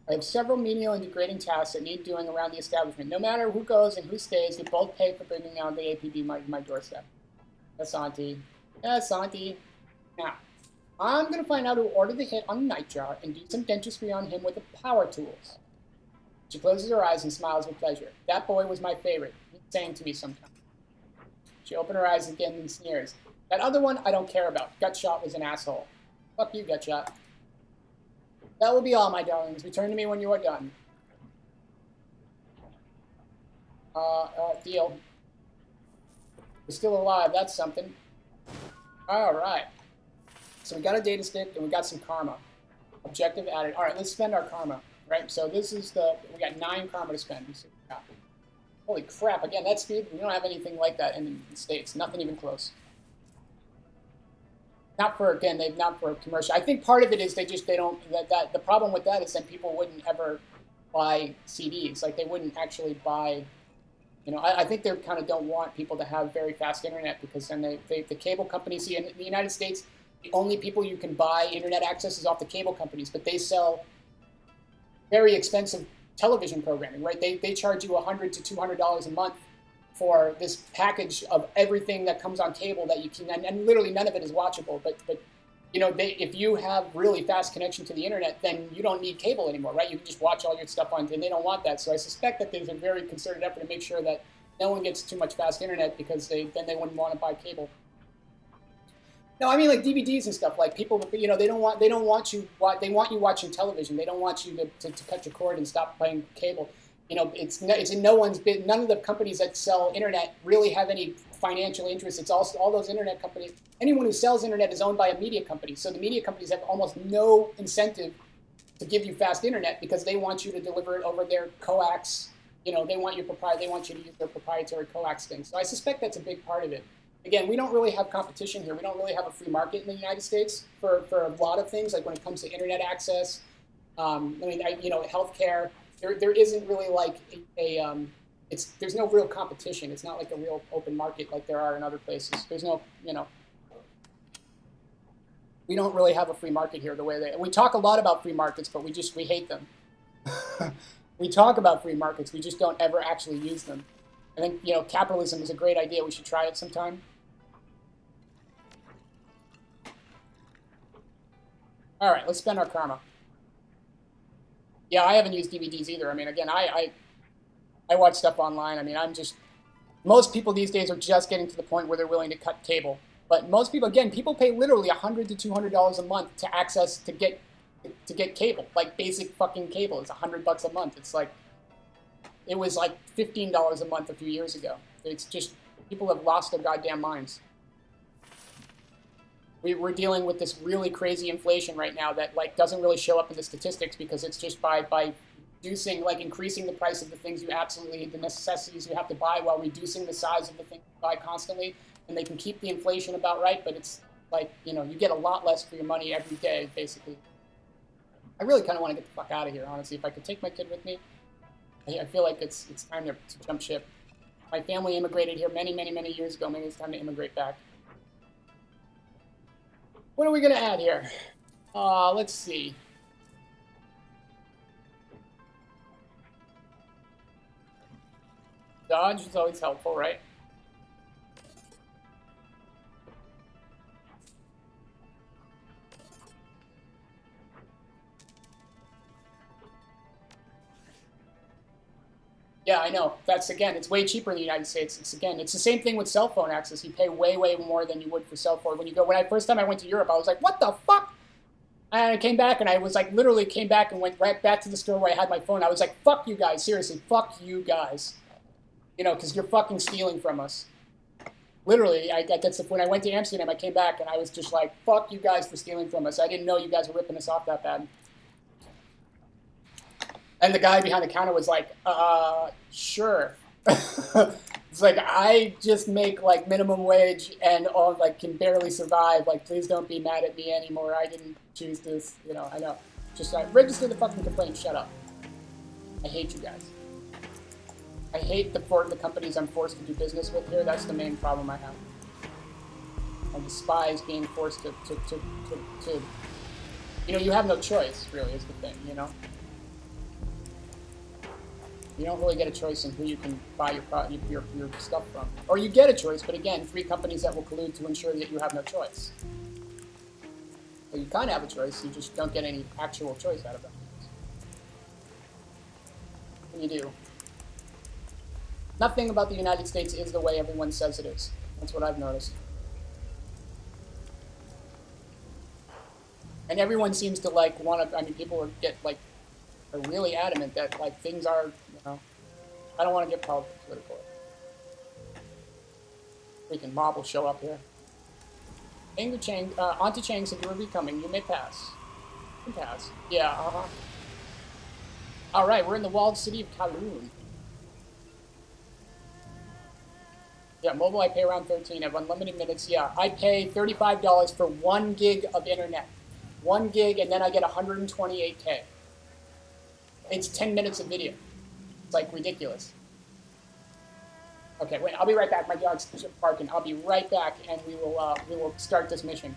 I have several menial and degrading tasks that need doing around the establishment. No matter who goes and who stays, you both pay for bringing down the APB my doorstep. That's Auntie. That's Auntie. Now, I'm going to find out who ordered the hit on the nightjar and do some dentistry on him with the power tools. She closes her eyes and smiles with pleasure. That boy was my favorite. He sang to me sometimes. She opened her eyes again and sneers. That other one, I don't care about. Gutshot was an asshole. Fuck you, Gutshot. That will be all, my darlings. Return to me when you are done. Deal. We're still alive. That's something. All right. So we got a data stick and we got some karma. Objective added. All right, let's spend our karma. Right. So this is we got 9 karma to spend. Holy crap! Again, that speed. We don't have anything like that in the States. Nothing even close. Not for commercial. I think part of it is they don't. The problem with that is that people wouldn't ever buy CDs. Like they wouldn't actually buy. I think they kind of don't want people to have very fast internet because then the cable companies. See, in the United States, the only people you can buy internet access is off the cable companies, but they sell very expensive television programming, right? They charge you $100 to $200 a month for this package of everything that comes on cable that you can, and literally none of it is watchable. But if you have really fast connection to the internet, then you don't need cable anymore, right? You can just watch all your stuff on, and they don't want that. So I suspect that there's a very concerted effort to make sure that no one gets too much fast internet because then they wouldn't want to buy cable. No, I mean like DVDs and stuff. Like people, they want you watching television. They don't want you to cut your cord and stop playing cable. It's in no one's bid. None of the companies that sell internet really have any financial interest. It's also all those internet companies. Anyone who sells internet is owned by a media company. So the media companies have almost no incentive to give you fast internet because they want you to deliver it over their coax. They want you to use their proprietary coax thing. So I suspect that's a big part of it. Again, we don't really have competition here. We don't really have a free market in the United States for a lot of things, like when it comes to internet access. Healthcare. There isn't really like there's no real competition. It's not like a real open market like there are in other places. There's no, we don't really have a free market here the way we talk a lot about free markets, but we hate them. We talk about free markets. We just don't ever actually use them. I think, capitalism is a great idea. We should try it sometime. All right, let's spend our karma. Yeah, I haven't used DVDs either. I mean, again, I watch stuff online. I mean, most people these days are just getting to the point where they're willing to cut cable. But most people, again, people pay literally $100 to $200 a month to access to get cable, like basic fucking cable. It's $100 a month. It's like it was like $15 a month a few years ago. It's just people have lost their goddamn minds. We're dealing with this really crazy inflation right now that like doesn't really show up in the statistics because it's just by reducing, like increasing the price of the things you absolutely, the necessities you have to buy while reducing the size of the things you buy constantly. And they can keep the inflation about right, but it's like, you know, you get a lot less for your money every day, basically. I really kind of want to get the fuck out of here, honestly. If I could take my kid with me, I feel like it's time to jump ship. My family immigrated here many, many, many years ago. Maybe it's time to immigrate back. What are we going to add here? Let's see. Dodge is always helpful, right? Yeah, I know. That's, again, it's way cheaper in the United States. It's the same thing with cell phone access. You pay way, way more than you would for cell phone. First time I went to Europe, I was like, what the fuck? And I came back and I was like, literally came back and went right back to the store where I had my phone. I was like, fuck you guys. Seriously, fuck you guys. You know, because you're fucking stealing from us. Literally, when I went to Amsterdam, I came back and I was just like, fuck you guys for stealing from us. I didn't know you guys were ripping us off that bad. And the guy behind the counter was like, sure. It's like, I just make like minimum wage and all like can barely survive. Like, please don't be mad at me anymore. I didn't choose this. You know, I know. Just like, register the fucking complaint. Shut up. I hate you guys. I hate the companies I'm forced to do business with here. That's the main problem I have. I despise being forced to you know, you have no choice, really, is the thing, you know? You don't really get a choice in who you can buy your stuff from. Or you get a choice, but again, 3 companies that will collude to ensure that you have no choice. So you kind of have a choice, you just don't get any actual choice out of them. What can you do? Nothing about the United States is the way everyone says it is. That's what I've noticed. And everyone seems to like people are really adamant that like things are, you know, I don't want to get political. Freaking mob will show up here. Auntie Chang said you will be coming. You may pass. You can pass. Yeah, Alright, we're in the walled city of Kowloon. Yeah, mobile I pay around 13. I have unlimited minutes. Yeah, I pay $35 for 1 gig of internet. 1 gig, and then I get 128K. It's 10 minutes of video. It's like ridiculous. Okay, wait, I'll be right back. My dog's barking. I'll be right back, and we will start this mission.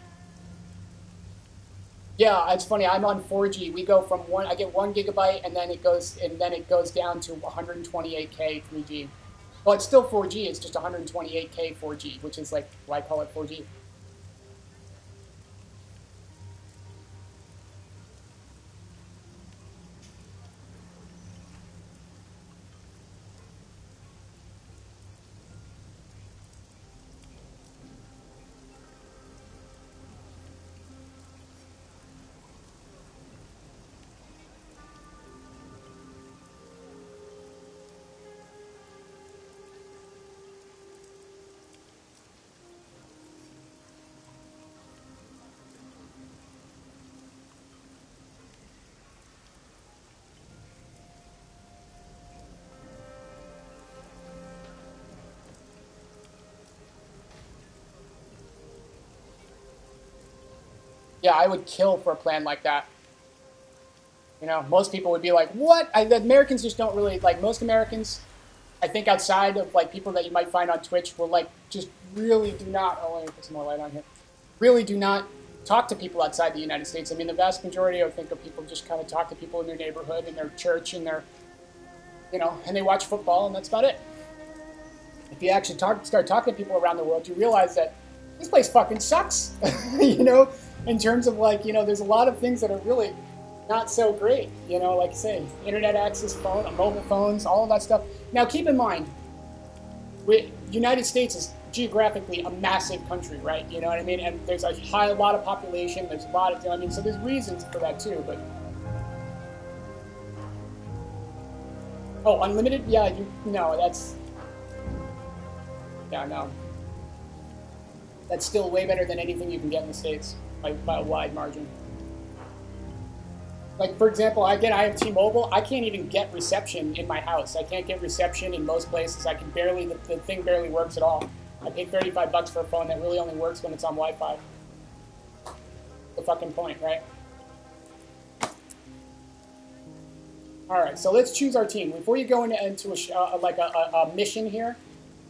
Yeah, it's funny. I'm on 4G. We go from I get 1 gigabyte, and then it goes down to 128K 3G. Well, it's still 4G. It's just 128K 4G, which is like why I call it 4G. Yeah, I would kill for a plan like that. You know, most people would be like, what? The Americans just don't really, like, most Americans, I think outside of, like, people that you might find on Twitch will, like, just really do not, let me put some more light on here, really do not talk to people outside the United States. I mean, the vast majority, I think, of people just kind of talk to people in their neighborhood, in their church, in their, you know, and they watch football, and that's about it. If you actually start talking to people around the world, you realize that this place fucking sucks, you know, in terms of, like, you know, there's a lot of things that are really not so great, you know, like I say, internet access, mobile phones, all of that stuff. Now, keep in mind, United States is geographically a massive country, right? You know what I mean? And there's a lot of population. There's a lot of, I mean, so there's reasons for that too. But oh, unlimited? Yeah, no, that's no. That's still way better than anything you can get in the States by a wide margin. Like, for example, I have T-Mobile. I can't even get reception in my house. I can't get reception in most places. I can barely, the thing barely works at all. I paid $35 for a phone that really only works when it's on Wi-Fi. The fucking point, right? All right, so let's choose our team. Before you go into a mission here,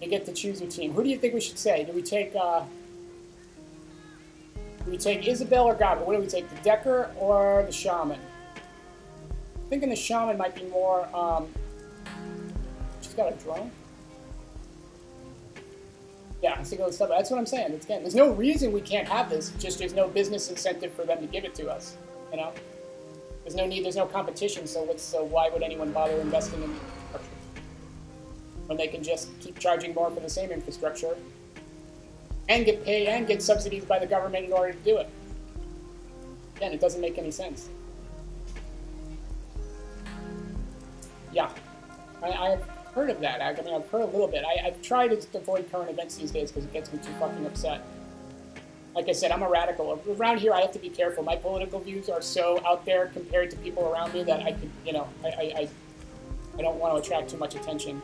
you get to choose your team. Who do you think we should say? Do we take Isabel or Gaga? What do we take, the Decker or the Shaman? I'm thinking the Shaman might be more, she's got a drone? Yeah, I think that's what I'm saying. Again, there's no reason we can't have this, just there's no business incentive for them to give it to us, you know? There's no need, there's no competition, so why would anyone bother investing in infrastructure? When they can just keep charging more for the same infrastructure and get paid and get subsidies by the government in order to do it. Again, it doesn't make any sense. Yeah, I've heard of that. I mean, I've heard a little bit. I've tried to avoid current events these days because it gets me too fucking upset. Like I said, I'm a radical. Around here, I have to be careful. My political views are so out there compared to people around me that I could, you know, I don't want to attract too much attention.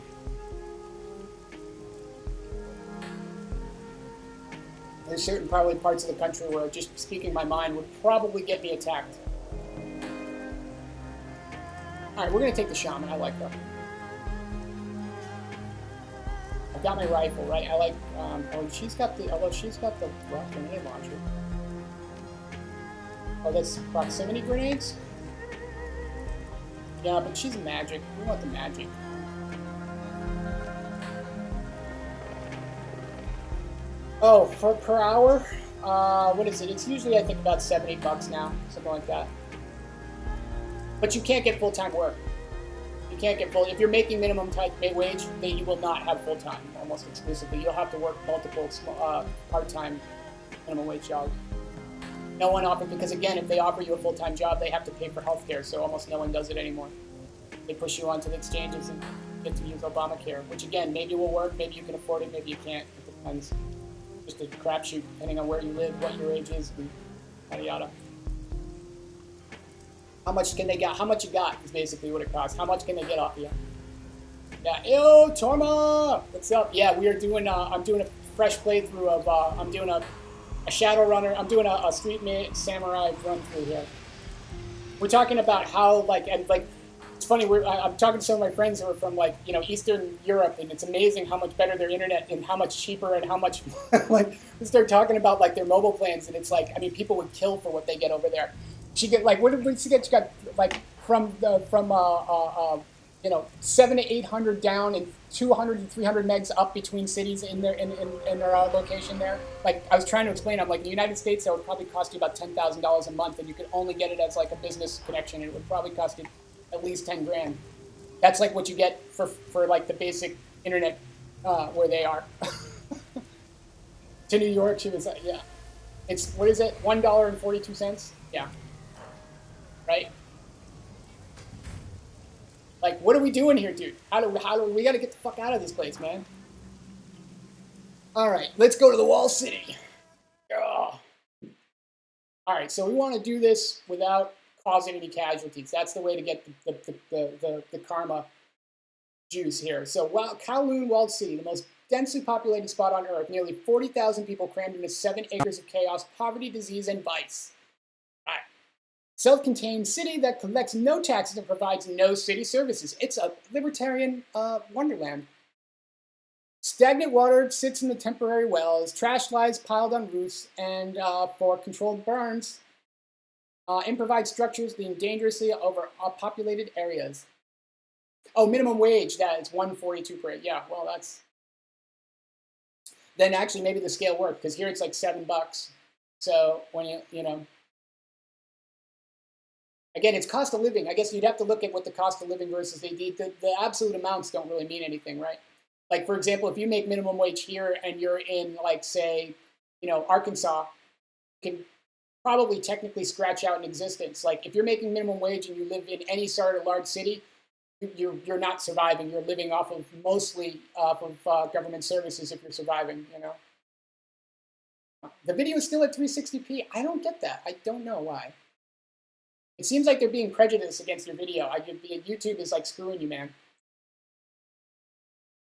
There's certain probably parts of the country where just speaking my mind would probably get me attacked. All right, we're gonna take the Shaman. I like her. I've got my rifle, right? I like. She's got the rock grenade launcher. Oh, that's proximity grenades. Yeah, but she's magic. We want the magic. Oh, per hour? What is it? It's usually, I think, about $70 now, something like that. But you can't get full-time work. You can't get if you're making minimum wage, then you will not have full-time, almost exclusively. You'll have to work multiple part-time minimum wage jobs. No one offers, because again, if they offer you a full-time job, they have to pay for healthcare, so almost no one does it anymore. They push you onto the exchanges and get to use Obamacare, which again, maybe will work, maybe you can afford it, maybe you can't. It depends. Just a crapshoot, depending on where you live, what your age is, and yada yada. How much can they get? How much you got is basically what it costs. How much can they get off of you? Yeah, yo, Torma! What's up? Yeah, we are doing, I'm doing a fresh playthrough of, I'm doing a Shadowrunner, I'm doing a Street Samurai run through here. We're talking about how, it's funny, I'm talking to some of my friends who are from, Eastern Europe, and it's amazing how much better their internet and how much cheaper and how much, we start talking about, their mobile plans, and it's people would kill for what they get over there. She get, what did she get? She got, from 700 to 800 down and 200 to 300 megs up between cities in their location there. I was trying to explain, I'm in the United States, that would probably cost you about $10,000 a month, and you could only get it as a business connection, and it would probably cost you at least 10 grand. That's what you get for the basic internet where they are. To New York, she was yeah. It's, what is it? $1.42? Yeah. Right? What are we doing here, dude? How do we gotta get the fuck out of this place, man? All right, let's go to the Wall City. Ugh. All right, so we want to do this without causing any casualties. That's the way to get the karma juice here. So, Kowloon Walled City, the most densely populated spot on Earth, nearly 40,000 people crammed into 7 acres of chaos, poverty, disease, and vice. All right. Self-contained city that collects no taxes and provides no city services. It's a libertarian wonderland. Stagnant water sits in the temporary wells, trash lies piled on roofs, and for controlled burns, improvised structures being dangerously over populated areas. Oh, minimum wage, that is $1.42 per. Yeah, well, that's. Then actually, maybe the scale worked, because here it's $7. So when you know. Again, it's cost of living. I guess you'd have to look at what the cost of living versus the absolute amounts don't really mean anything, right? Like, for example, if you make minimum wage here and you're in, like, say, Arkansas, you can probably technically scratch out an existence. Like, if you're making minimum wage and you live in any sort of large city, you're not surviving. You're living mostly off of government services if you're surviving, The video is still at 360p. I don't get that. I don't know why. It seems like they're being prejudiced against your video. YouTube is like screwing you, man.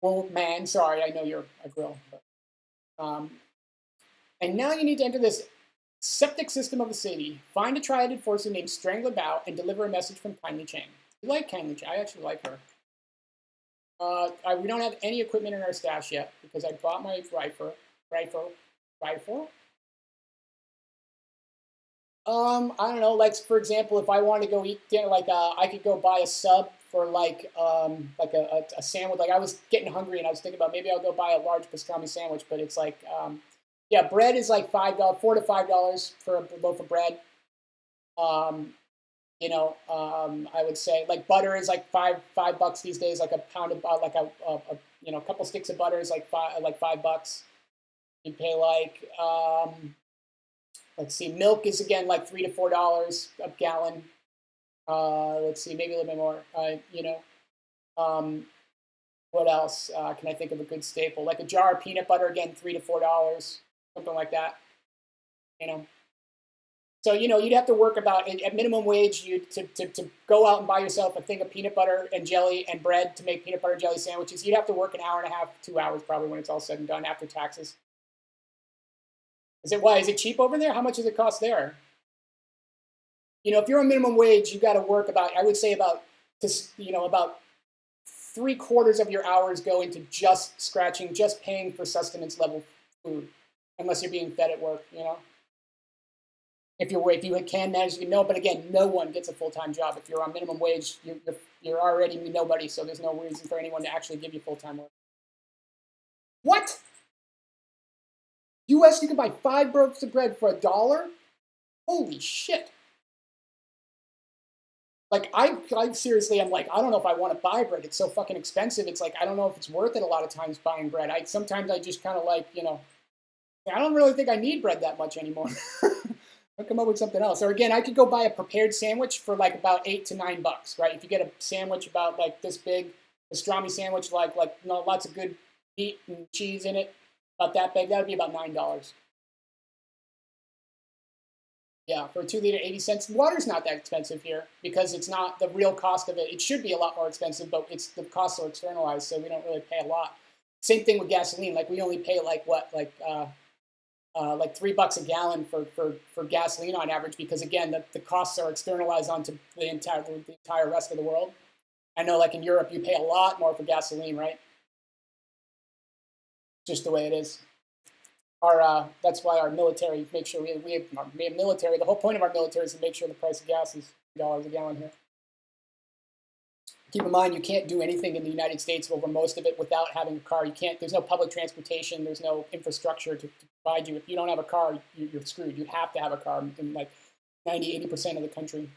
Well, man, sorry, I know you're a grill. But, and now you need to enter this septic system of the city. Find a triad enforcer named Strangler Bow and deliver a message from Kindly Chang. You like Kindly Chang? I actually like her. We don't have any equipment in our stash yet because I bought my rifle. I don't know. Like, for example, if I want to go eat dinner, I could go buy a sub for a sandwich. Like, I was getting hungry and I was thinking about maybe I'll go buy a large pastrami sandwich, but it's like, bread is like $4 to $5 for a loaf of bread. I would say like butter is like $5 these days. Like a pound of a couple sticks of butter is like $5. You pay like let's see, milk is again like $3 to $4 a gallon. Let's see, maybe a little bit more. What else can I think of a good staple? Like a jar of peanut butter, again, $3 to $4, something like that. So you'd have to work about at minimum wage. To go out and buy yourself a thing of peanut butter and jelly and bread to make peanut butter and jelly sandwiches. You'd have to work an hour and a half, 2 hours probably when it's all said and done after taxes. Is it cheap over there? How much does it cost there? If you're on minimum wage, you got to work about 3/4 of your hours go into just scratching, just paying for sustenance level food, unless you're being fed at work. If you can manage to but again, no one gets a full-time job. If you're on minimum wage, you're already nobody, so there's no reason for anyone to actually give you full-time work. What? U.S., you can buy 5 loaves of bread for $1? Holy shit. Like, I seriously, I'm like, I don't know if I want to buy bread. It's so fucking expensive. It's like, I don't know if it's worth it a lot of times buying bread. Sometimes I just kind of like, I don't really think I need bread that much anymore. I'll come up with something else. Or again, I could go buy a prepared sandwich for like about $8 to $9, right? If you get a sandwich about like this big, pastrami sandwich, lots of good meat and cheese in it, about that big, that would be about $9. Yeah, for a 2 liter, 80 cents. Water's not that expensive here because it's not the real cost of it. It should be a lot more expensive, but the costs are externalized, so we don't really pay a lot. Same thing with gasoline. Like, we only pay like $3 a gallon for gasoline on average because, again, the costs are externalized onto the entire rest of the world. I know, like in Europe, you pay a lot more for gasoline, right? Just the way it is. That's why our military makes sure we have military. The whole point of our military is to make sure the price of gas is $3 a gallon here. Keep in mind, you can't do anything in the United States over most of it without having a car. You can't. There's no public transportation. There's no infrastructure to provide you. If you don't have a car, you're screwed. You have to have a car in like 80% of the country.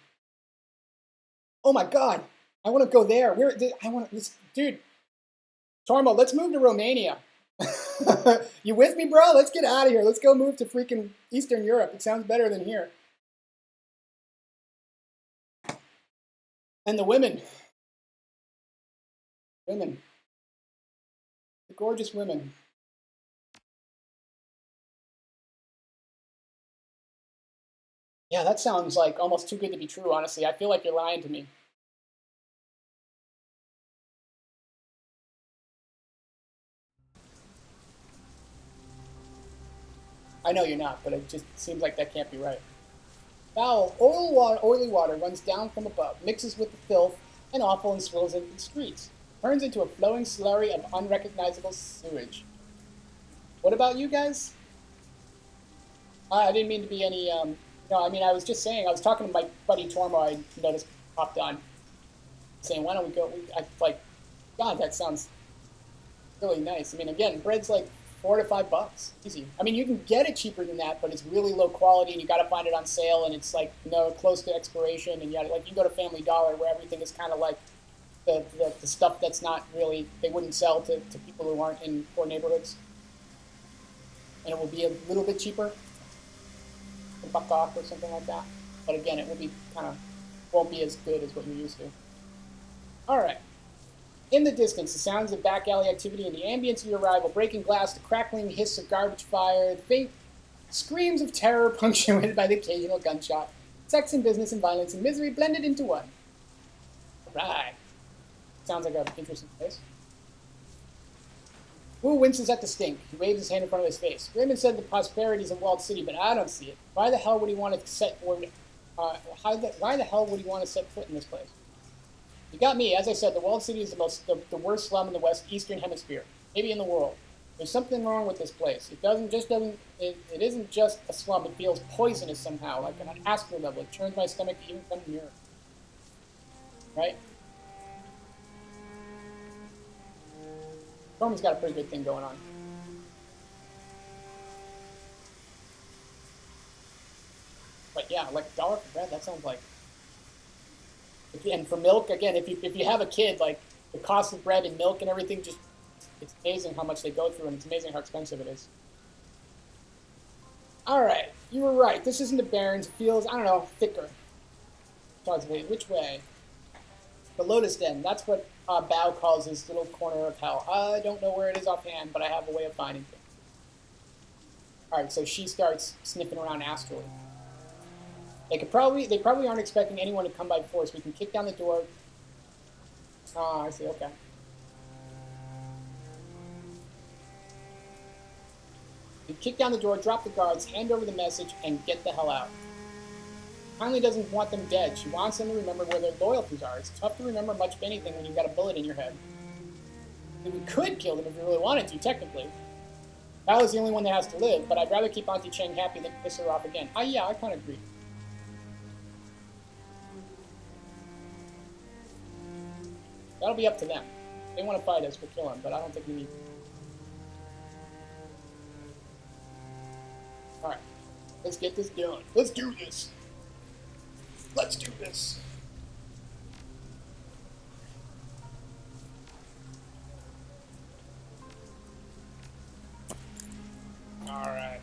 Oh my God, I want to go there. Dude, Tormo, let's move to Romania. You with me, bro? Let's get out of here. Let's go move to freaking Eastern Europe. It sounds better than here. And the women. The gorgeous women. Yeah, that sounds like almost too good to be true, honestly. I feel like you're lying to me. I know you're not, but it just seems like that can't be right. Foul, oily water runs down from above, mixes with the filth and offal and swirls into the streets. Turns into a flowing slurry of unrecognizable sewage. What about you guys? I didn't mean to be any, I was just saying, I was talking to my buddy Tormo, I noticed popped on, saying, why don't we go, God, that sounds really nice. I mean, again, bread's like $4 to $5, easy. I mean, you can get it cheaper than that, but it's really low quality, and you got to find it on sale, and it's like close to expiration, and you can go to Family Dollar where everything is kind of like the stuff that's not really, they wouldn't sell to people who aren't in poor neighborhoods. And it will be a little bit cheaper, a buck off or something like that. But again, it will be won't be as good as what you're used to. All right. In the distance, the sounds of back alley activity and the ambience of your arrival, breaking glass, the crackling hiss of garbage fire, the faint screams of terror punctuated by the occasional gunshot. Sex and business and violence and misery blended into one. All right. Sounds like an interesting place. Wu winces at the stink. He waves his hand in front of his face. Raymond said the prosperities of walled city, but I don't see it. Why the hell would he want to set why the hell would he want to set foot in this place? You got me. As I said, the walled city is the worst slum in the Eastern Hemisphere, maybe in the world. There's something wrong with this place. It isn't just a slum. It feels poisonous somehow, like on an astral level. It turns my stomach to even come near. Right? Norman's got a pretty good thing going on. But yeah, like $1 for bread, that sounds like. And for milk, again, if you have a kid, like the cost of bread and milk and everything, just it's amazing how much they go through, and it's amazing how expensive it is. All right, you were right. This isn't the Barrens. It feels, I don't know, thicker. Which way? The Lotus Den. That's what Bao calls his little corner of hell. I don't know where it is offhand, but I have a way of finding it. All right, so she starts sniffing around astrally. They probably aren't expecting anyone to come by force. We can kick down the door. Oh, I see. Okay. We kick down the door, drop the guards, hand over the message, and get the hell out. Conley doesn't want them dead. She wants them to remember where their loyalties are. It's tough to remember much of anything when you've got a bullet in your head. We could kill them if we really wanted to, technically. Bao is the only one that has to live, but I'd rather keep Auntie Cheng happy than piss her off again. Yeah, I kind of agree. That'll be up to them. If they want to fight us, we'll kill them, but I don't think we need to. Alright. Let's get this done. Let's do this. Let's do this. Alright.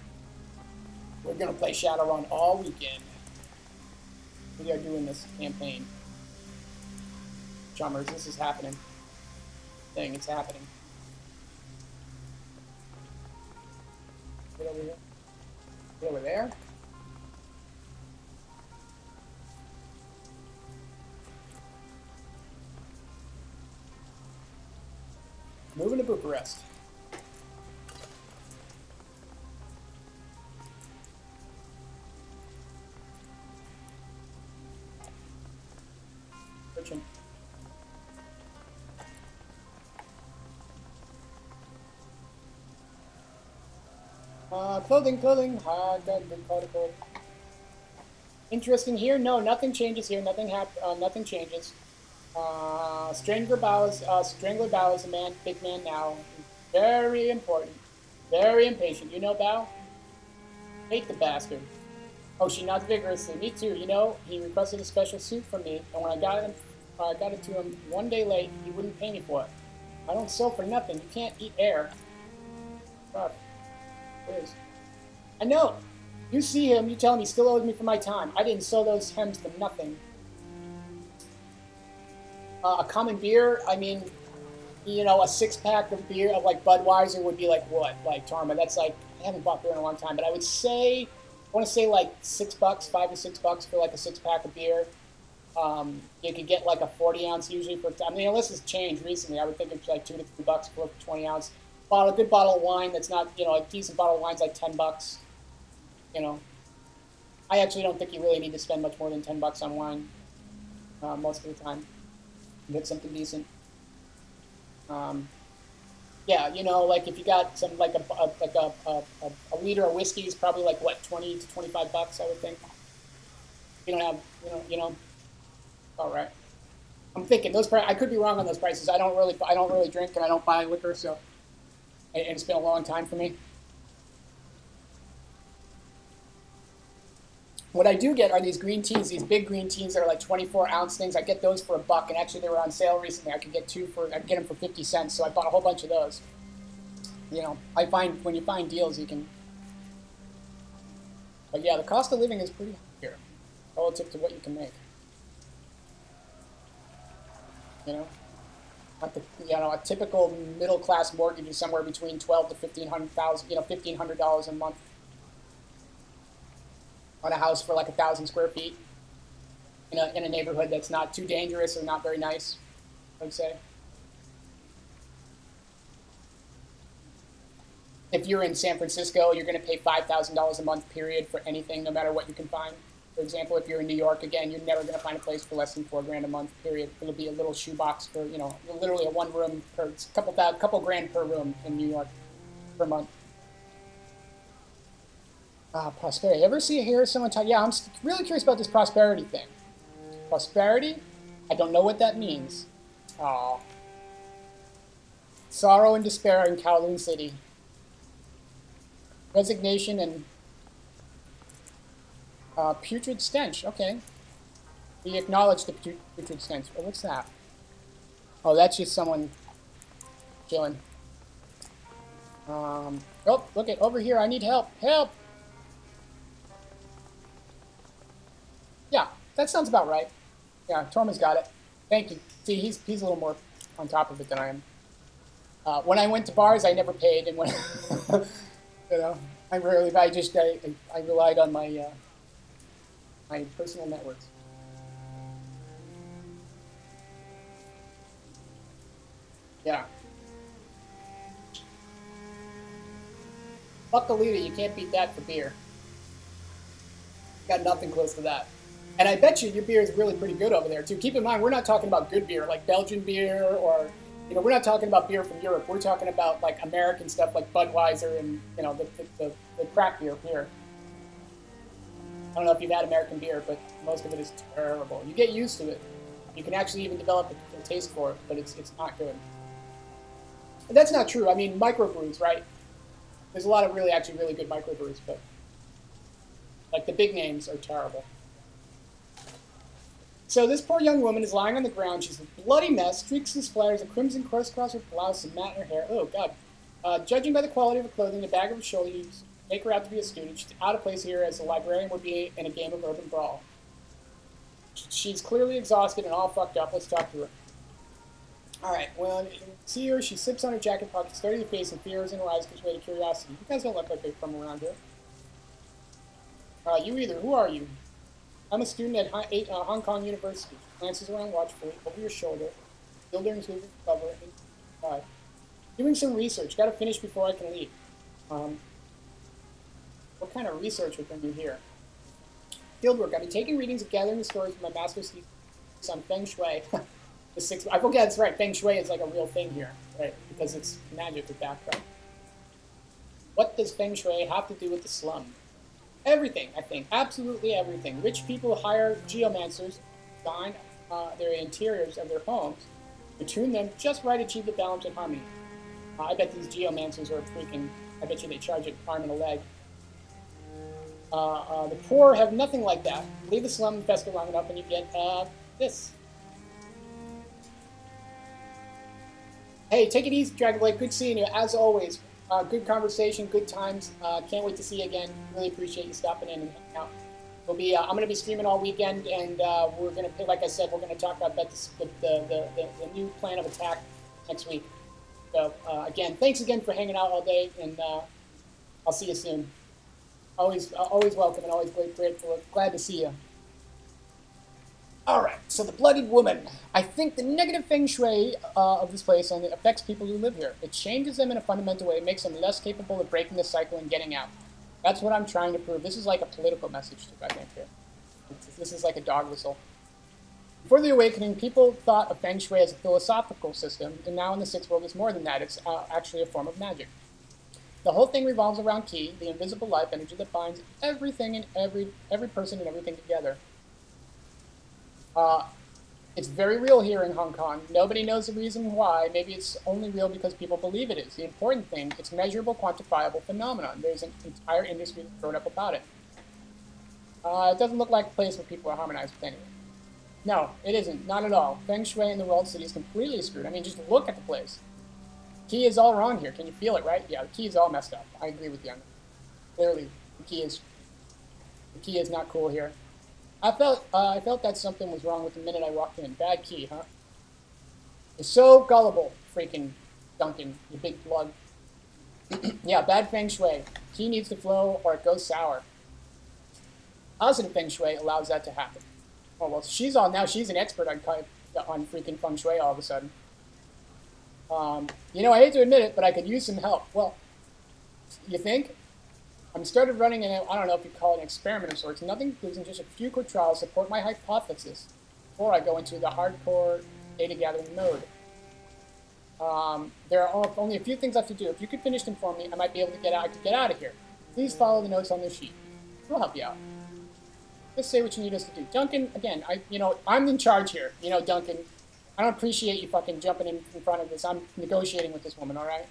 We're going to play Shadowrun all weekend. We are doing this campaign. Chummers, this is happening. It's happening. Get over here. Get over there. Moving to Bucharest. Searching. Clothing. Good. Interesting here? No, nothing changes here. Nothing changes. Strangler Bao is a big man now. Very important. Very impatient. You know Bao? Hate the bastard. Oh, she nods vigorously. Me too. You know, he requested a special suit from me, and when I got it to him one day late, he wouldn't pay me for it. I don't sew for nothing. You can't eat air. Rough. It is. I know. You see him, you tell him he still owes me for my time. I didn't sew those hems for nothing. A common beer, I mean, you know, a 6-pack of beer of like Budweiser would be like what? Like Tarma, that's like, I haven't bought beer in a long time, but I want to say like $6, $5 to $6 for like a 6-pack of beer. You could get like a 40-ounce usually for, I mean, unless it's changed recently, I would think it's like $2 to $3 for a 20-ounce. A good bottle of wine that's not, you know, a decent bottle of wine's like $10. You know, I actually don't think you really need to spend much more than $10 on wine most of the time. Get something decent. Yeah, you know, like if you got some like a liter of whiskey is probably like what, $20 to $25, I would think. You don't have, you know. All right. I'm thinking those I could be wrong on those prices. I don't really drink and I don't buy liquor, so and it's been a long time for me. What I do get are these green teas, these big green teas that are like 24-ounce things. I get those for $1, and actually they were on sale recently. I could get them for 50 cents, so I bought a whole bunch of those. You know, I find when you find deals, you can. But yeah, the cost of living is pretty high here, relative to what you can make. You know, a typical middle class mortgage is somewhere between $12,000 to $1,500 a month on a house for like 1,000 square feet in a neighborhood that's not too dangerous or not very nice, I'd say. If you're in San Francisco, you're going to pay $5,000 a month, period, for anything, no matter what you can find. For example, if you're in New York, again, you're never going to find a place for less than $4,000 a month, period. It'll be a little shoebox for, literally a one room per couple grand per room in New York per month. Prosperity. Ever hear someone talk? Yeah, I'm really curious about this prosperity thing. Prosperity? I don't know what that means. Aw. Sorrow and despair in Kowloon City. Resignation and putrid stench. Okay. We acknowledge the putrid stench. Oh, what's that? Oh, that's just someone chilling. Oh, look at over here. I need help. Help! Yeah, that sounds about right. Yeah, Torma's got it. Thank you. See, he's a little more on top of it than I am. When I went to bars, I never paid, and when I relied on my my personal networks. Yeah. Buckalita, you can't beat that for beer. Got nothing close to that. And I bet you your beer is really pretty good over there, too. Keep in mind, we're not talking about good beer, like Belgian beer, or, we're not talking about beer from Europe. We're talking about, like, American stuff like Budweiser and, the crap beer here. I don't know if you've had American beer, but most of it is terrible. You get used to it. You can actually even develop a taste for it, but it's not good. And that's not true. I mean, microbrews, right? There's a lot of really good microbrews, but, like, the big names are terrible. So this poor young woman is lying on the ground. She's a bloody mess, streaks and splatters, a crimson crisscross her blouse, and mat in her hair. Oh, God. Judging by the quality of her clothing, the bag of her shoulder, you make her out to be a student. She's out of place here as a librarian would be in a game of urban brawl. She's clearly exhausted and all fucked up. Let's talk to her. All right, well, you can see her. She sips on her jacket pocket, studies her face, and fears in her eyes gives way to curiosity. You guys don't look like they're from around here. You either. Who are you? I'm a student at Hong Kong University. Glances around watchfully, over your shoulder. Buildings moving cover. Doing some research. Got to finish before I can leave. What kind of research would bring you here? Fieldwork. I've been taking readings and gathering the stories from my master's thesis on Feng Shui. I forget, that's right. Feng Shui is like a real thing here, right? Because it's magic with background. What does Feng Shui have to do with the slum? Everything, I think. Absolutely everything. Rich people hire geomancers to design their interiors of their homes to tune them just right, achieve the balance and harmony. I bet these geomancers are I bet you they charge an arm and a leg. The poor have nothing like that. Leave the slum infested long enough and you get this. Hey, take it easy, Dragon Blade. Good seeing you, as always. Good conversation, good times. Can't wait to see you again. Really appreciate you stopping in and hanging out. I'm going to be streaming all weekend, and we're going to, like I said, we're going to talk about the new plan of attack next week. So, again, thanks again for hanging out all day, and I'll see you soon. Always welcome and always grateful. Glad to see you. All right, so the Bloodied Woman. I think the negative feng shui of this place only affects people who live here. It changes them in a fundamental way. It makes them less capable of breaking the cycle and getting out. That's what I'm trying to prove. This is like a political message, too, I think, here. This is like a dog whistle. Before the Awakening, people thought of feng shui as a philosophical system, and now in the Sixth World, it's more than that. It's actually a form of magic. The whole thing revolves around Qi, the invisible life energy that binds everything and every person and everything together. It's very real here in Hong Kong. Nobody knows the reason why. Maybe it's only real because people believe it is. The important thing, it's measurable, quantifiable phenomenon. There's an entire industry that's grown up about it. It doesn't look like a place where people are harmonized with anyone. No, it isn't. Not at all. Feng Shui in the world city is completely screwed. I mean, just look at the place. Key is all wrong here. Can you feel it, right? Yeah, the key is all messed up. I agree with you on that. Clearly, the key is not cool here. I felt that something was wrong with the minute I walked in. Bad key, huh? You're so gullible, freaking Duncan, you big plug. Yeah, bad feng shui. Key needs to flow or it goes sour. Positive feng shui allows that to happen. Oh, well, she's an expert on freaking feng shui all of a sudden. You know, I hate to admit it, but I could use some help. Well, you think? I'm started running I don't know if you call it an experiment of sorts. Nothing includes in just a few quick trials support my hypothesis before I go into the hardcore data gathering mode. There are only a few things left to do. If you could finish them for me, I might be able to get out of here. Please follow the notes on this sheet. We'll help you out. Just say what you need us to do. Duncan, again, I'm in charge here. You know, Duncan, I don't appreciate you fucking jumping in front of this. I'm negotiating with this woman, all right?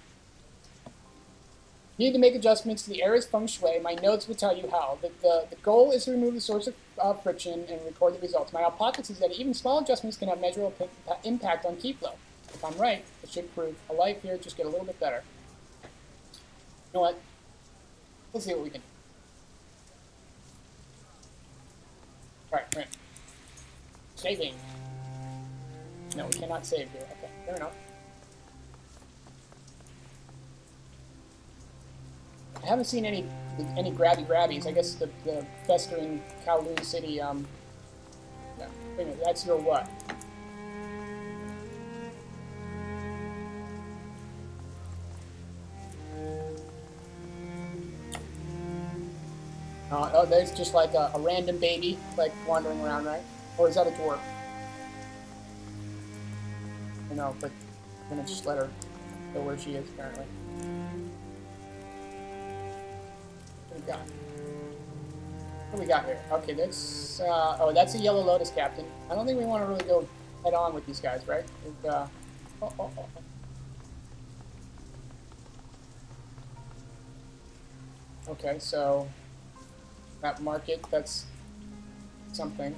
Need to make adjustments to the area's feng shui. My notes will tell you how. The goal is to remove the source of friction and record the results. My hypothesis is that even small adjustments can have measurable impact on key flow. If I'm right, it should prove a life here just get a little bit better. You know what? Let's see what we can do. Alright. Saving. No, we cannot save here. Okay, fair enough. I haven't seen any grabbies. I guess the festering Kowloon City, yeah. Wait a minute, that's your what? Oh, there's just like a random baby, like, wandering around, right? Or is that a dwarf? I know, but I'm gonna just let her go where she is, apparently. What do we got here? Okay, that's that's a Yellow Lotus captain. I don't think we want to really go head on with these guys, right? Okay, so that market, that's something.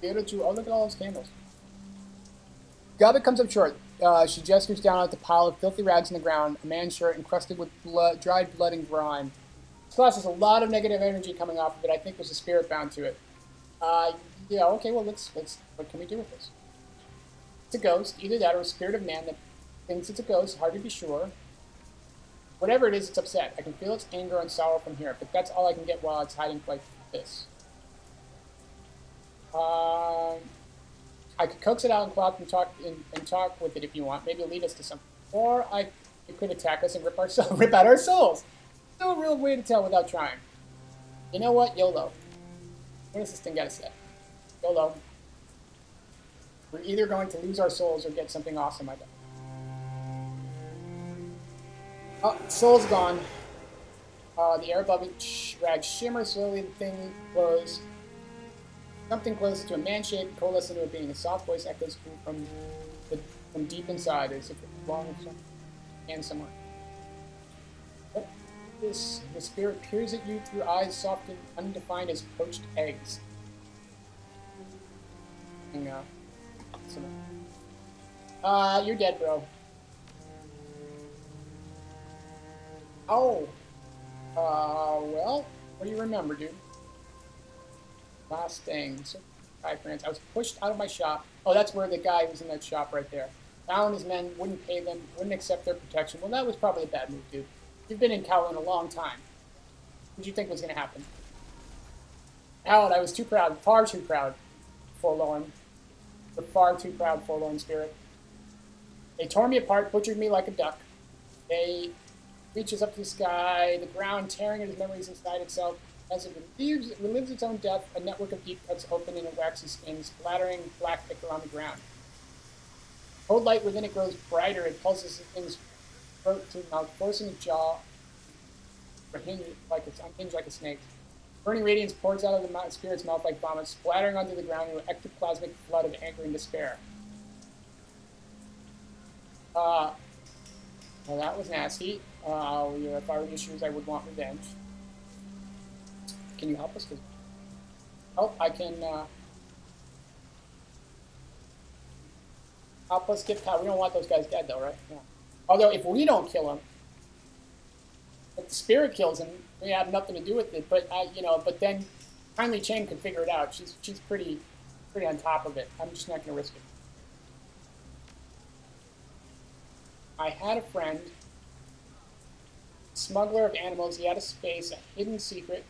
Theater 2, oh, look at all those candles. Gabba comes up short. She gestures down at the pile of filthy rags on the ground, a man's shirt encrusted with dried blood and grime. This class has a lot of negative energy coming off of it. I think there's a spirit bound to it. Yeah, okay, well, let's what can we do with this? It's a ghost, either that or a spirit of man that thinks it's a ghost, hard to be sure. Whatever it is, it's upset. I can feel its anger and sorrow from here, but that's all I can get while it's hiding like this. I could coax it out and talk with it if you want. Maybe lead us to something. Or it could attack us and rip out our souls. No real way to tell without trying. You know what? YOLO. What does this thing got to say? YOLO. We're either going to lose our souls or get something awesome, I bet. Oh, soul's gone. The air above it rags shimmer slowly. The thing glows. Something closer to a man shape, coalesce into a being. A soft voice echoes from deep inside, as if it belongs somewhere. What is the spirit peers at you through eyes soft and undefined as poached eggs. You're dead, bro. Oh. Well, what do you remember, dude? Last thing. So, hi, friends. I was pushed out of my shop. Oh, that's where the guy was in that shop right there. Fallon and his men wouldn't pay them, wouldn't accept their protection. Well, that was probably a bad move, dude. You've been in Kowloon a long time. What did you think was going to happen? Alan, I was too proud. Far too proud. Forlorn. The far too proud, forlorn spirit. They tore me apart, butchered me like a duck. They reaches up to the sky, the ground tearing at his memories inside itself. As it relives its own death, a network of deep cuts open in a waxy skin, splattering black ichor on the ground. Cold light within it grows brighter. It pulses the thing's throat to mouth, forcing its jaw unhinged like a snake. Burning radiance pours out of the spirit's mouth like vomit, splattering onto the ground in an ectoplasmic flood of anger and despair. Well, that was nasty. If I were issues, I would want revenge. Can you help us? Oh, I can help us get power. We don't want those guys dead, though, right? Yeah. Although, if we don't kill them, if the spirit kills him, we have nothing to do with it. But you know, but then Kindly Chain can figure it out. She's pretty on top of it. I'm just not going to risk it. I had a friend, smuggler of animals. He had a space, a hidden secret.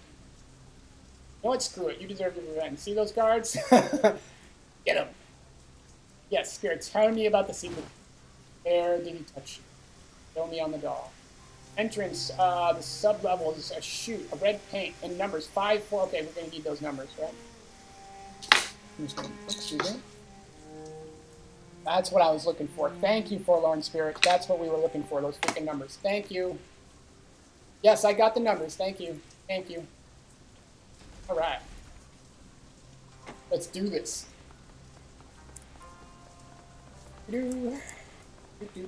You know what? Screw it. You deserve your revenge. See those guards? Get them. Yes, Spirit, tell me about the secret. Where did he touch you? Show me on the doll. Entrance, the sub-level is a chute, a red paint, and numbers 5, 4. Okay, we're going to need those numbers, right? I'm just going to, excuse me. That's what I was looking for. Thank you, Forlorn Spirit. That's what we were looking for, those freaking numbers. Thank you. Yes, I got the numbers. Thank you. Thank you. All right. Let's do this.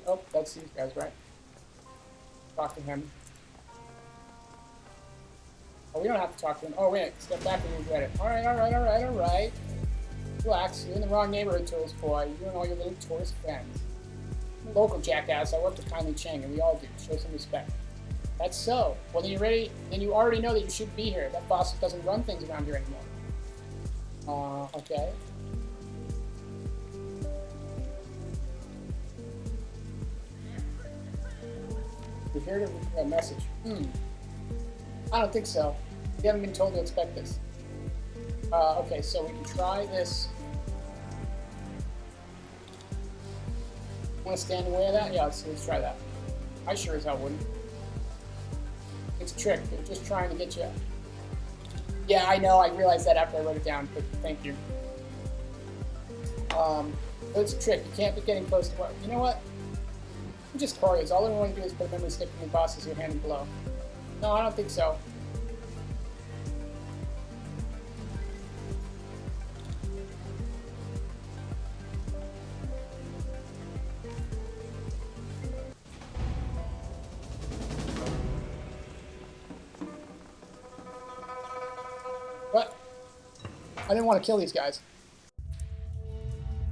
Oh, that's these guys, right? Talk to him. Oh, we don't have to talk to him. Oh, wait. Step back and regret it. All right. Relax. You're in the wrong neighborhood, tourist boy. You and all your little tourist friends. I'm a local jackass. I work with Kindly Chang, and we all do. Show some respect. That's so. Well, then you're ready. Then you already know that you should be here. That boss doesn't run things around here anymore. Okay. You're here to read a message. I don't think so. We haven't been told to expect this. Okay, so we can try this. Want to stand in the way of that? Yeah, let's try that. I sure as hell wouldn't. It's a trick. They're just trying to get you. Yeah, I know. I realized that after I wrote it down, but thank you. It's a trick. You can't be getting close to what. You know what? I'm just curious. All I want to do is put a memory stick in your boss's your hand and blow. No, I don't think so. What? I didn't want to kill these guys.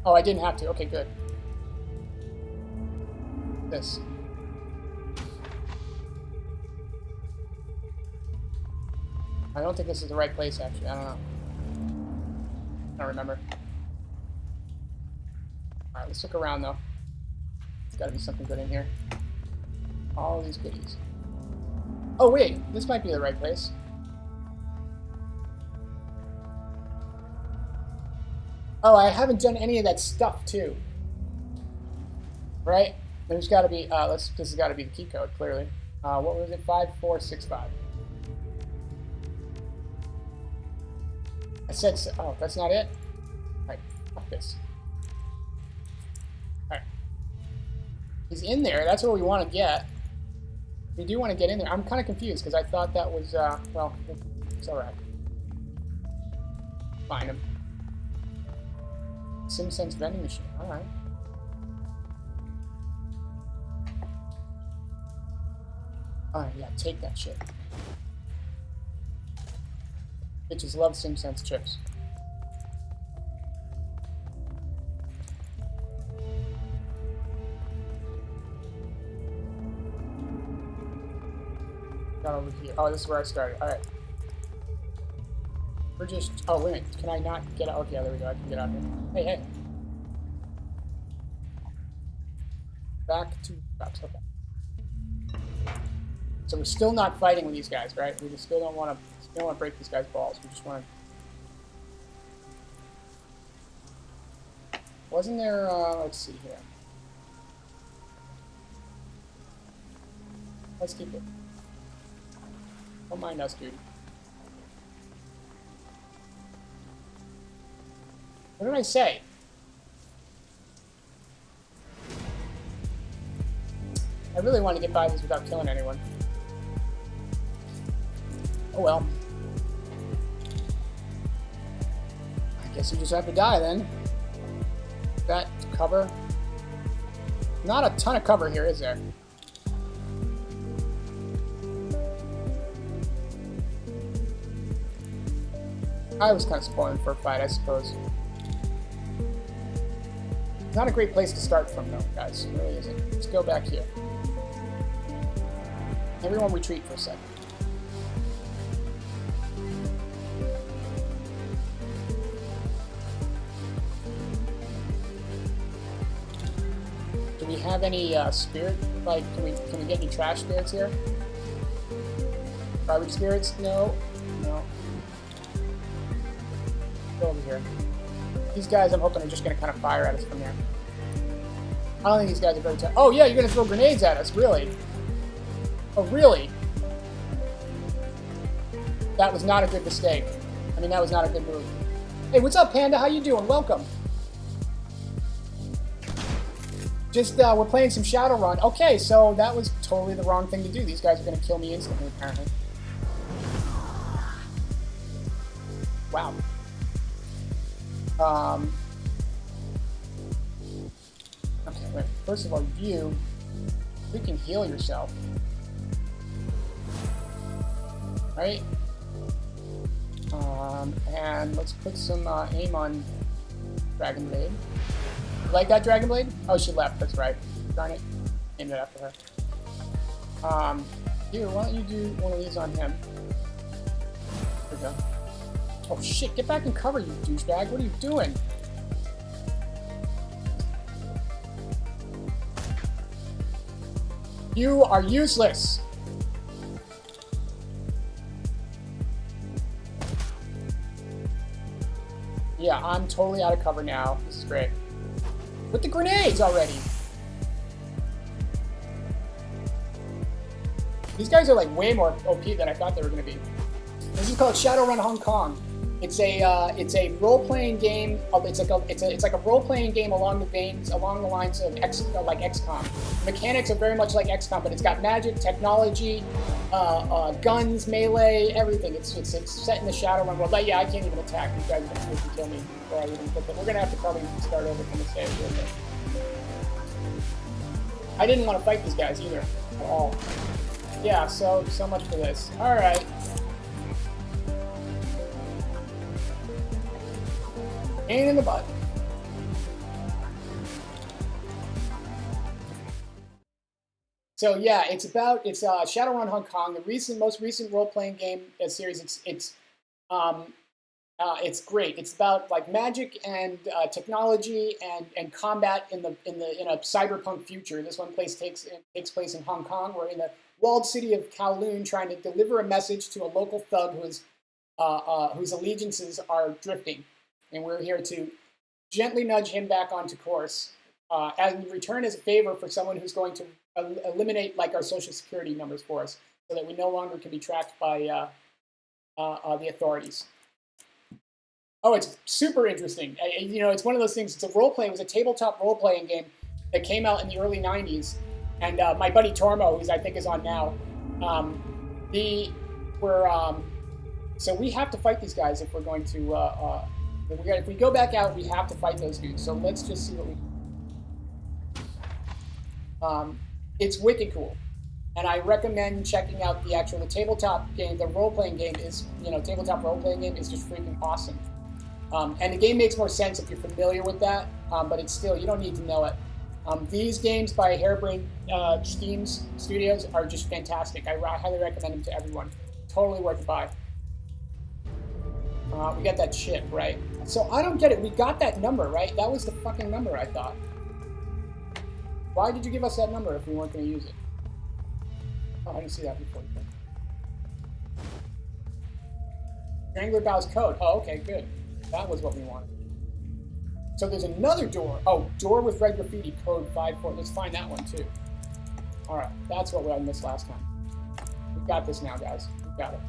Oh, I didn't have to. Okay, good. This. I don't think this is the right place, actually. I don't know. I don't remember. Alright, let's look around, though. There's gotta be something good in here. All these goodies. Oh, wait! This might be the right place. Oh, I haven't done any of that stuff, too. Right? There's got to be, this has got to be the key code, clearly. What was it? 5465. I said, so, oh, that's not it? Alright, fuck this. Alright. He's in there, that's what we want to get. We do want to get in there. I'm kind of confused, because I thought that was, well, it's alright. Find him. SimSense vending machine, alright. Alright, yeah, take that shit. Bitches love SimSense chips. Got over here. Oh, this is where I started. Alright. We're just... Oh, wait a minute. Can I not get out? Okay, yeah, there we go. I can get out here. Hey, hey. Back to... Oops, okay. So we're still not fighting with these guys, right? We just still don't want to break these guys' balls. We just want to... Wasn't there, let's see here. Let's keep it. Don't mind us, dude. What did I say? I really want to get by this without killing anyone. Oh well. I guess you just have to die then. That cover. Not a ton of cover here, is there? I was kind of spoiling for a fight, I suppose. Not a great place to start from, though, guys. It really isn't. Let's go back here. Everyone retreat for a second. Do we have any spirit? Like, can we get any trash spirits here? Garbage spirits? No. No. Go over here. These guys, I'm hoping, are just going to kind of fire at us from here. I don't think these guys are very tough. Oh, yeah, you're going to throw grenades at us, really? Oh, really? That was not a good mistake. I mean, that was not a good move. Hey, what's up, Panda? How you doing? Welcome. Just, we're playing some Shadowrun. Okay, so that was totally the wrong thing to do. These guys are going to kill me instantly, apparently. Wow. Okay, wait. First of all, you can heal yourself. Right? And let's put some aim on Dragon Blade. You like that Dragon Blade? Oh, she left. That's right. Darn it. Aimed it after her. Here, why don't you do one of these on him? There we go. Oh shit, get back in cover, you douchebag. What are you doing? You are useless. Yeah, I'm totally out of cover now. This is great. With the grenades already. These guys are like way more OP than I thought they were going to be. This is called Shadowrun Hong Kong. It's a role-playing game. It's like a role-playing game along the lines of XCOM. The mechanics are very much like XCOM, but it's got magic, technology, guns, melee, everything. It's set in the Shadowrun world. Like, yeah, I can't even attack. You guys are going to kill me before I even put them. We're going to have to probably start over from the stage. I didn't want to fight these guys either at all. Yeah, so much for this. All right. Pain in the butt. So yeah, it's Shadowrun Hong Kong, the most recent role-playing game series. It's great. It's about like magic and technology and combat in a cyberpunk future. This one takes place in Hong Kong. We're in the walled city of Kowloon, trying to deliver a message to a local thug whose allegiances are drifting. And we're here to gently nudge him back onto course, and return as a favor for someone who's going to eliminate like our social security numbers for us, so that we no longer can be tracked by the authorities. Oh, it's super interesting. It's one of those things. It's a role play. It was a tabletop role playing game that came out in the early '90s, and my buddy Tormo, who I think is on now, so we have to fight these guys if we're going to. If we go back out, we have to fight those dudes. So let's just see what we. It's wicked cool, and I recommend checking out the tabletop game. The role-playing game is, tabletop role-playing game is just freaking awesome. And the game makes more sense if you're familiar with that, but it's still, you don't need to know it. These games by Harebrained Schemes Studios are just fantastic. I highly recommend them to everyone. Totally worth a buy. We got that chip, right? So I don't get it. We got that number, right? That was the fucking number, I thought. Why did you give us that number if we weren't going to use it? Oh, I didn't see that before. Strangler Bow's code. Oh, okay, good. That was what we wanted. So there's another door. Oh, door with red graffiti, code 54. Let's find that one, too. All right, that's what I missed last time. We got this now, guys. We got it.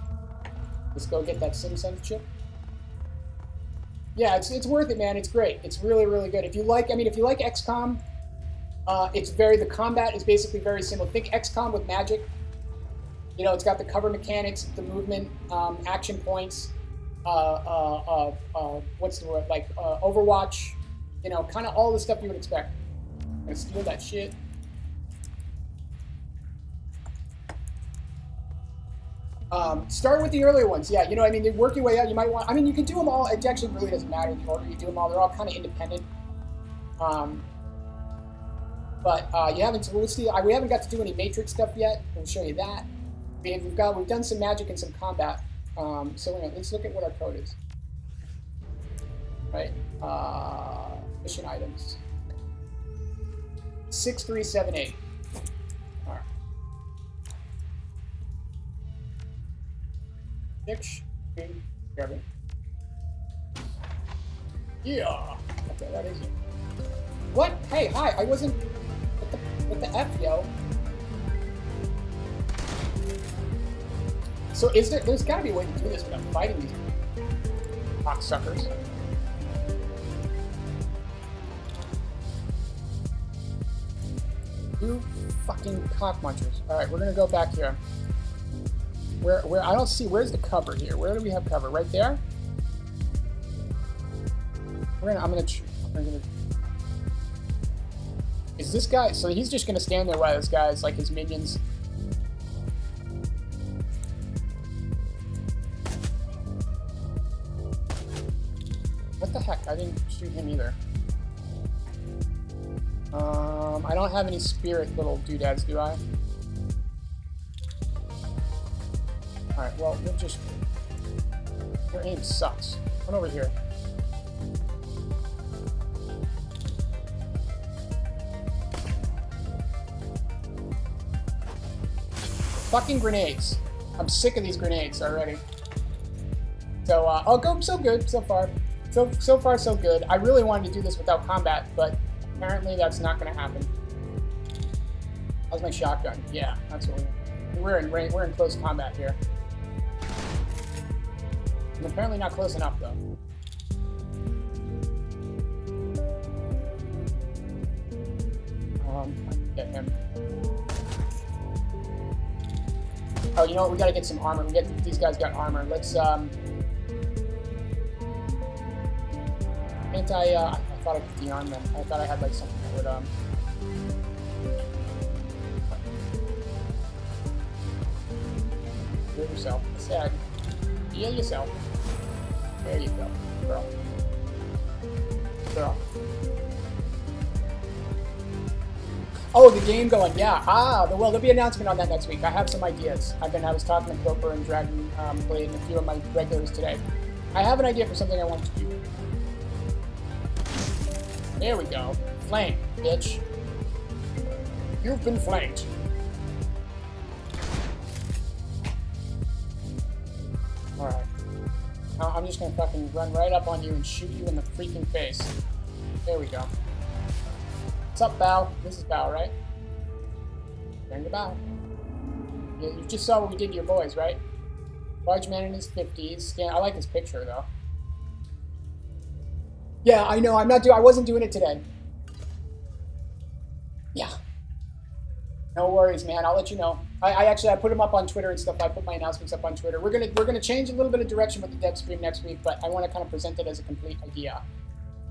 Let's go get that SimSense chip. Yeah, it's worth it, man. It's great. It's really, really good. If you like XCOM, the combat is basically very similar. Think XCOM with magic. It's got the cover mechanics, the movement, action points, what's the word? Like Overwatch, kind of all the stuff you would expect. I'm gonna steal that shit. Start with the earlier ones. Yeah, you know, I mean, they work your way out. You might want. I mean, you can do them all. It actually really doesn't matter the order you do them all. They're all kind of independent. But you haven't. We'll see. We haven't got to do any Matrix stuff yet. We'll show you that. We've done some magic and some combat. So anyway, let's look at what our code is. Right. Mission items. 6378. All right. Six, three, 7. Yeah. Okay, that is it. What? Hey, hi. I wasn't. What the F, yo? So is there? There's got to be a way to do this without fighting these cocksuckers. You fucking cock munchers. All right, we're gonna go back here. Where I don't see. Where's the cover here? Where do we have cover? Right there. I'm gonna. Is this guy? So he's just gonna stand there while this guy's like his minions. What the heck? I didn't shoot him either. I don't have any spirit little doodads, do I? Alright, well, we'll just... Your aim sucks. Come over here. Fucking grenades. I'm sick of these grenades already. So, oh, go so good so far. So far, so good. I really wanted to do this without combat, but apparently that's not going to happen. How's my shotgun? Yeah, that's what we're in close combat here. I'm apparently not close enough though. I can get him. Oh, you know what? We gotta get some armor. These guys got armor. Let's I thought I could de-arm them. I thought I had like something that would heal yourself. Sad. Heal yourself. There you go, girl. Girl. Oh, the game going, yeah. Well, there'll be an announcement on that next week. I have some ideas. I was talking to Coper and Dragon Blade and a few of my regulars today. I have an idea for something I want to do. There we go. Flame, bitch. You've been flanked. Alright. Now I'm just gonna fucking run right up on you and shoot you in the freaking face. There we go. What's up, Bao? This is Bao, right? Bring the Bao. You just saw what we did to your boys, right? Large man in his 50s. I like his picture, though. Yeah, I know. I wasn't doing it today. Yeah. No worries, man. I'll let you know. I put them up on Twitter and stuff. I put my announcements up on Twitter. We're gonna change a little bit of direction with the dev stream next week, but I want to kind of present it as a complete idea.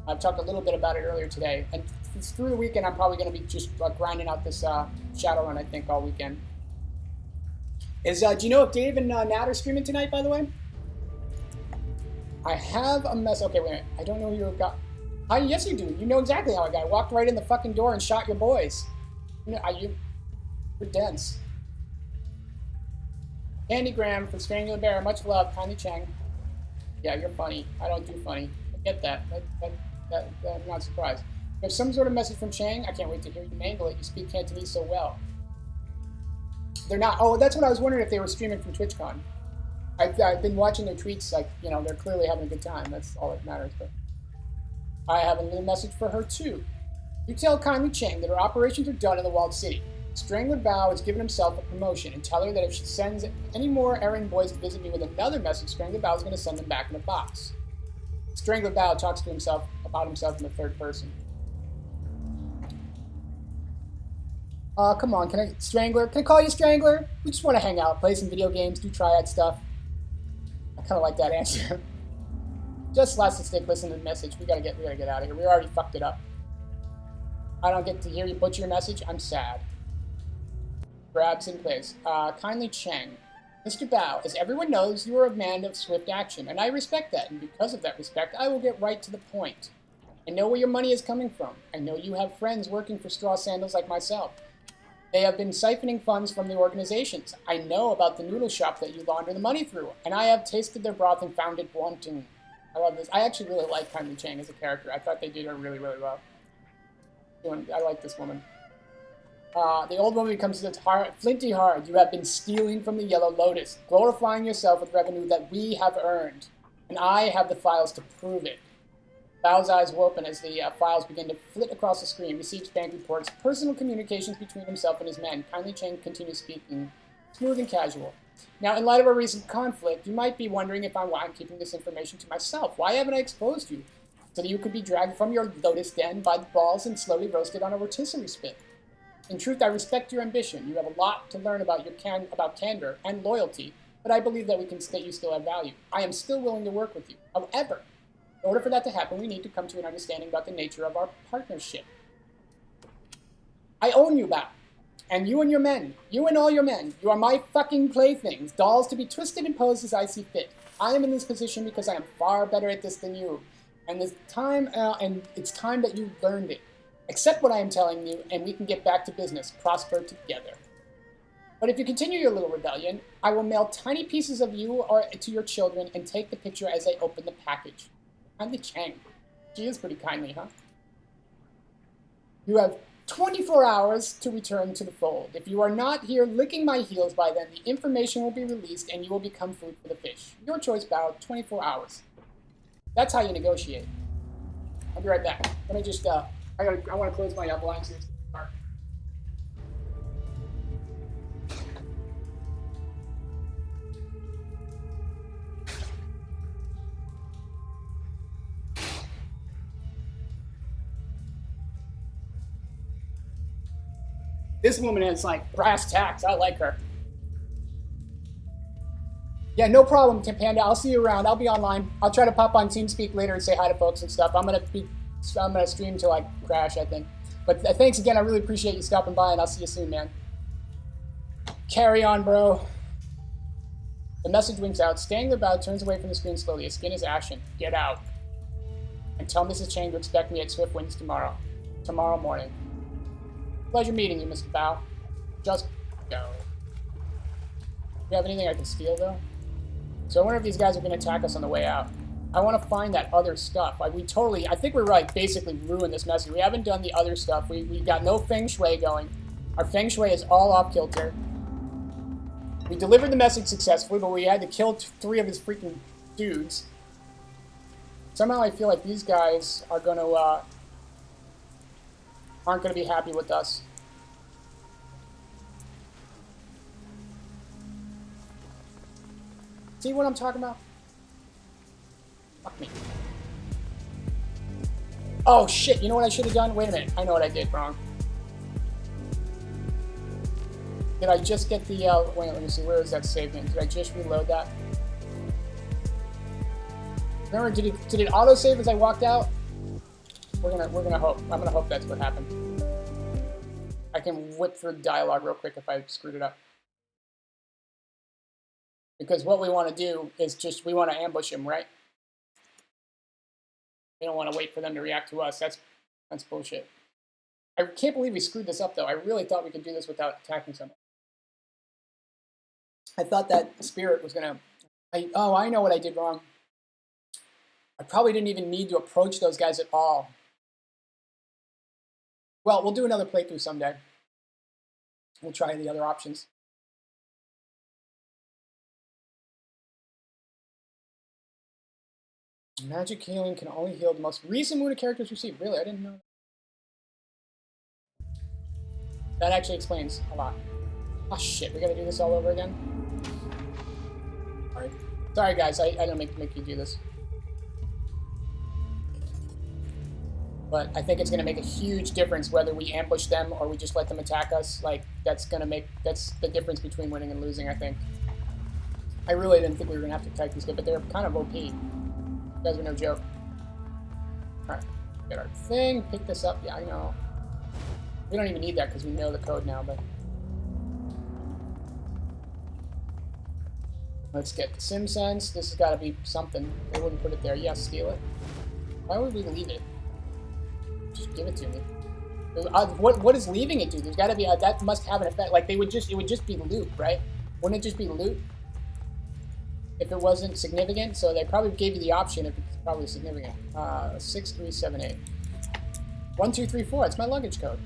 I've talked a little bit about it earlier today, and through the weekend, I'm probably going to be just grinding out this Shadowrun, I think, all weekend. Do you know if Dave and Nat are streaming tonight, by the way? I have a mess. Okay, wait a minute. I don't know who you got. Yes, you do. You know exactly how I got. I walked right in the fucking door and shot your boys. You're dense. Andy Graham from Strangling the Bear. Much love. Kindly Chang. Yeah, you're funny. I don't do funny. I get that. I'm not surprised. You have some sort of message from Chang. I can't wait to hear you mangle it. You speak Cantonese so well. They're not. Oh, that's what I was wondering if they were streaming from TwitchCon. I've been watching their tweets. Like, you know, they're clearly having a good time. That's all that matters. But I have a little message for her too. You tell Kindly Chang that her operations are done in the walled city. Strangler Bao has given himself a promotion, and tell her that if she sends any more errand boys to visit me with another message, Strangler Bao is going to send them back in a box. Strangler Bao talks to himself about himself in the third person. Come on, Strangler? Can I call you Strangler? We just want to hang out, play some video games, do triad stuff. I kind of like that answer. Just last stick, listen to the message. We gotta get out of here. We already fucked it up. I don't get to hear you butcher your message. I'm sad. Grabs in place. Kindly Chang. Mr. Bao, as everyone knows, you are a man of swift action, and I respect that, and because of that respect, I will get right to the point. I know where your money is coming from. I know you have friends working for Straw Sandals like myself. They have been siphoning funds from the organizations. I know about the noodle shop that you launder the money through, and I have tasted their broth and found it wanting. I love this. I actually really like Kylie Chang as a character. I thought they did her really, really well. I like this woman. The old woman becomes flinty hard. You have been stealing from the Yellow Lotus, glorifying yourself with revenue that we have earned, and I have the files to prove it. Bao's eyes will open as the files begin to flit across the screen. Receives bank reports, personal communications between himself and his men. Kindly Chang continues speaking, smooth and casual. Now, in light of a recent conflict, you might be wondering if I'm keeping this information to myself. Why haven't I exposed you? So that you could be dragged from your lotus den by the balls and slowly roasted on a rotisserie spit. In truth, I respect your ambition. You have a lot to learn about about candor and loyalty, but I believe that you still have value. I am still willing to work with you. However, in order for that to happen, we need to come to an understanding about the nature of our partnership. I own you, Bao. And you and your men. You and all your men. You are my fucking playthings. Dolls to be twisted and posed as I see fit. I am in this position because I am far better at this than you. And it's time that you learned it. Accept what I am telling you, and we can get back to business, prosper together. But if you continue your little rebellion, I will mail tiny pieces of you or to your children and take the picture as they open the package. Kindly Chang. She is pretty kindly, huh? You have 24 hours to return to the fold. If you are not here licking my heels by then, the information will be released and you will become food for the fish. Your choice, Bao, 24 hours. That's how you negotiate. I'll be right back. Let me just, I want to close my blinds here. This woman is like brass tacks. I like her. Yeah, no problem, Tim Panda. I'll see you around. I'll be online. I'll try to pop on TeamSpeak later and say hi to folks and stuff. I'm gonna stream till I crash, I think. But thanks again. I really appreciate you stopping by, and I'll see you soon, man. Carry on, bro. The message winks out. Staying about turns away from the screen slowly. His skin is ashen. Get out. And tell Mrs. Chang to expect me at Swift Winds tomorrow morning. Pleasure meeting you, Mr. Bao. Just go. Do you have anything I can steal, though? So I wonder if these guys are going to attack us on the way out. I want to find that other stuff. I think we're right, basically ruined this message. We haven't done the other stuff. We got no Feng Shui going. Our Feng Shui is all off kilter. We delivered the message successfully, but we had to kill 3 of his freaking dudes. Somehow I feel like these guys are going to, aren't going to be happy with us. See what I'm talking about? Fuck me. Oh shit, you know what I should have done? Wait a minute, I know what I did wrong. Did I just get the, wait, let me see, where is that saved in? Did I just reload that? Remember, did it auto-save as I walked out? We're gonna hope. I'm gonna hope that's what happened. I can whip through the dialogue real quick if I screwed it up. Because what we want to do is we want to ambush him, right? We don't want to wait for them to react to us. That's bullshit. I can't believe we screwed this up, though. I really thought we could do this without attacking someone. I thought that spirit was gonna... I know what I did wrong. I probably didn't even need to approach those guys at all. Well, we'll do another playthrough someday. We'll try the other options. Magic healing can only heal the most recent wound a character's received. Really? I didn't know. That actually explains a lot. Oh shit, we gotta do this all over again? Alright. Sorry guys, I don't make you do this. But I think it's gonna make a huge difference whether we ambush them or we just let them attack us. Like, that's the difference between winning and losing, I think. I really didn't think we were gonna have to attack these guys, but they're kind of OP. You guys are no joke. Alright, get our thing, pick this up. Yeah, I know. We don't even need that because we know the code now, but... Let's get the sim sense. This has got to be something. They wouldn't put it there. Yes, steal it. Why would we leave it? Just give it to me. What is leaving it to? There's got to be that must have an effect. Like it would just be loot, right? Wouldn't it just be loot if it wasn't significant? So they probably gave you the option if it's probably significant. 6378. 1234. It's my luggage code.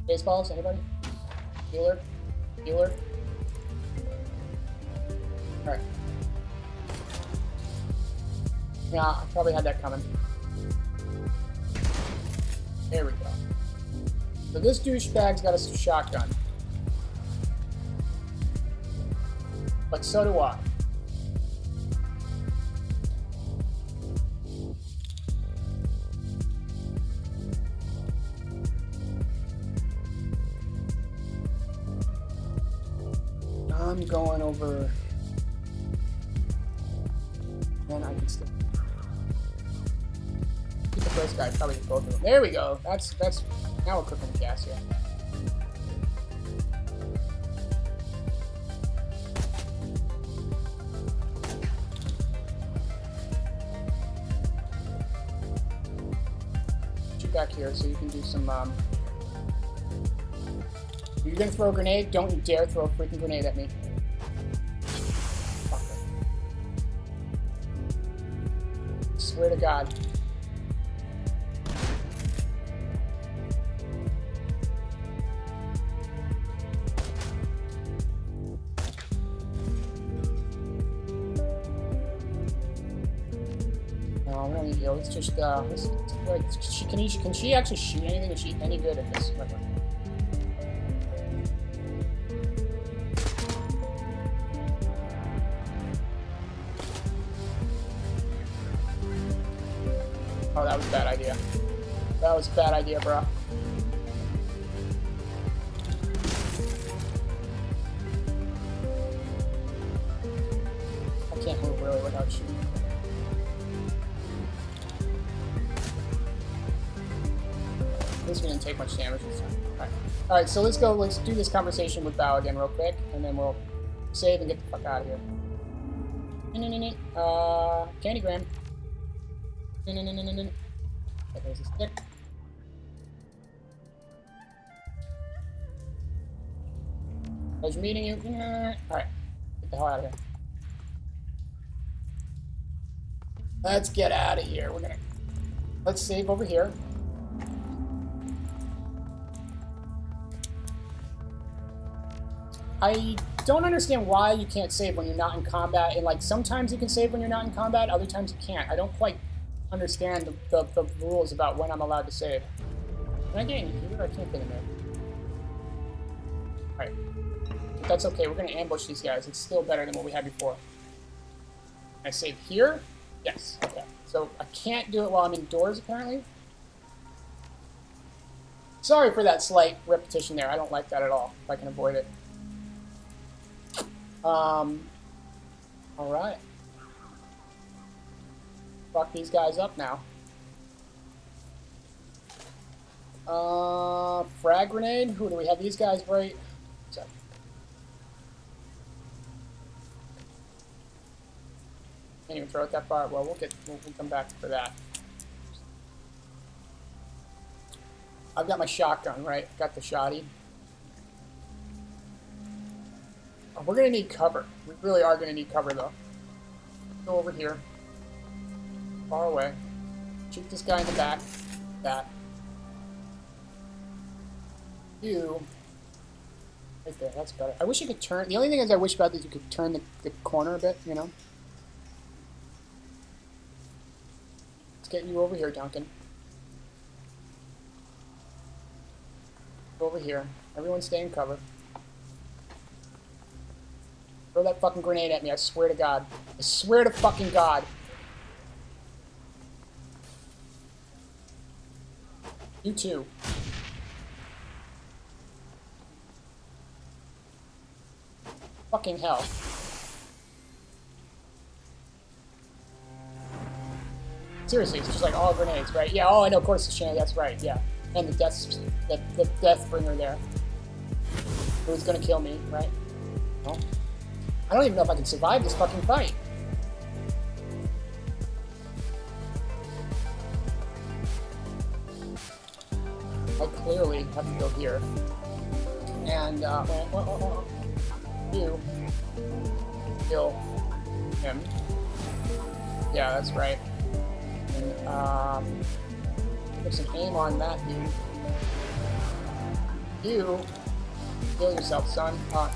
Baseballs, anybody? Healer? Healer? Alright. Yeah, I probably had that coming. There we go. So this douchebag's got a shotgun. But so do I. I'm going over. Then I can still keep the first guy. Probably both of them. There we go. That's now we're cooking the gas here. Put you back here so you can do some. You're gonna throw a grenade? Don't you dare throw a freaking grenade at me. Fucker. Swear to God. No, we don't need heal. Let's just can she actually shoot anything? Is she any good at this? Oh, that was a bad idea. That was a bad idea, bro. I can't move really without shooting. This didn't take much damage this time. Alright, so let's go. Let's do this conversation with Bao again real quick, and then we'll save and get the fuck out of here. Candygram. There's a stick. Pleasure meeting you. Alright, get the hell out of here. Let's get out of here. Let's save over here. I don't understand why you can't save when you're not in combat, and like sometimes you can save when you're not in combat, other times you can't. I don't quite understand the rules about when I'm allowed to save. Can I get any here? I can't get in there. Alright. But that's okay, we're gonna ambush these guys. It's still better than what we had before. Can I save here? Yes. Okay. So I can't do it while I'm indoors apparently. Sorry for that slight repetition there. I don't like that at all, if I can avoid it. Alright. Fuck these guys up now. Frag grenade? Who do we have these guys right? Sorry. Can't even throw it that far. Well, we'll come back for that. I've got my shotgun, right? Got the shotty. Oh, we're gonna need cover. We really are gonna need cover, though. Go over here. Far away. Shoot this guy in the back. That. You. Right there. That's better. I wish you could turn. The only thing is I wish about this you could turn the corner a bit, you know? Let's get you over here, Duncan. Go over here. Everyone stay in cover. Throw that fucking grenade at me, I swear to God. I swear to fucking God. You too. Fucking hell. Seriously, it's just like all grenades, right? Yeah, oh, I know, of course, it's Shannon, that's right, yeah. And the death bringer there. It was gonna kill me, right? Well, I don't even know if I can survive this fucking fight. I clearly have to go here. And, you kill him. Yeah, that's right. And, put some aim on that dude. You kill yourself, son. No.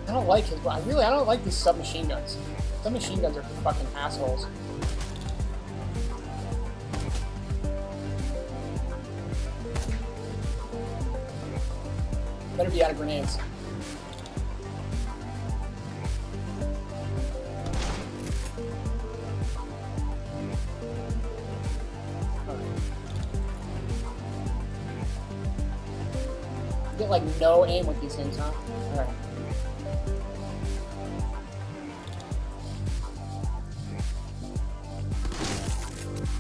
I don't like his. I don't like these submachine guns. Submachine guns are fucking assholes. Better be out of grenades. Get like no aim with these things, huh? Alright.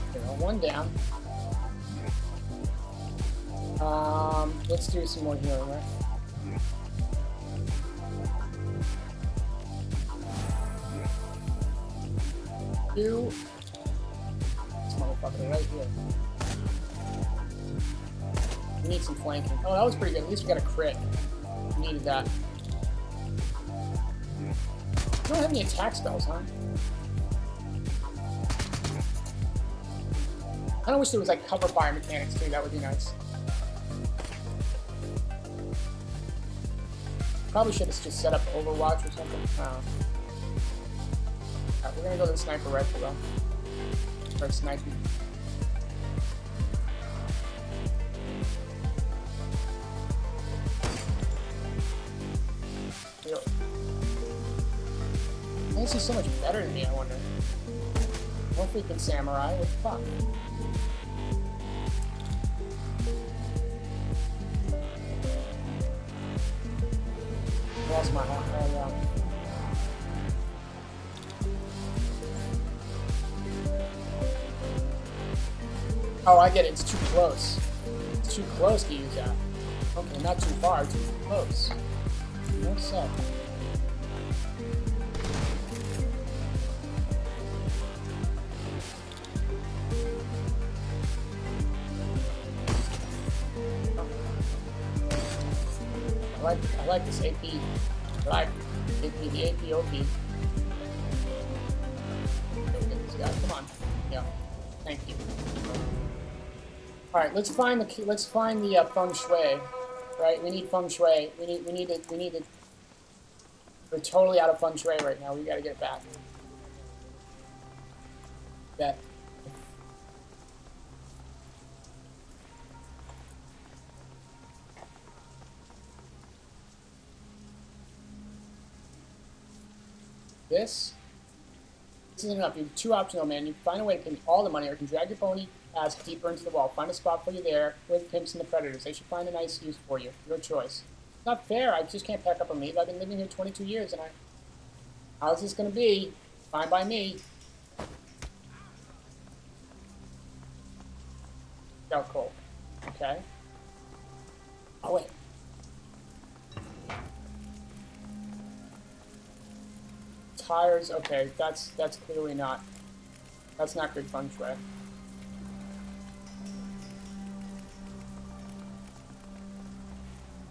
Okay, well, one down. Let's do some more healing, right? Two. This motherfucker right here. We need some flanking. Oh, that was pretty good. At least we got a crit. We needed that. You don't have any attack spells, huh? I kind of wish there was like cover fire mechanics too. That would be nice. Probably should have just set up Overwatch or something. Alright, we're gonna go to the sniper rifle though. Start sniping. Why is he so much better than me, I wonder? More freaking samurai, what the fuck? I lost my heart. Oh, I get it. It's too close. It's too close to use that. Okay, not too far. Too close. No sec. I like this AP. I like AP, the AP OP. This guy. Come on. Yeah. Thank you. All right. Let's find the feng shui. Right. We need feng shui. We need it. We're totally out of feng shui right now. We got to get it back. Bet. This isn't enough. You're too optional, man. You can find a way to pay me all the money, or you can drag your pony ass deeper into the wall. Find a spot for you there with the pimps and the predators. They should find a nice use for you. Your choice. It's not fair. I just can't pack up and leave. I've been living here 22 years, and how's this going to be? Fine by me. Oh, cool. Okay. Oh, wait. Tires, okay, that's clearly not, that's not good feng shui.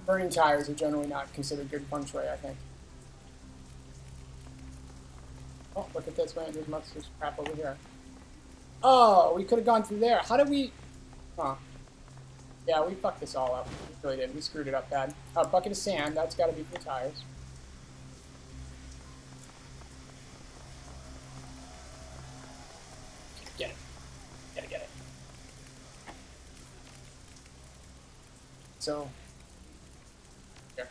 Burning tires are generally not considered good feng shui, I think. Oh, look at this, man, there's much crap over here. Oh, we could have gone through there. How did we, huh. Yeah, we fucked this all up. We really did, we screwed it up bad. A bucket of sand, that's gotta be for the tires. Get it. Get it. So, here.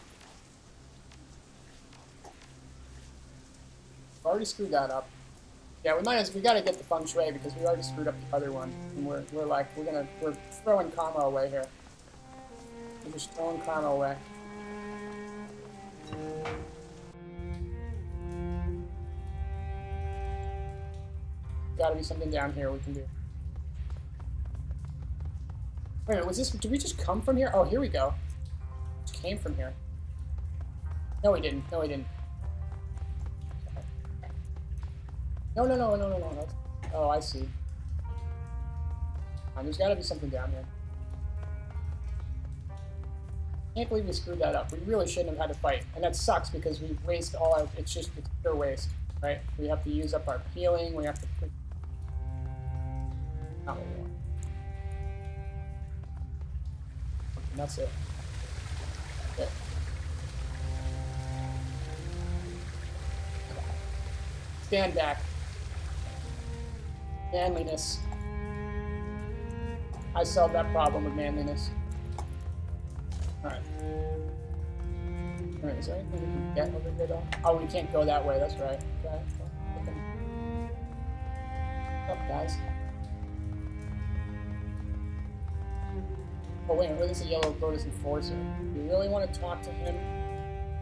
Already screwed that up. Yeah, we gotta get the feng shui because we already screwed up the other one. And we're throwing karma away here. We're just throwing karma away. Gotta be something down here we can do. Wait a minute, did we just come from here? Oh, here we go. Just came from here. No, he didn't. No, he didn't. No. That's... Oh, I see. There's got to be something down here. Can't believe we screwed that up. We really shouldn't have had to fight, and that sucks because we waste all our. It's pure waste, right? We have to use up our healing. We have to. Not what we want. And that's it. Okay. Stand back. Manliness. I solved that problem with manliness. Alright. Alright, is there anything we can get over here though? Oh, we can't go that way, that's right. Okay. What's up, guys? Oh, wait, where is the Yellow Lotus Enforcer? Do we really want to talk to him?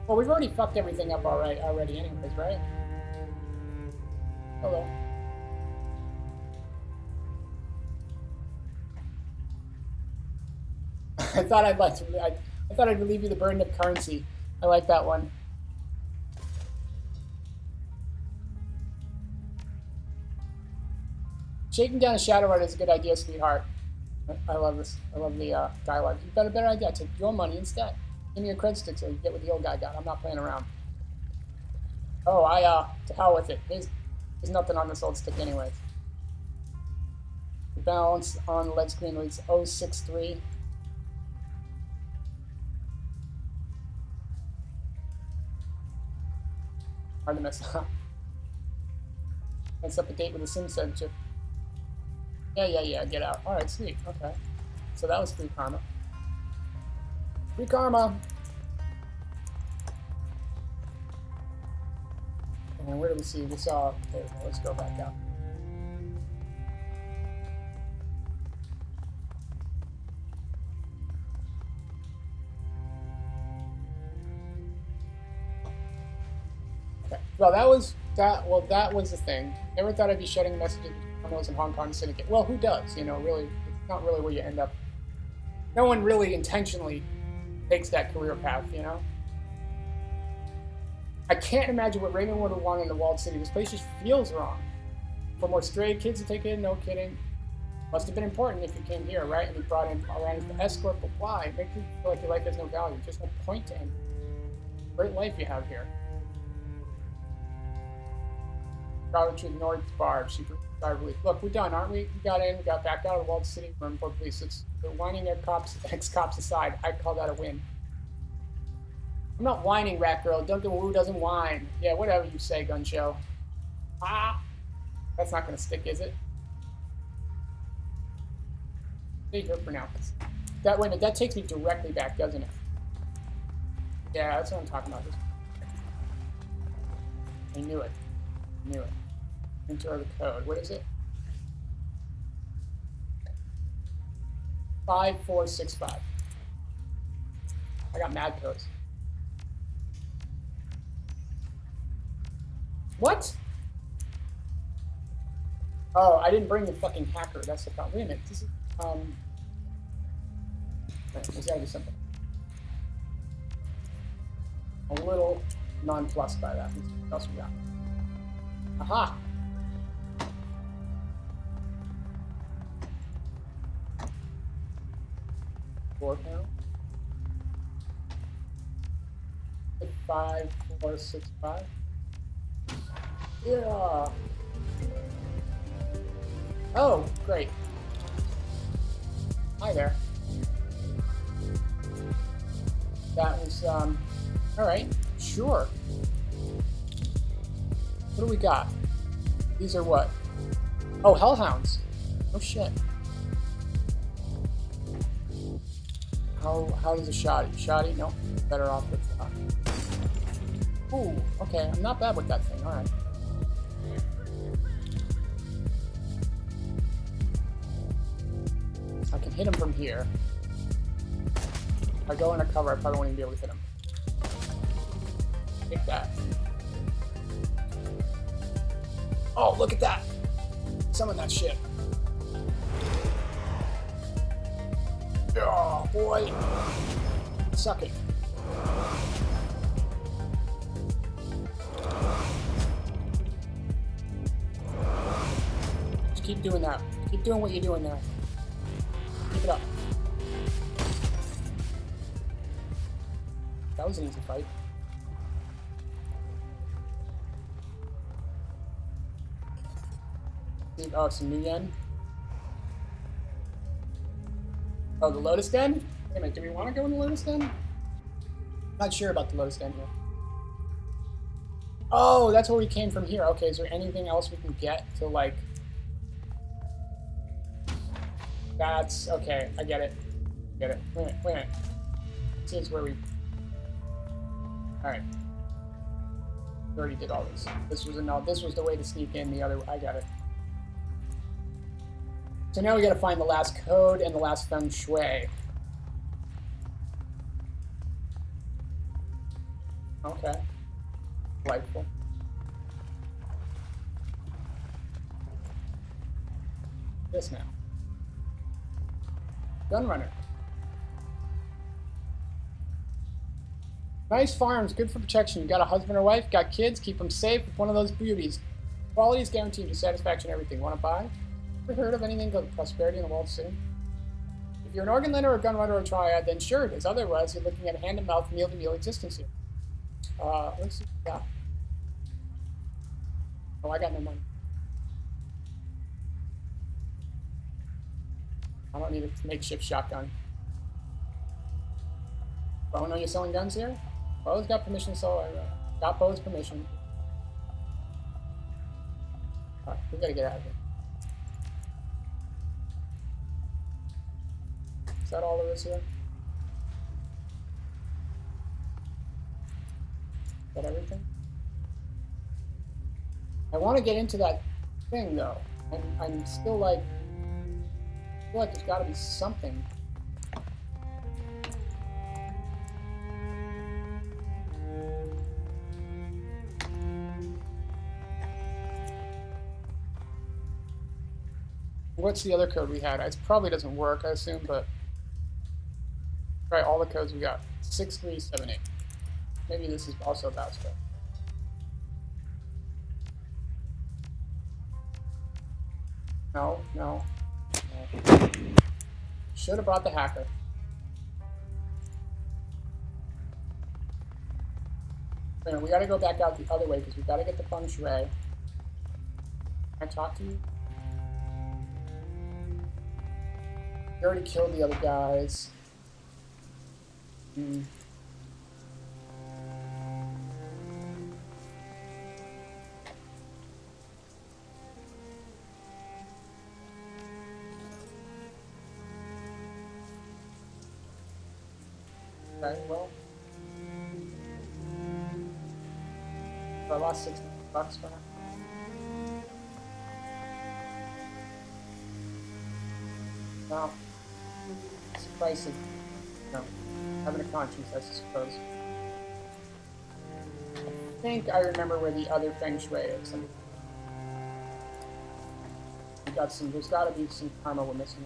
Well, we've already fucked everything up already anyways, right? Hello. I thought I'd relieve you the burden of currency. I like that one. Shaking down a Shadowrun is a good idea, sweetheart. I love this. I love the dialogue. You've got a better idea. Take your money instead. Give me your cred stick so you get what the old guy got. I'm not playing around. Oh, to hell with it. There's nothing on this old stick anyways. The balance on the lead screen reads 063. Hard to mess up. Mess up a date with a sim chip. Yeah, get out. Alright, sweet. Okay. So that was free karma. Free karma! And where do we see? We saw... There we go. Let's go back out. Okay. Well, that was the thing. Never thought I'd be shedding messages with in Hong Kong Syndicate. Well, who does? You know, really, it's not really where you end up. No one really intentionally takes that career path, you know? I can't imagine what Raymond would have wanted in the walled city. This place just feels wrong. For more stray kids to take in, no kidding. Must have been important if you came here, right? And you brought in around as the escort, but why? It makes you feel like your life has no value. Just no point to anything. Great life you have here. Got to the North Bar. Super relief. Look, we're done, aren't we? We got in, we got back out of the walled city. We're in port police. They're whining their ex-cops aside. I call that a win. I'm not whining, rat girl. Duncan Wu doesn't whine. Yeah, whatever you say, gun show. Ah! That's not going to stick, is it? Stay here for now. That takes me directly back, doesn't it? Yeah, that's what I'm talking about. I knew it. Enter the code. What is it? 5465. I got mad codes. What? Oh, I didn't bring the fucking hacker. That's the problem. Wait a minute. This is right, there's gotta be something. A little nonplussed by that. What else we got? Aha! Four now. 5465. Yeah. Oh, great. Hi there. That was all right. Sure. What do we got? These are what? Oh, hellhounds. Oh shit. How does a shoddy? Shoddy? No. Better off with ooh, okay. I'm not bad with that thing. Alright. I can hit him from here. If I go under cover, I probably won't even be able to hit him. Take that. Oh, look at that! Summon that shit. Oh, boy. Suck it. keep doing that. Keep doing what you're doing now. Keep it up. That was an easy fight. Oh, some new yen. Oh, the Lotus Den? Wait a minute, do we want to go in the Lotus Den? Not sure about the Lotus Den here. Oh, that's where we came from here. Okay, is there anything else we can get to, like... That's... Okay, I get it. Get it. Wait a minute, wait a minute. This is where we... Alright. We already did all this. This was the way to sneak in the other... I got it. So now we gotta find the last code and the last feng shui. Okay. Delightful. This now. Gunrunner. Nice farms, good for protection. You got a husband or wife, got kids, keep them safe with one of those beauties. Quality is guaranteed, your satisfaction, everything. Want to buy? Ever heard of anything called prosperity in the walled city? If you're an organ lender or a gunrunner or a triad, then sure it is. Otherwise, you're looking at a hand-to-mouth, meal-to-meal existence here. Let's see what we got. Oh, I got no money. I don't need a makeshift shotgun. Oh, no, you're selling guns here? Bo's got permission to sell. Got Bo's permission. Alright, we gotta get out of here. Is that all there is here? Is that everything? I want to get into that thing, though. I'm still like... I feel like there's got to be something. What's the other code we had? It probably doesn't work, I assume, but... Try all the codes we got. 6378. Maybe this is also about stuff. No, no. No. Should have brought the hacker. Wait, we gotta go back out the other way because we gotta get the feng shui. Can I talk to you? We already killed the other guys. Hmm. Okay, well. I lost $60 for now. Well, it's the price of, having a conscience, I suppose. I think I remember where the other feng shui is. We got some, there's gotta be some karma we're missing.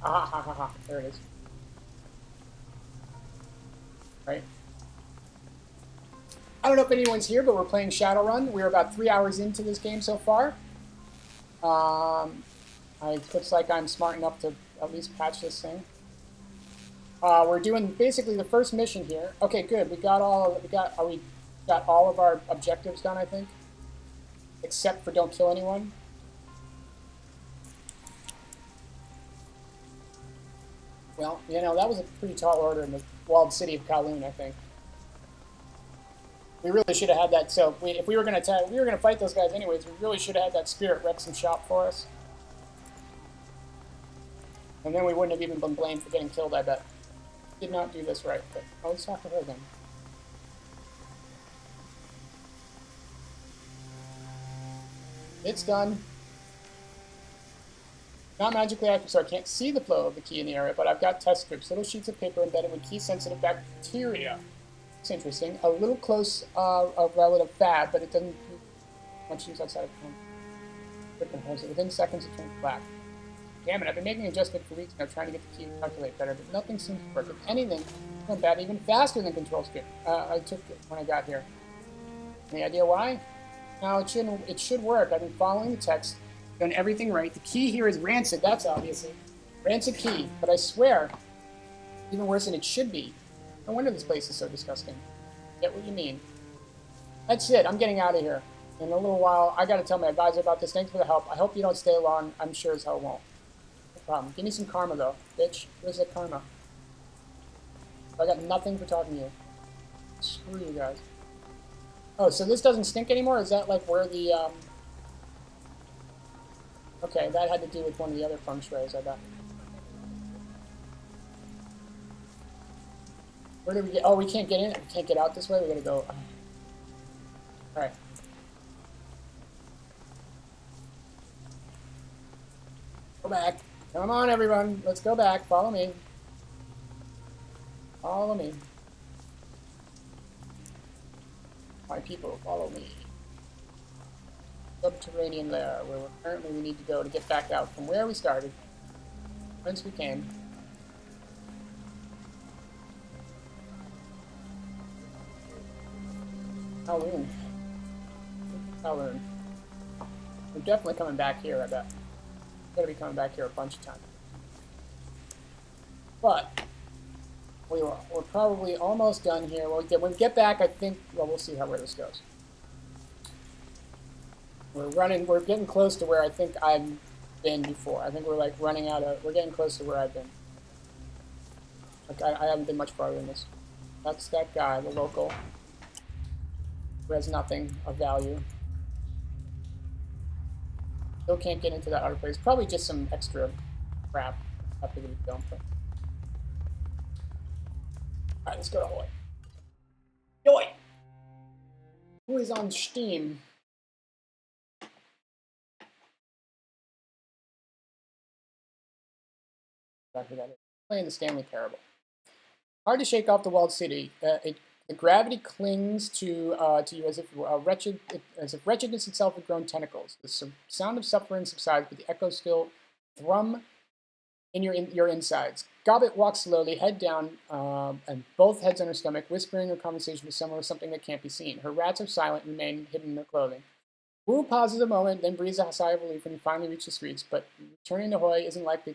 Ah, ha, ha, ha, there it is. Right? I don't know if anyone's here, but we're playing Shadowrun. We're about 3 hours into this game so far. It looks like I'm smart enough to at least patch this thing. We're doing basically the first mission here. Okay, good. We got all of our objectives done, I think, except for don't kill anyone. Well, that was a pretty tall order in the walled city of Kowloon, I think. We really should have had that. So if we were going to fight those guys anyways, we really should have had that spirit wreck some shop for us. And then we wouldn't have even been blamed for getting killed, I bet. Did not do this right, but let's talk to her then. It's done. Not magically active, so I can't see the flow of the key in the area, but I've got test scripts, little sheets of paper embedded with key-sensitive bacteria. It's interesting. A little close a relative fab, but it doesn't do much use outside of home. Within seconds, it turns black. Damn it, I've been making adjustments for weeks now, trying to get the key to calculate better, but nothing seems to work. If anything, it went bad even faster than control script. I took it when I got here. Any idea why? No, it should work. I've been following the text Done everything right. The key here is rancid, that's obviously. Rancid key, but I swear, even worse than it should be. No wonder this place is so disgusting. Get what you mean. That's it, I'm getting out of here. In a little while, I gotta tell my advisor about this. Thanks for the help. I hope you don't stay long. I'm sure as hell won't. No problem. Give me some karma, though, bitch. Where's that karma? I got nothing for talking to you. Screw you guys. Oh, so this doesn't stink anymore? Is that like where the, Okay, that had to do with one of the other feng shuis, I bet. Where do we get? Oh, we can't get in. We can't get out this way. We gotta go. All right. Go back. Come on, everyone. Let's go back. Follow me. Follow me. My people, follow me. Subterranean lair, where currently we need to go to get back out from where we started. Whence we came. Kowloon. Kowloon. We're definitely coming back here, I bet. We're gonna be coming back here a bunch of times. But we're probably almost done here. When we get back, I think, well, we'll see where this goes. We're getting close to where I think I've been before. I think we're like we're getting close to where I've been. Like, I haven't been much farther than this. That's that guy, the local, who has nothing of value. Still can't get into that other place. Probably just some extra crap. Not big of a deal. Alright, let's go to Hoy. Hoy! Who is on Steam? Exactly that is. Playing the Stanley Parable. Hard to shake off the walled city. The gravity clings to you as if wretchedness itself had grown tentacles. The sound of suffering subsides, but the echoes still thrum in your insides. Gobbet walks slowly, head down, and both heads on her stomach, whispering her conversation with someone with something that can't be seen. Her rats are silent and remain hidden in their clothing. Wu pauses a moment, then breathes a sigh of relief when he finally reaches the streets, but returning to Hoy isn't like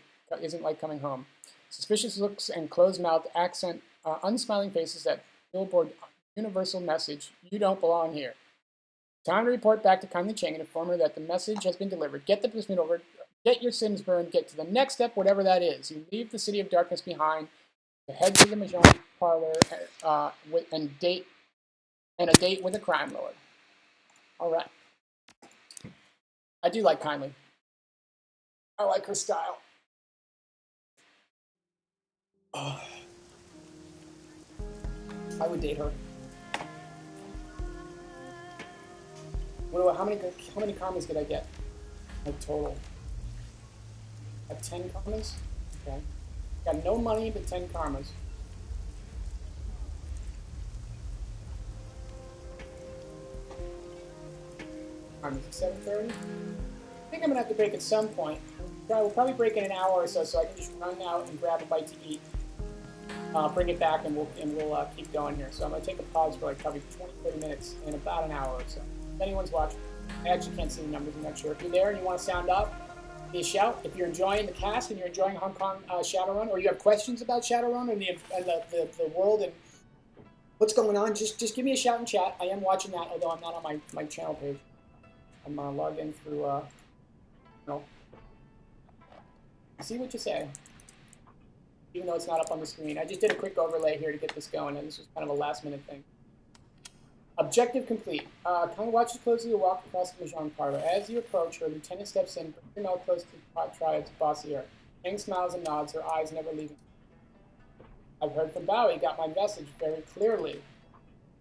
coming home. Suspicious looks and closed-mouthed accent, unsmiling faces that billboard universal message, you don't belong here. Time to report back to Kindly Cheng and inform her that the message has been delivered. Get the placement over, get your sins burned, get to the next step, whatever that is. You leave the city of darkness behind, to head to the Mahjong parlor and a date with a crime lord. All right. I do like Kindly. I like her style. Oh. I would date her. How many karmas did I get? Like total. 10 karmas? Okay. Got no money but 10 karmas. Karmas at 7:30. I think I'm gonna have to break at some point. We'll probably break in an hour or so I can just run out and grab a bite to eat. Bring it back and we'll keep going here. So I'm going to take a pause for like probably 20-30 minutes in about an hour or so. If anyone's watching, I actually can't see the numbers, I'm not sure. If you're there and you want to sound up, give me a shout. If you're enjoying the cast and you're enjoying Hong Kong Shadowrun, or you have questions about Shadowrun and the world and what's going on, just give me a shout in chat. I am watching that, although I'm not on my channel page. I'm logged in through, see what you say. Even though it's not up on the screen. I just did a quick overlay here to get this going, and this was kind of a last-minute thing. Objective complete. Kind of watch as closely you walk across the Mahjong parlor. As you approach her, Lieutenant steps in, bring your mouth close to the Triad's bossy ear. Cheng smiles and nods, her eyes never leaving. I've heard from Bao, he got my message very clearly.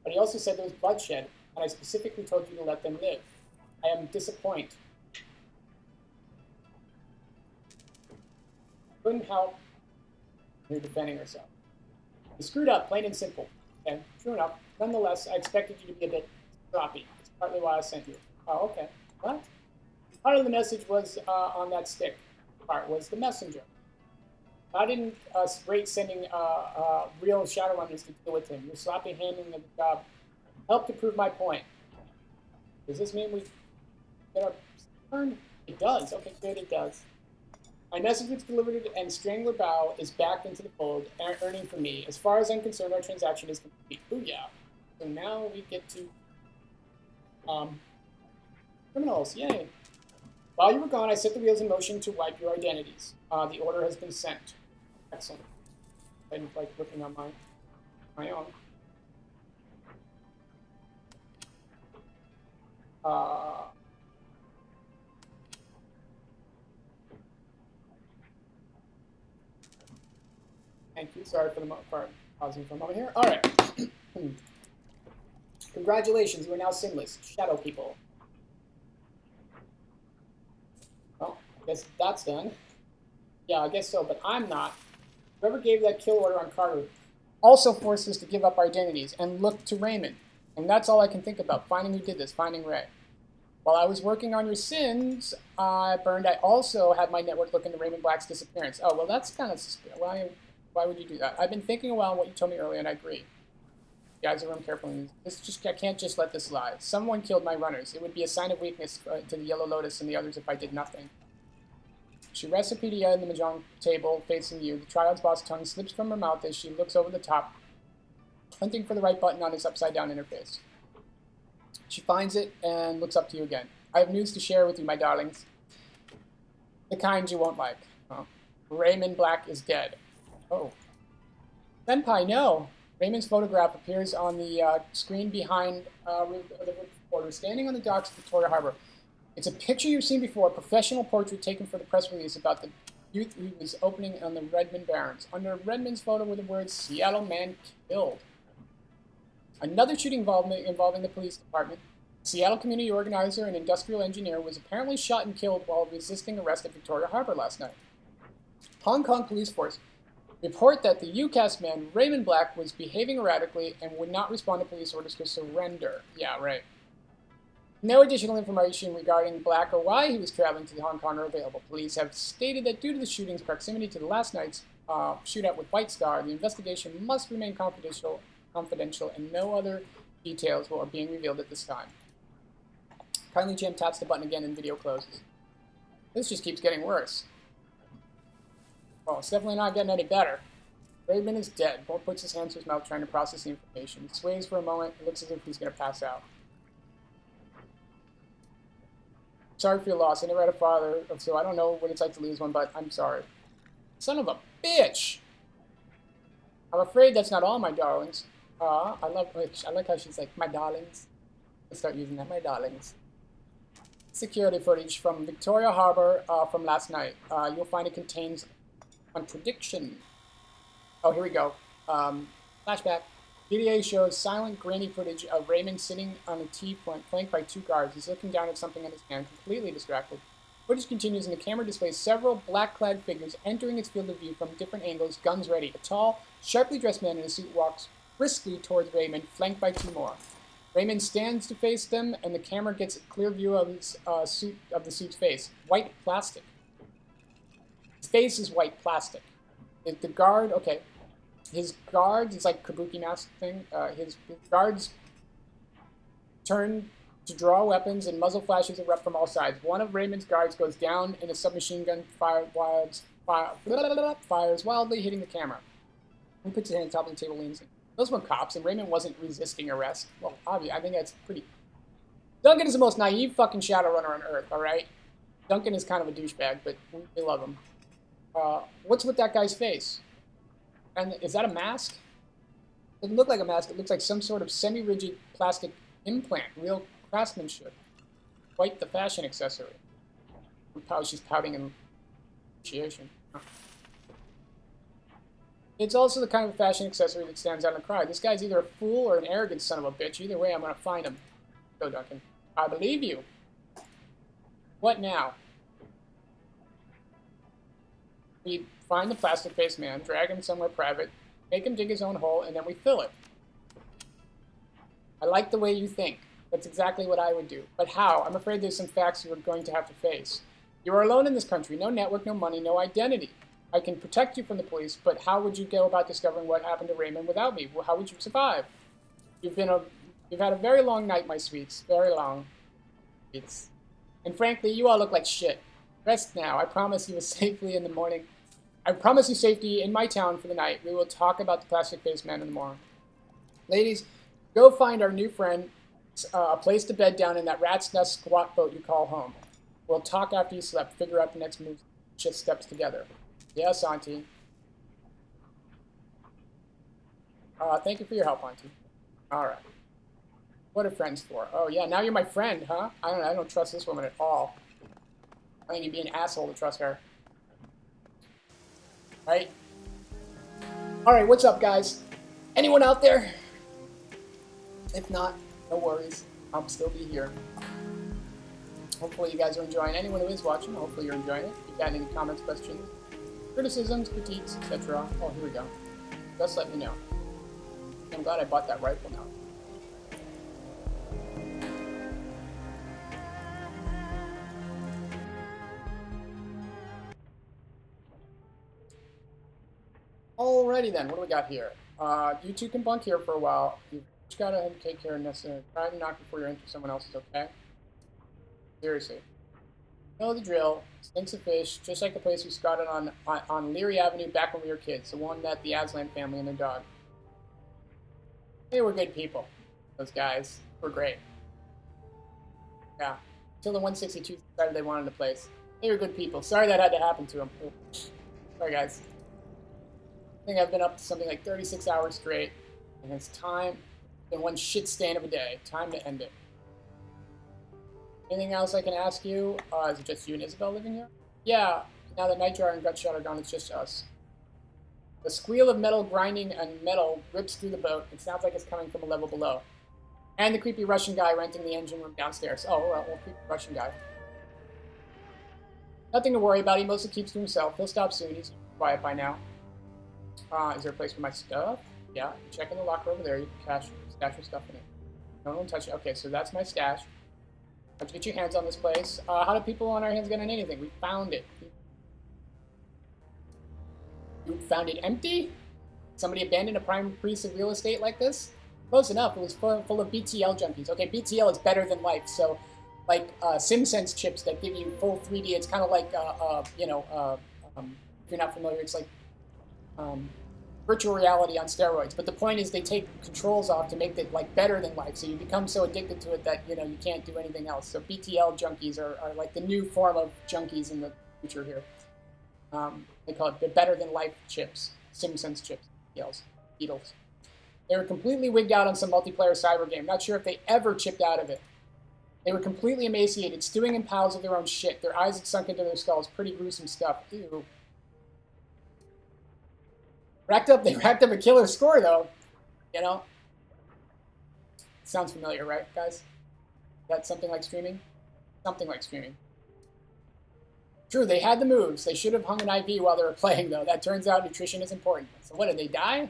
But he also said there was bloodshed, and I specifically told you to let them live. I am disappointed. Couldn't help. You're defending herself. You screwed up, plain and simple. Okay, true enough. Nonetheless, I expected you to be a bit sloppy. That's partly why I sent you. Oh, okay. What? Part of the message was on that stick. Part was the messenger. I didn't rate sending real Shadowrunners to deal with him. Your sloppy handling of the job helped to prove my point. Does this mean we get our turned? It does. Okay, good, it does. My message was delivered and Strangler Bow is back into the fold, earning for me. As far as I'm concerned, our transaction is complete. Booyah. So now we get to criminals. Yay. While you were gone, I set the wheels in motion to wipe your identities. The order has been sent. Excellent. I didn't like looking on my own. Thank you. Sorry for pausing for a moment here. All right. Congratulations, you are now sinless. Shadow people. Well, I guess that's done. Yeah, I guess so, but I'm not. Whoever gave that kill order on Carter also forced us to give up our identities and look to Raymond. And that's all I can think about, finding who did this, finding Ray. While I was working on your sins, I also had my network look into Raymond Black's disappearance. Oh, well, that's kind of suspicious. Why would you do that? I've been thinking a while on what you told me earlier, and I agree. Guys, I run carefully. I can't just let this lie. Someone killed my runners. It would be a sign of weakness to the Yellow Lotus and the others if I did nothing. She rests her PDA on the Mahjong table, facing you. The Triad's boss tongue slips from her mouth as she looks over the top, hunting for the right button on his upside-down interface. She finds it and looks up to you again. I have news to share with you, my darlings. The kind you won't like. Oh. Raymond Black is dead. Oh. Senpai, no! Raymond's photograph appears on the screen behind the reporter, standing on the docks of Victoria Harbor. It's a picture you've seen before, a professional portrait taken for the press release about the youth who was opening on the Redmond Barrens. Under Redmond's photo were the words, Seattle man killed. Another shooting involving the police department. Seattle community organizer and industrial engineer was apparently shot and killed while resisting arrest at Victoria Harbor last night. Hong Kong police force report that the UCAS man, Raymond Black, was behaving erratically and would not respond to police orders to surrender. Yeah, right. No additional information regarding Black or why he was traveling to Hong Kong are available. Police have stated that due to the shooting's proximity to the last night's shootout with White Star, the investigation must remain confidential, and no other details are being revealed at this time. Kindly Jim taps the button again and video closes. This just keeps getting worse. Well, it's definitely not getting any better. Raymond is dead. Bolt puts his hands to his mouth trying to process the information. He sways for a moment. It looks as if he's going to pass out. Sorry for your loss. I never had a father, so I don't know what it's like to lose one, but I'm sorry. Son of a bitch! I'm afraid that's not all, my darlings. I like how she's like, my darlings. Let's start using that, my darlings. Security footage from Victoria Harbor from last night. You'll find it contains contradiction. Oh, here we go. Flashback. PDA shows silent, grainy footage of Raymond sitting on a T-front, flanked by two guards. He's looking down at something in his hand, completely distracted. Footage continues, and the camera displays several black-clad figures entering its field of view from different angles, guns ready. A tall, sharply dressed man in a suit walks briskly towards Raymond, flanked by two more. Raymond stands to face them, and the camera gets a clear view of the suit's face. White plastic. His face is white plastic. The guard, okay. His guards, it's like kabuki mask thing. His guards turn to draw weapons, and muzzle flashes erupt from all sides. One of Raymond's guards goes down, and a submachine gun fires wildly, hitting the camera. He puts his hand on top of the table, leans in. Those were cops, and Raymond wasn't resisting arrest. Well, obviously, I think that's pretty... Duncan is the most naive fucking Shadowrunner on Earth, alright? Duncan is kind of a douchebag, but we love him. What's with that guy's face? And is that a mask? It doesn't look like a mask. It looks like some sort of semi-rigid plastic implant. Real craftsmanship. Quite the fashion accessory. She's pouting in appreciation. It's also the kind of fashion accessory that stands out in the crowd. This guy's either a fool or an arrogant son of a bitch. Either way, I'm going to find him. Go, Duncan. I believe you. What now? We find the plastic-faced man, drag him somewhere private, make him dig his own hole, and then we fill it. I like the way you think. That's exactly what I would do. But how? I'm afraid there's some facts you are going to have to face. You are alone in this country. No network, no money, no identity. I can protect you from the police, but how would you go about discovering what happened to Raymond without me? Well, how would you survive? You've had a very long night, my sweets. Very long. And And frankly, you all look like shit. Rest now. I promise you safely in the morning. I promise you safety in my town for the night. We will talk about the plastic-faced man in the morning. Ladies, go find our new friend a place to bed down in that rat's nest squat boat you call home. We'll talk after you slept. Figure out the next move. Just steps together. Yes, Auntie. Thank you for your help, Auntie. All right. What are friends for? Oh, yeah, now you're my friend, huh? I don't trust this woman at all. I think you'd be an asshole to trust her. Right? Alright, what's up, guys? Anyone out there? If not, no worries. I'll still be here. Hopefully you guys are enjoying it. Anyone who is watching, hopefully you're enjoying it. If you've got any comments, questions, criticisms, critiques, etc. Oh, here we go. Just let me know. I'm glad I bought that rifle now. Alrighty then, what do we got here? You two can bunk here for a while. You've just got to take care of necessary. Try to knock before you're into someone else's, okay? Seriously. You know the drill. Stinks of fish, just like the place we scouted on Leary Avenue back when we were kids. The one that the Aslan family and their dog. They were good people. Those guys were great. Yeah. Until the 162 decided they wanted the place. They were good people. Sorry that had to happen to them. Sorry, guys. I think I've been up to something like 36 hours straight, and it's time. It's been one shit stain of a day. Time to end it. Anything else I can ask you? Is it just you and Isabel living here? Yeah. Now that Nightjar and Gutshot are gone, it's just us. The squeal of metal grinding and metal rips through the boat. It sounds like it's coming from a level below. And the creepy Russian guy renting the engine room downstairs. Oh, well, creepy Russian guy. Nothing to worry about. He mostly keeps to himself. He'll stop soon. He's quiet by now. Is there a place for my stuff? Yeah, check in the locker over there. You can stash your stuff in it. No one touch it. Okay, so that's my stash. How'd you get your hands on this place? How do people on our hands get on anything? We found it. You found it empty? Somebody abandoned a prime piece of real estate like this? Close enough. It was full of BTL junkies. Okay, BTL is better than life. So, like SimSense chips that give you full 3D. It's kind of like, if you're not familiar, it's like virtual reality on steroids. But the point is they take controls off to make it like better than life. So you become so addicted to it that you can't do anything else. So BTL junkies are like the new form of junkies in the future here. They call it the better than life chips, SimSense chips, Beetles. They were completely wigged out on some multiplayer cyber game. Not sure if they ever chipped out of it. They were completely emaciated, stewing in piles of their own shit. Their eyes had sunk into their skulls. Pretty gruesome stuff. Ew. They racked up a killer score, though. Sounds familiar, right, guys? Is that something like streaming? Something like streaming. True, they had the moves. They should have hung an IV while they were playing, though. That turns out nutrition is important. So what, did they die?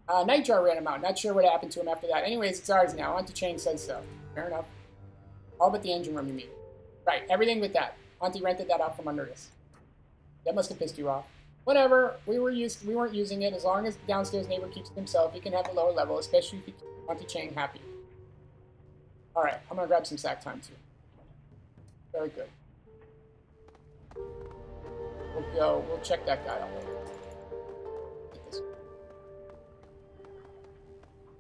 Nightjar ran him out. Not sure what happened to him after that. Anyways, it's ours now. Auntie Chang says so. Fair enough. All but the engine room, you mean. Right, everything with that. Auntie rented that out from under us. That must have pissed you off. Whatever, we weren't using it. As long as the downstairs neighbor keeps it himself, he can have a lower level, especially if he keeps Auntie Chang happy. Alright, I'm gonna grab some sack time too. Very good. We'll check that guy out later. Get this.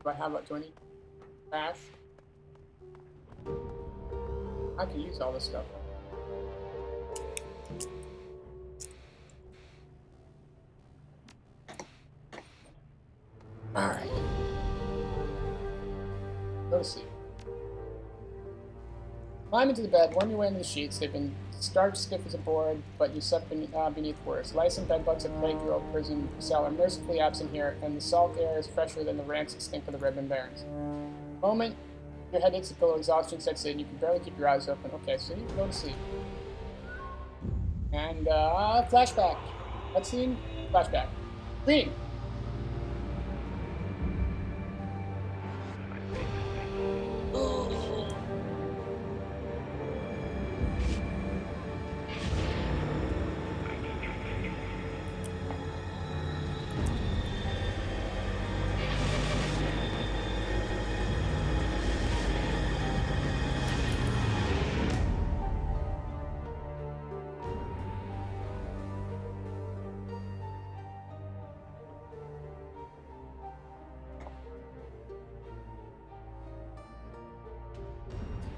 Do I need trash? I can use all this stuff. Alright. Go to sleep. Climb into the bed, worm your way into the sheets. They've been starched stiff as a board, but you slept beneath worse. Lice and bedbugs have plagued your old prison cell are mercifully absent here, and the salt air is fresher than the rancid stink of the Redmond Barrens. The moment your head hits the pillow, exhaustion sets in. You can barely keep your eyes open. Okay, so you can go to sleep. And, flashback. Cutscene? Flashback. Green!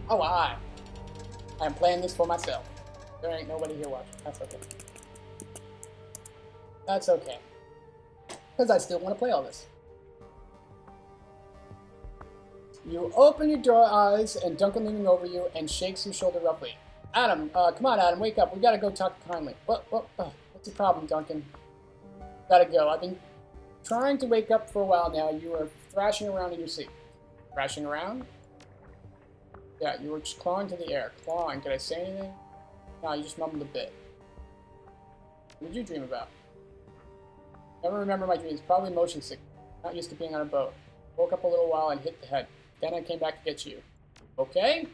Oh, I am playing this for myself. There ain't nobody here watching. That's okay. That's okay. Because I still want to play all this. You open your door eyes, and Duncan leaning over you and shakes your shoulder roughly. Adam, come on, Adam, wake up. We gotta go talk to Kindly. What's the problem, Duncan? Gotta go. I've been trying to wake up for a while now. You were thrashing around in your sleep. Thrashing around? Yeah, you were just clawing to the air. Clawing. Did I say anything? No, you just mumbled a bit. What did you dream about? Never remember my dreams. Probably motion sick. Not used to being on a boat. Woke up a little while and hit the head. Then I came back to get you. Okay?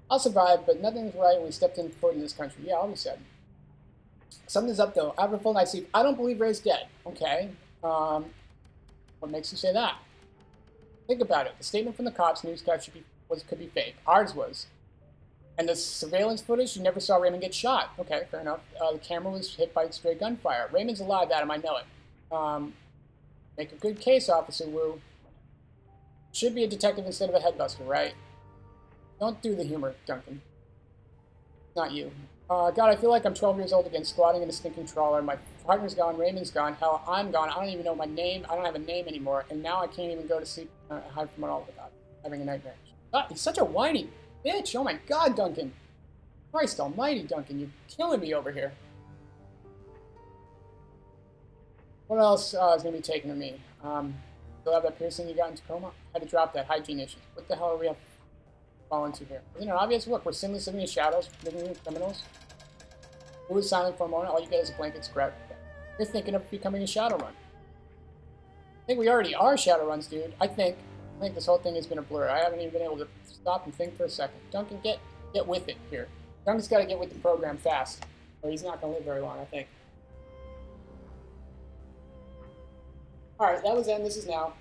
I'll survive, but nothing's right when we stepped in foot in this country. Yeah, I'll be sad. Something's up, though. After a full night's sleep, I don't believe Ray's dead. Okay. What makes you say that? Think about it. The statement from the cops newscast could be fake. Ours was. And the surveillance footage, you never saw Raymond get shot. Okay, fair enough. The camera was hit by stray gunfire. Raymond's alive, Adam, I know it. Make a good case, Officer Wu. Should be a detective instead of a headbuster, right? Don't do the humor, Duncan. Not you. God, I feel like I'm 12 years old again, squatting in a stinking trawler. My partner's gone, Raymond's gone, hell, I'm gone. I don't even know my name. I don't have a name anymore. And now I can't even go to sleep, hide from it all without having a nightmare. God, he's such a whiny bitch. Oh my God, Duncan. Christ almighty, Duncan. You're killing me over here. What else is going to be taken of me? Still have that piercing you got in Tacoma? Had to drop that. Hygiene issues. What the hell are we up falling to here? Isn't it obvious? Look, we're sinless living in shadows, living with criminals. Who was silent for a moment? All you get is a blanket scrap. You're thinking of becoming a Shadowrun. I think we already are Shadowruns, dude. I think this whole thing has been a blur. I haven't even been able to stop and think for a second. Duncan, get with it here. Duncan's got to get with the program fast, or he's not going to live very long, I think. Alright, that was then, this is now.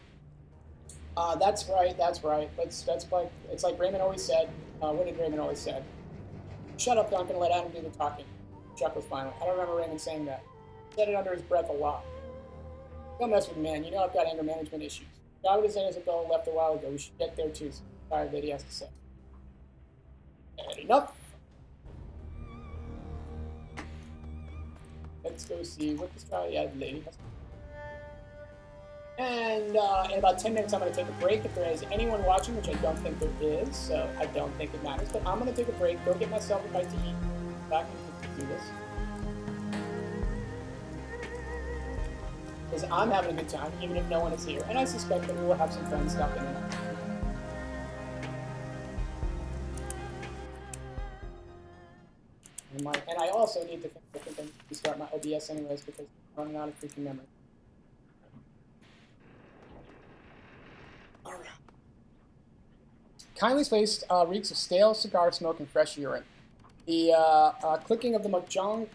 That's right. It's like Raymond always said. What did Raymond always say? Shut up, Duncan, let Adam do the talking. Chuck was final. I don't remember Raymond saying that. He said it under his breath a lot. Don't mess with me, man. You know I've got anger management issues. Got with his as a goal left a while ago. We should get there too. So sorry that he has to say. And enough. Let's go see what this guy, the lady has. And in about 10 minutes, I'm going to take a break if there is anyone watching, which I don't think there is, so I don't think it matters. But I'm going to take a break, go get myself a bite to eat, back and do this. Because I'm having a good time, even if no one is here. And I suspect that we will have some friends stop in and out. And I also need to restart my OBS anyways, because I'm running out of freaking memory. Alright. Kindly's face reeks of stale cigar smoke and fresh urine. The clicking of the mahjong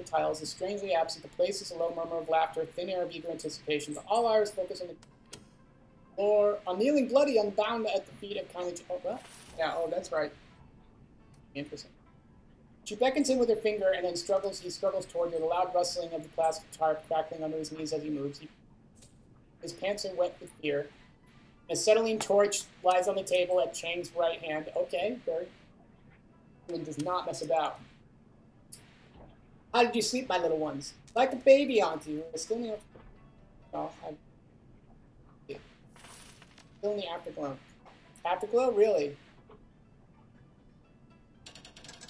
tiles is strangely absent. The place is a low murmur of laughter, thin air of eager anticipation, but all eyes focus on the or on kneeling bloody, unbound at the feet of Kindly. Oh, well, yeah, oh, that's right. Interesting. She beckons him with her finger and then he struggles toward her, the loud rustling of the plastic tarp crackling under his knees as he moves. His pants are wet with fear. A acetylene torch lies on the table at Chang's right hand. Okay, very. He does not mess about. How did you sleep, my little ones? Like a baby, auntie. We're still in the still in the afterglow. Afterglow, really?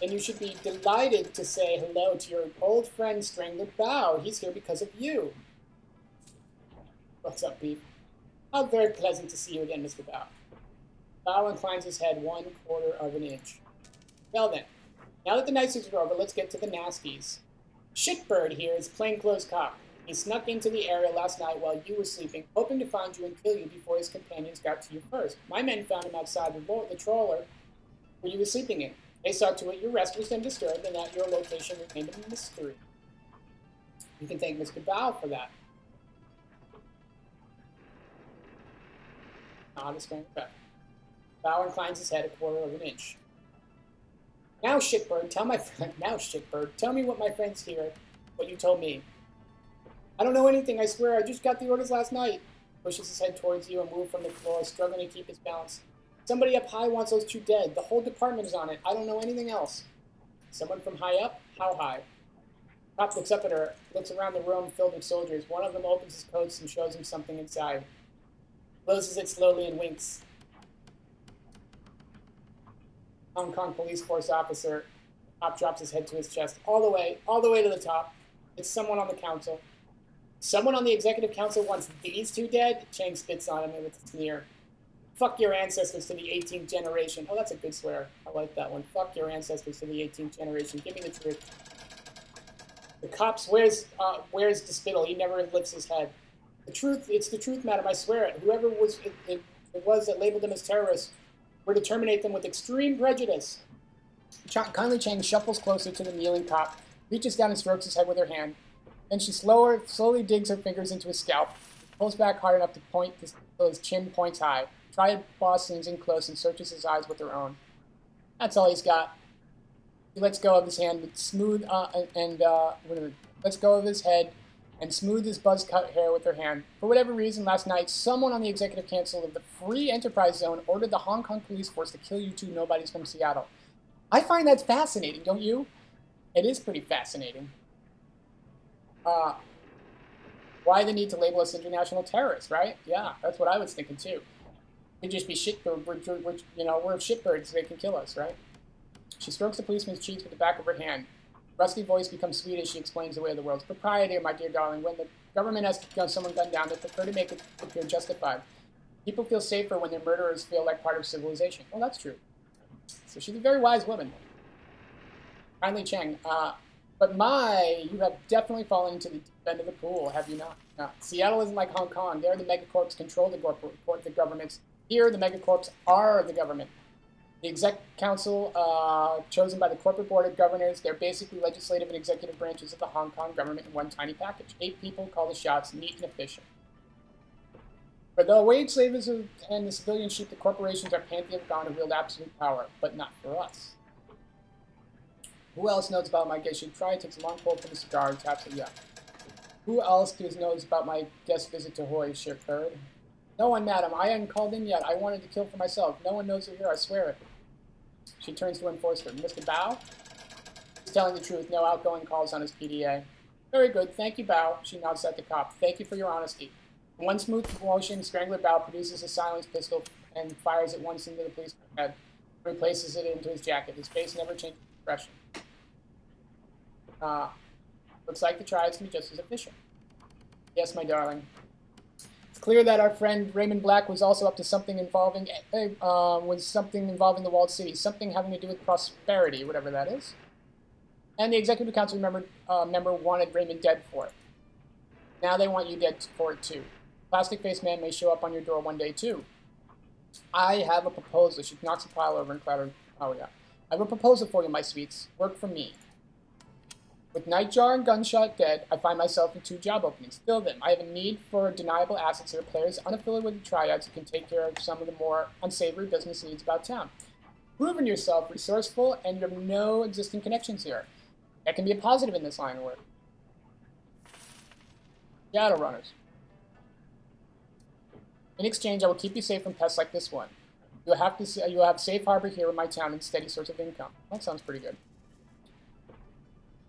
And you should be delighted to say hello to your old friend Strangler Bow. He's here because of you. What's up, Beef? How very pleasant to see you again, Mr. Bow. Bow inclines his head 1/4 of an inch. Well then, now that the night suits are over, let's get to the nasties. Shitbird here is plainclothes cop. He snuck into the area last night while you were sleeping, hoping to find you and kill you before his companions got to you first. My men found him outside the trawler where you were sleeping in. They saw to it your rest was undisturbed and that your location remained a mystery. You can thank Mr. Bow for that. Not a strange fact. Bow inclines his head 1/4 of an inch. Now, Shitbird, tell me what my friends here, what you told me. I don't know anything, I swear, I just got the orders last night. Pushes his head towards you and moves from the floor, struggling to keep his balance. Somebody up high wants those two dead. The whole department is on it. I don't know anything else. Someone from high up? How high? Cop looks up at her, looks around the room filled with soldiers. One of them opens his coat and shows him something inside. Closes it slowly and winks. Hong Kong police force officer. Cop drops his head to his chest. All the way to the top. It's someone on the council. Someone on the executive council wants these two dead? Chang spits on him with a sneer. Fuck your ancestors to the 18th generation. Oh, that's a good swear. I like that one. Fuck your ancestors to the 18th generation. Give me the truth. The cop wears the spittle. He never lifts his head. It's the truth, madam. I swear it. Whoever it was that labeled them as terrorists, we're to terminate them with extreme prejudice. Kindly Chang shuffles closer to the kneeling cop, reaches down and strokes his head with her hand. Then she slowly digs her fingers into his scalp, pulls back hard enough to point till his chin points high. Triad boss zooms in close and searches his eyes with her own. That's all he's got. He lets go of his hand with smooth lets go of his head and smooth his buzz-cut hair with her hand. For whatever reason, last night, someone on the executive council of the Free Enterprise Zone ordered the Hong Kong police force to kill you two nobodies from Seattle. I find that fascinating, don't you? It is pretty fascinating. Why the need to label us international terrorists, right? Yeah, that's what I was thinking too. We'd just be shitbirds, we're shitbirds, they can kill us, right? She strokes the policeman's cheeks with the back of her hand. Rusty voice becomes sweet as she explains the way of the world's proprietor, my dear darling. When the government has someone gunned down, they prefer to make it appear justified. People feel safer when their murderers feel like part of civilization. Well, that's true. So she's a very wise woman. Kindly Cheng, but you have definitely fallen into the deep end of the pool, have you not? No. Seattle isn't like Hong Kong. There, the megacorps control the governments. Here, the megacorps are the government. The exec council, chosen by the corporate board of governors, they're basically legislative and executive branches of the Hong Kong government in one tiny package. 8 people call the shots, neat and efficient. For the wage slavers and the civilian sheep, the corporations are pantheon of God and wield absolute power, but not for us. Who else knows about my guest? Should try, takes a long pull from the cigar and taps it, yeah. Who else knows about my guest visit to Hoy, ship bird? No one, madam. I hadn't called in yet. I wanted to kill for myself. No one knows you're here, I swear it. She turns to enforcer. Mr. Bao? He's telling the truth. No outgoing calls on his PDA. Very good. Thank you, Bao. She nods at the cop. Thank you for your honesty. In one smooth motion, Strangler Bao produces a silenced pistol and fires it once into the policeman's head. Replaces it into his jacket. His face never changes expression. Looks like the triads can be just as efficient. Yes, my darling. It's clear that our friend Raymond Black was also up to something involving the walled city, something having to do with prosperity, whatever that is. And the executive council member wanted Raymond dead for it. Now they want you dead for it too. Plastic-faced man may show up on your door one day too. I have a proposal. She knocks a pile over and clatters. Oh yeah. I have a proposal for you, my sweets. Work for me. With Nightjar and Gunshot dead, I find myself in 2 job openings. Fill them. I have a need for deniable assets that are players unaffiliated with the triads who can take care of some of the more unsavory business needs about town. Proven yourself resourceful, and you have no existing connections here. That can be a positive in this line of work. Shadowrunners. In exchange, I will keep you safe from pests like this one. You'll have safe harbor here in my town and steady source of income. That sounds pretty good.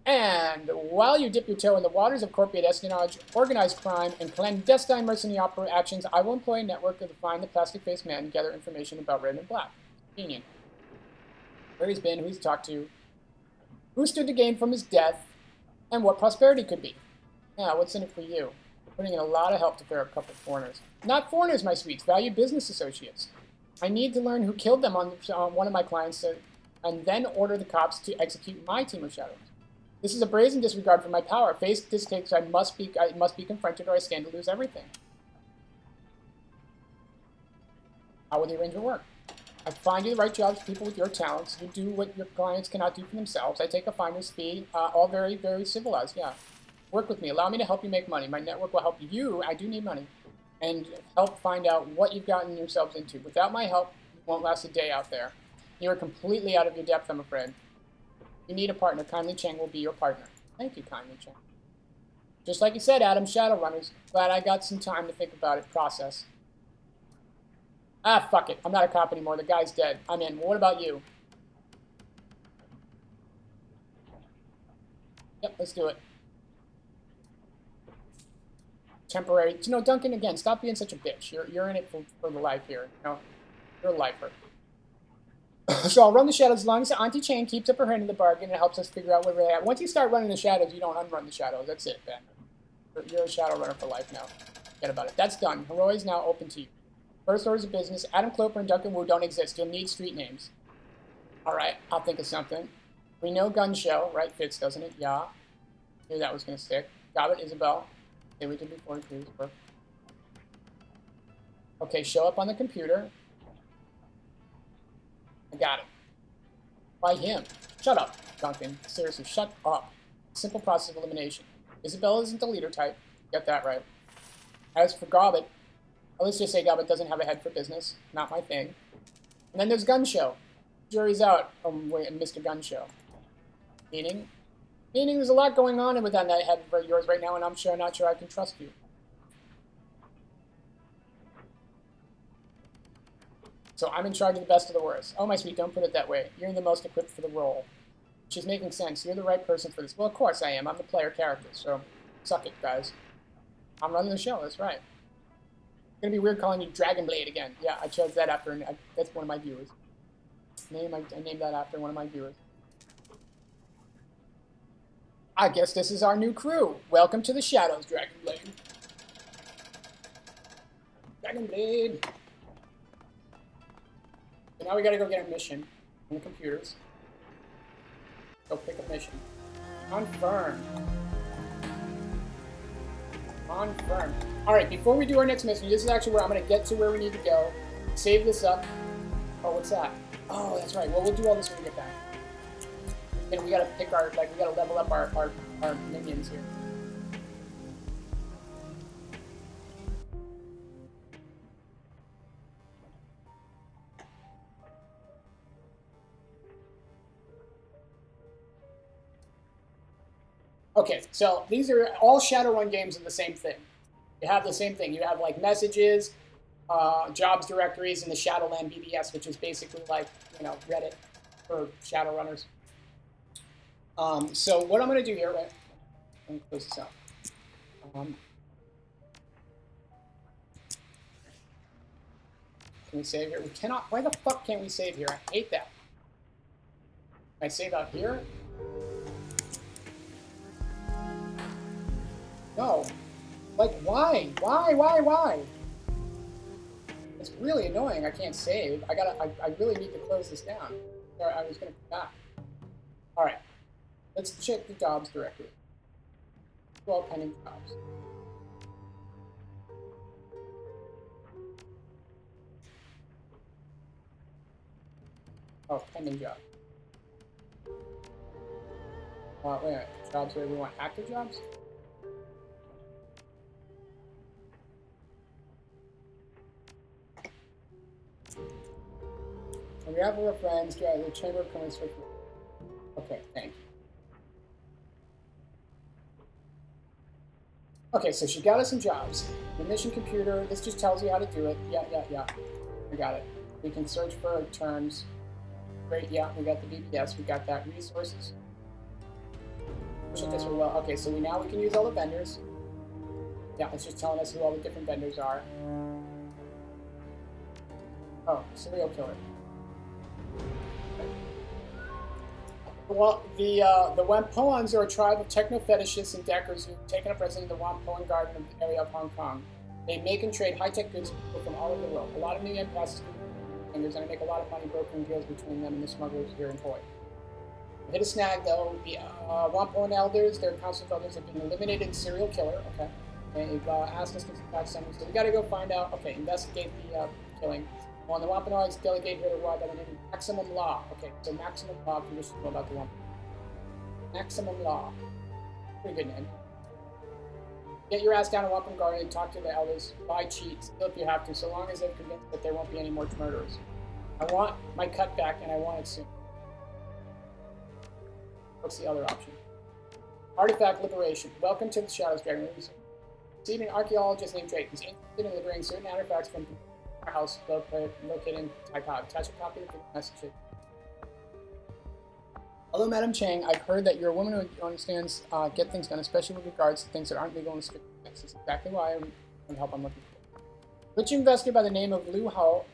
And while you dip your toe in the waters of corporate espionage, organized crime, and clandestine mercenary actions, I will employ a network to find the plastic-faced man and gather information about Raymond Black. Convenient. Where he's been, who he's talked to, who stood to gain from his death, and what prosperity could be. Now, what's in it for you? Putting in a lot of help to fair up a couple of foreigners. Not foreigners, my sweets, valued business associates. I need to learn who killed them on one of my clients, and then order the cops to execute my team of shadows. This is a brazen disregard for my power. Faced this case, I must be confronted, or I stand to lose everything. How will the arrangement work? I find you the right jobs for people with your talents. You do what your clients cannot do for themselves. I take a finder's fee. All very, very civilized, yeah. Work with me. Allow me to help you make money. My network will help you. I do need money. And help find out what you've gotten yourselves into. Without my help, you won't last a day out there. You are completely out of your depth, I'm afraid. You need a partner. Kindly Cheng will be your partner. Thank you, Kindly Cheng. Just like you said, Adam, Shadowrunners. Glad I got some time to think about it, process. Ah, fuck it. I'm not a cop anymore. The guy's dead. I'm in. Well, what about you? Yep, let's do it. Temporary. You know, Duncan, again, stop being such a bitch. You're in it for the life here. You know, you're a lifer. So I'll run the shadows as long as Auntie Chain keeps up her hand in the bargain and helps us figure out where we're at. Once you start running the shadows, you don't unrun the shadows. That's it, Ben. You're a shadow runner for life now. Forget about it. That's done. Heroi is now open to you. First orders of business. Adam Cloper and Duncan Wu don't exist. You'll need street names. All right, I'll think of something. We know Gun Show, right? Fits, doesn't it? Yeah. Knew that was going to stick. Got it, Isabel. Okay, we did before. Okay, show up on the computer. I got it. By him. Shut up, Duncan. Seriously, shut up. Simple process of elimination. Isabella isn't the leader type. Get that right. As for Gobbet, let's just say Gobbet doesn't have a head for business. Not my thing. And then there's Gun Show. Jury's out. Mr. Gun Show. Meaning there's a lot going on within that head for yours right now, and I'm not sure I can trust you. So I'm in charge of the best of the worst. Oh, my sweet, don't put it that way. You're the most equipped for the role. Which is making sense. You're the right person for this. Well, of course I am. I'm the player character, so suck it, guys. I'm running the show, that's right. It's going to be weird calling you Dragonblade again. Yeah, I chose that after, that's one of my viewers. I named that after one of my viewers. I guess this is our new crew. Welcome to the Shadows, Dragonblade. Dragonblade. So now we gotta go get a mission on the computers. Go pick a mission. Confirm. Confirm. Alright, before we do our next mission, this is actually where I'm gonna get to where we need to go. Save this up. Oh, what's that? Oh, that's right. Well, we'll do all this when we get back. Then we gotta pick we gotta level up our minions here. Okay, so these are all Shadowrun games are the same thing. You have the same thing. You have like messages, jobs directories, and the Shadowland BBS, which is basically like, you know, Reddit for Shadowrunners. So what I'm going to do here, right? Let me close this out. Can we save here? We cannot. Why the fuck can't we save here? I hate that. Can I save out here? No. Like, why? Why? It's really annoying. I can't save. I really need to close this down. Sorry, I was going to come back. All right. Let's check the jobs directory. 12 pending jobs. Oh, pending job. Wait a minute. Jobs where we want active jobs? We have our friends, the Chamber of Commerce. Okay, thank you. Okay, so she got us some jobs. The mission computer, this just tells you how to do it. Yeah. We got it. We can search for terms. Great, yeah, we got the BBS, we got that. Resources. Push it this way well. Okay, so now we can use all the vendors. Yeah, it's just telling us who all the different vendors are. Oh, serial killer. Well, the Wampoans are a tribe of techno-fetishists and deckers who've taken up residence in the Wampoan Garden area of Hong Kong. They make and trade high-tech goods with people from all over the world. A lot of new yen passes through fingers, and they make a lot of money brokering deals between them and the smugglers here in Hoi. Hit a snag, though. The Wampoan elders, their council of elders, have been eliminated serial killer. Okay. They've asked us to back some, so we gotta go find out. Okay, investigate the killing. Well, the Wampanoids delegate here to by the name of Maximum Law. Okay, so Maximum Law, if you wish to know about the Wampanoids. Maximum Law. Pretty good name. Get your ass down to Wampum Garden and talk to the elders. Buy cheat, still if you have to, so long as they're convinced that there won't be any more murderers. I want my cut back, and I want it soon. What's the other option? Artifact Liberation. Welcome to the Shadows Dragon. See an archaeologist named Drake. He's interested in liberating certain artifacts from house located in Taipei. Attach a copy of the message. Hello, Madam Chang. I've heard that you're a woman who understands get things done, especially with regards to things that aren't legal and strict. This is exactly why I'm the help I'm looking for. Rich investor by the name of Liu Hua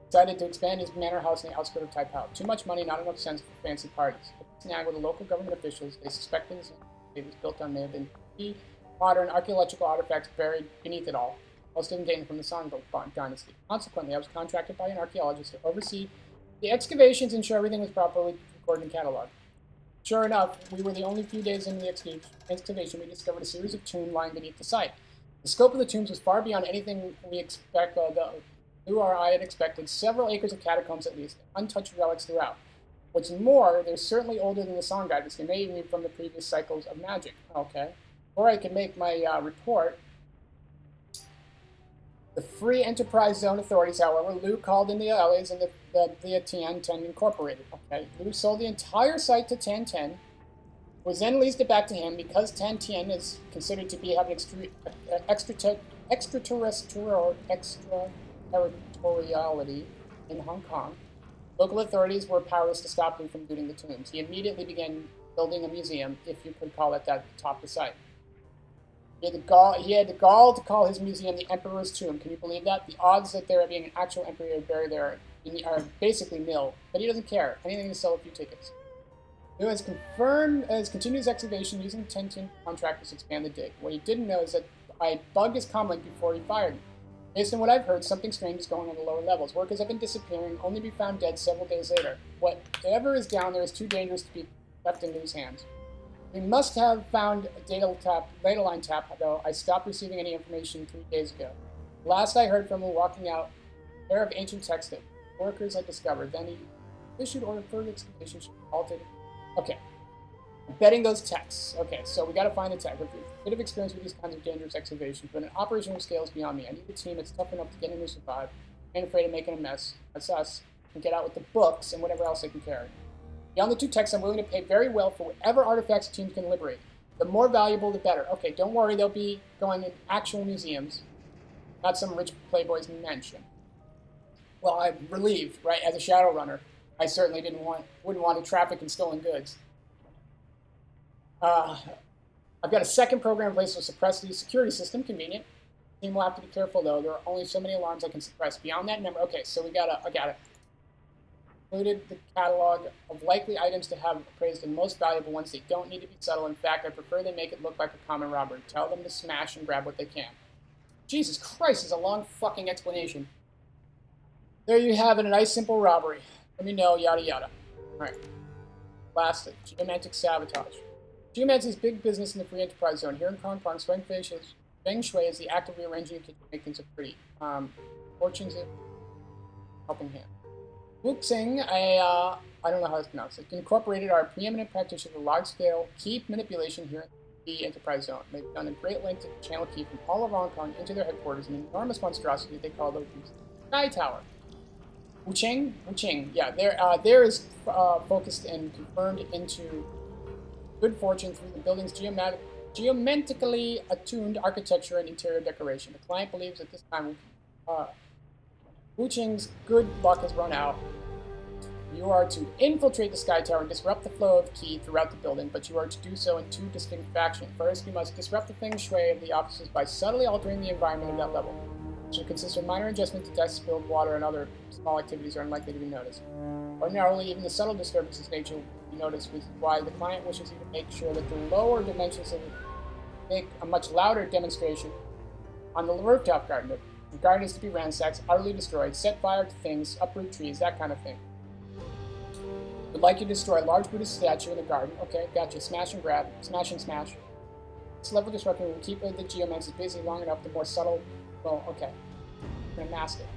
decided to expand his manor house in the outskirts of Taipei. Too much money, not enough sense for fancy parties. A snag with the local government officials. They suspected it was built on may have been key modern archaeological artifacts buried beneath it all, most of them dating from the Song dynasty. Consequently, I was contracted by an archaeologist to oversee the excavations and ensure everything was properly recorded and cataloged. Sure enough, we were the only few days into the excavation we discovered a series of tombs lying beneath the site. The scope of the tombs was far beyond anything we through our eye had expected. Several acres of catacombs at least, untouched relics throughout. What's more, they're certainly older than the Song dynasty. They may even be from the previous cycles of magic. Okay. Before I can make my report, the Free Enterprise Zone authorities, however, Liu called in the LAs and the Tian-10 Incorporated. Okay, Liu sold the entire site to Tian-10, was then leased it back to him because Tian-10 is considered to be having extraterritoriality in Hong Kong. Local authorities were powerless to stop him from looting the tombs. He immediately began building a museum, if you could call it that, at the top of the site. He had the gall to call his museum the Emperor's Tomb. Can you believe that? The odds that there being an actual emperor buried there are basically nil. But he doesn't care. Anything to sell a few tickets. Liu has continued his excavation using Tian-10 contractors to expand the dig. What he didn't know is that I bugged his comlink before he fired me. Based on what I've heard, something strange is going on the lower levels. Workers have been disappearing, only to be found dead several days later. Whatever is down there is too dangerous to be left in Liu's hands. We must have found a data line tap, though I stopped receiving any information 3 days ago. Last I heard from him walking out, a pair of ancient texts that workers had discovered. Then he issued order further excavation should be halted. Okay. I'm betting those texts. Okay, so we gotta find the tech. With a bit of experience with these kinds of dangerous excavations, but an operational scale is beyond me. I need a team that's tough enough to get in and survive. I ain't afraid of making a mess. That's us. And get out with the books and whatever else they can carry. Beyond the 2 texts, I'm willing to pay very well for whatever artifacts the team can liberate. The more valuable, the better. Okay, don't worry, they'll be going in actual museums, not some rich playboy's mansion. Well, I'm relieved, right? As a Shadowrunner, I certainly wouldn't want to traffic in stolen goods. I've got a second program in place to suppress the security system. Convenient. The team will have to be careful, though. There are only so many alarms I can suppress. Beyond that number, okay, so I got it. Included the catalog of likely items to have appraised the most valuable ones. They don't need to be subtle. In fact, I prefer they make it look like a common robbery. Tell them to smash and grab what they can. Jesus Christ, is a long fucking explanation. There you have it, a nice simple robbery. Let me know, yada yada. Alright. Lastly, geomantic sabotage. Geomancy is big business in the Free Enterprise Zone. Here in Hong Kong, Feng Shui is the act of rearranging a kitchen to make things look pretty. Fortune's a helping hand. Wuxing, I don't know how to pronounce it, incorporated our preeminent practitioner of large-scale key manipulation here in the Enterprise Zone. They've done a great link to channel key from all of Hong Kong into their headquarters, an enormous monstrosity they call the Sky Tower. Wuxing, yeah, there is focused and confirmed into good fortune through the building's geometrically attuned architecture and interior decoration. The client believes at this time Wuxing's good luck has run out. You are to infiltrate the Sky Tower and disrupt the flow of ki throughout the building, but you are to do so in 2 distinct factions. First, you must disrupt the feng shui of the offices by subtly altering the environment of that level, which will consist of minor adjustments to dust, spilled water, and other small activities are unlikely to be noticed. Ordinarily, even the subtle disturbances nature will be noticed, which is why the client wishes you to make sure that the lower dimensions of it make a much louder demonstration on the rooftop garden. The garden is to be ransacked, utterly destroyed, set fire to things, uproot trees, that kind of thing. Would like you to destroy a large Buddhist statue in the garden. Okay, gotcha. Smash and grab. Smash and smash. This level of disruption will keep the geomancy busy long enough, the more subtle... Well, okay. I'm going to mask it.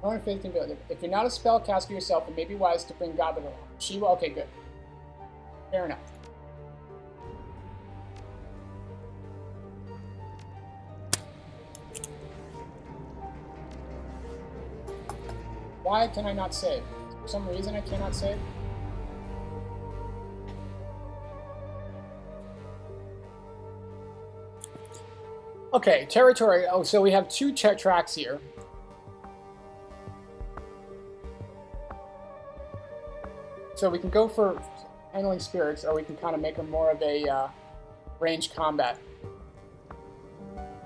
Knowing faith can build it. If you're not a spellcaster yourself, it may be wise to bring Goblin along. She will... Okay, good. Fair enough. Why can I not save? For some reason I cannot save? Okay, territory. Oh, so we have two tracks here. So we can go for handling spirits, or we can kind of make them more of a range combat.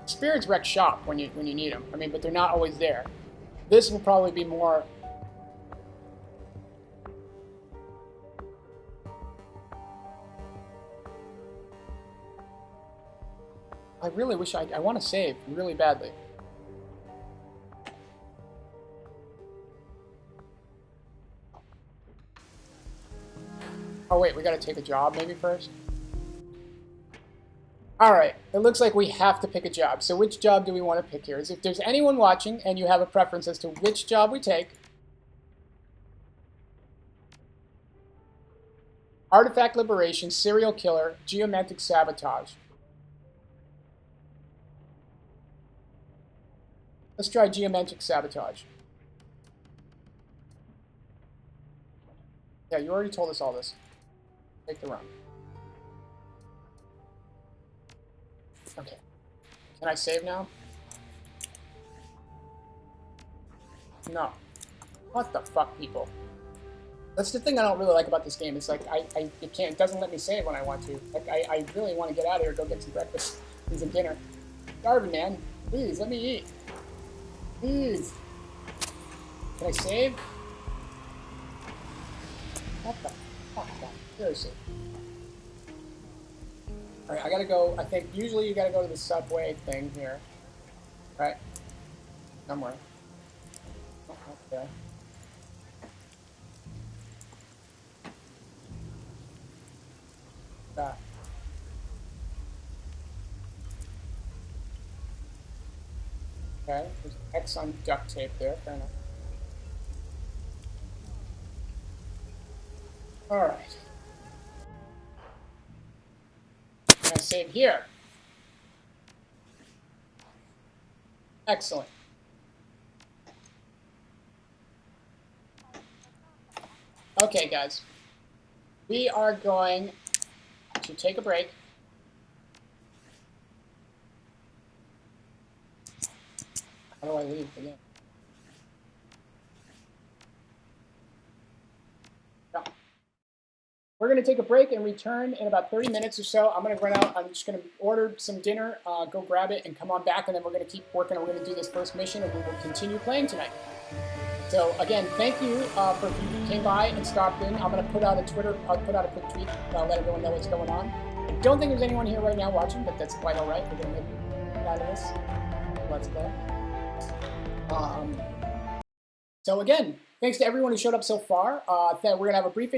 Spirits wreck shop when you need them. I mean, but they're not always there. This will probably be more. I really wish I want to save really badly. Oh wait, we gotta take a job maybe first? Alright, it looks like we have to pick a job. So which job do we want to pick here? If there's anyone watching and you have a preference as to which job we take, artifact liberation, serial killer, geomantic sabotage. Let's try geomantic sabotage. Yeah, you already told us all this. Take the run. Okay. Can I save now? No. What the fuck, people? That's the thing I don't really like about this game. It's like it doesn't let me save when I want to. Like I really want to get out of here, go get some breakfast and some dinner. Starving, man. Please let me eat. Please. Can I save? What the fuck, man? Seriously. Alright, I gotta go. I think usually you gotta go to the subway thing here. Right? Somewhere. Oh, okay. That. Okay, there's X on duct tape there, fair enough. Alright. Can I save here? Excellent. Okay, guys. We are going to take a break. How do I leave the game? No. We're going to take a break and return in about 30 minutes or so. I'm going to run out. I'm just going to order some dinner, go grab it, and come on back, and then we're going to keep working. We're going to do this first mission, and we will continue playing tonight. So, again, thank you for if you came by and stopped in. I'm going to put out a Twitter, I'll put out a quick tweet, let everyone know what's going on. I don't think there's anyone here right now watching, but that's quite all right. We're going to make it out of this. Let's go. So again, thanks to everyone who showed up so far. We're going to have a brief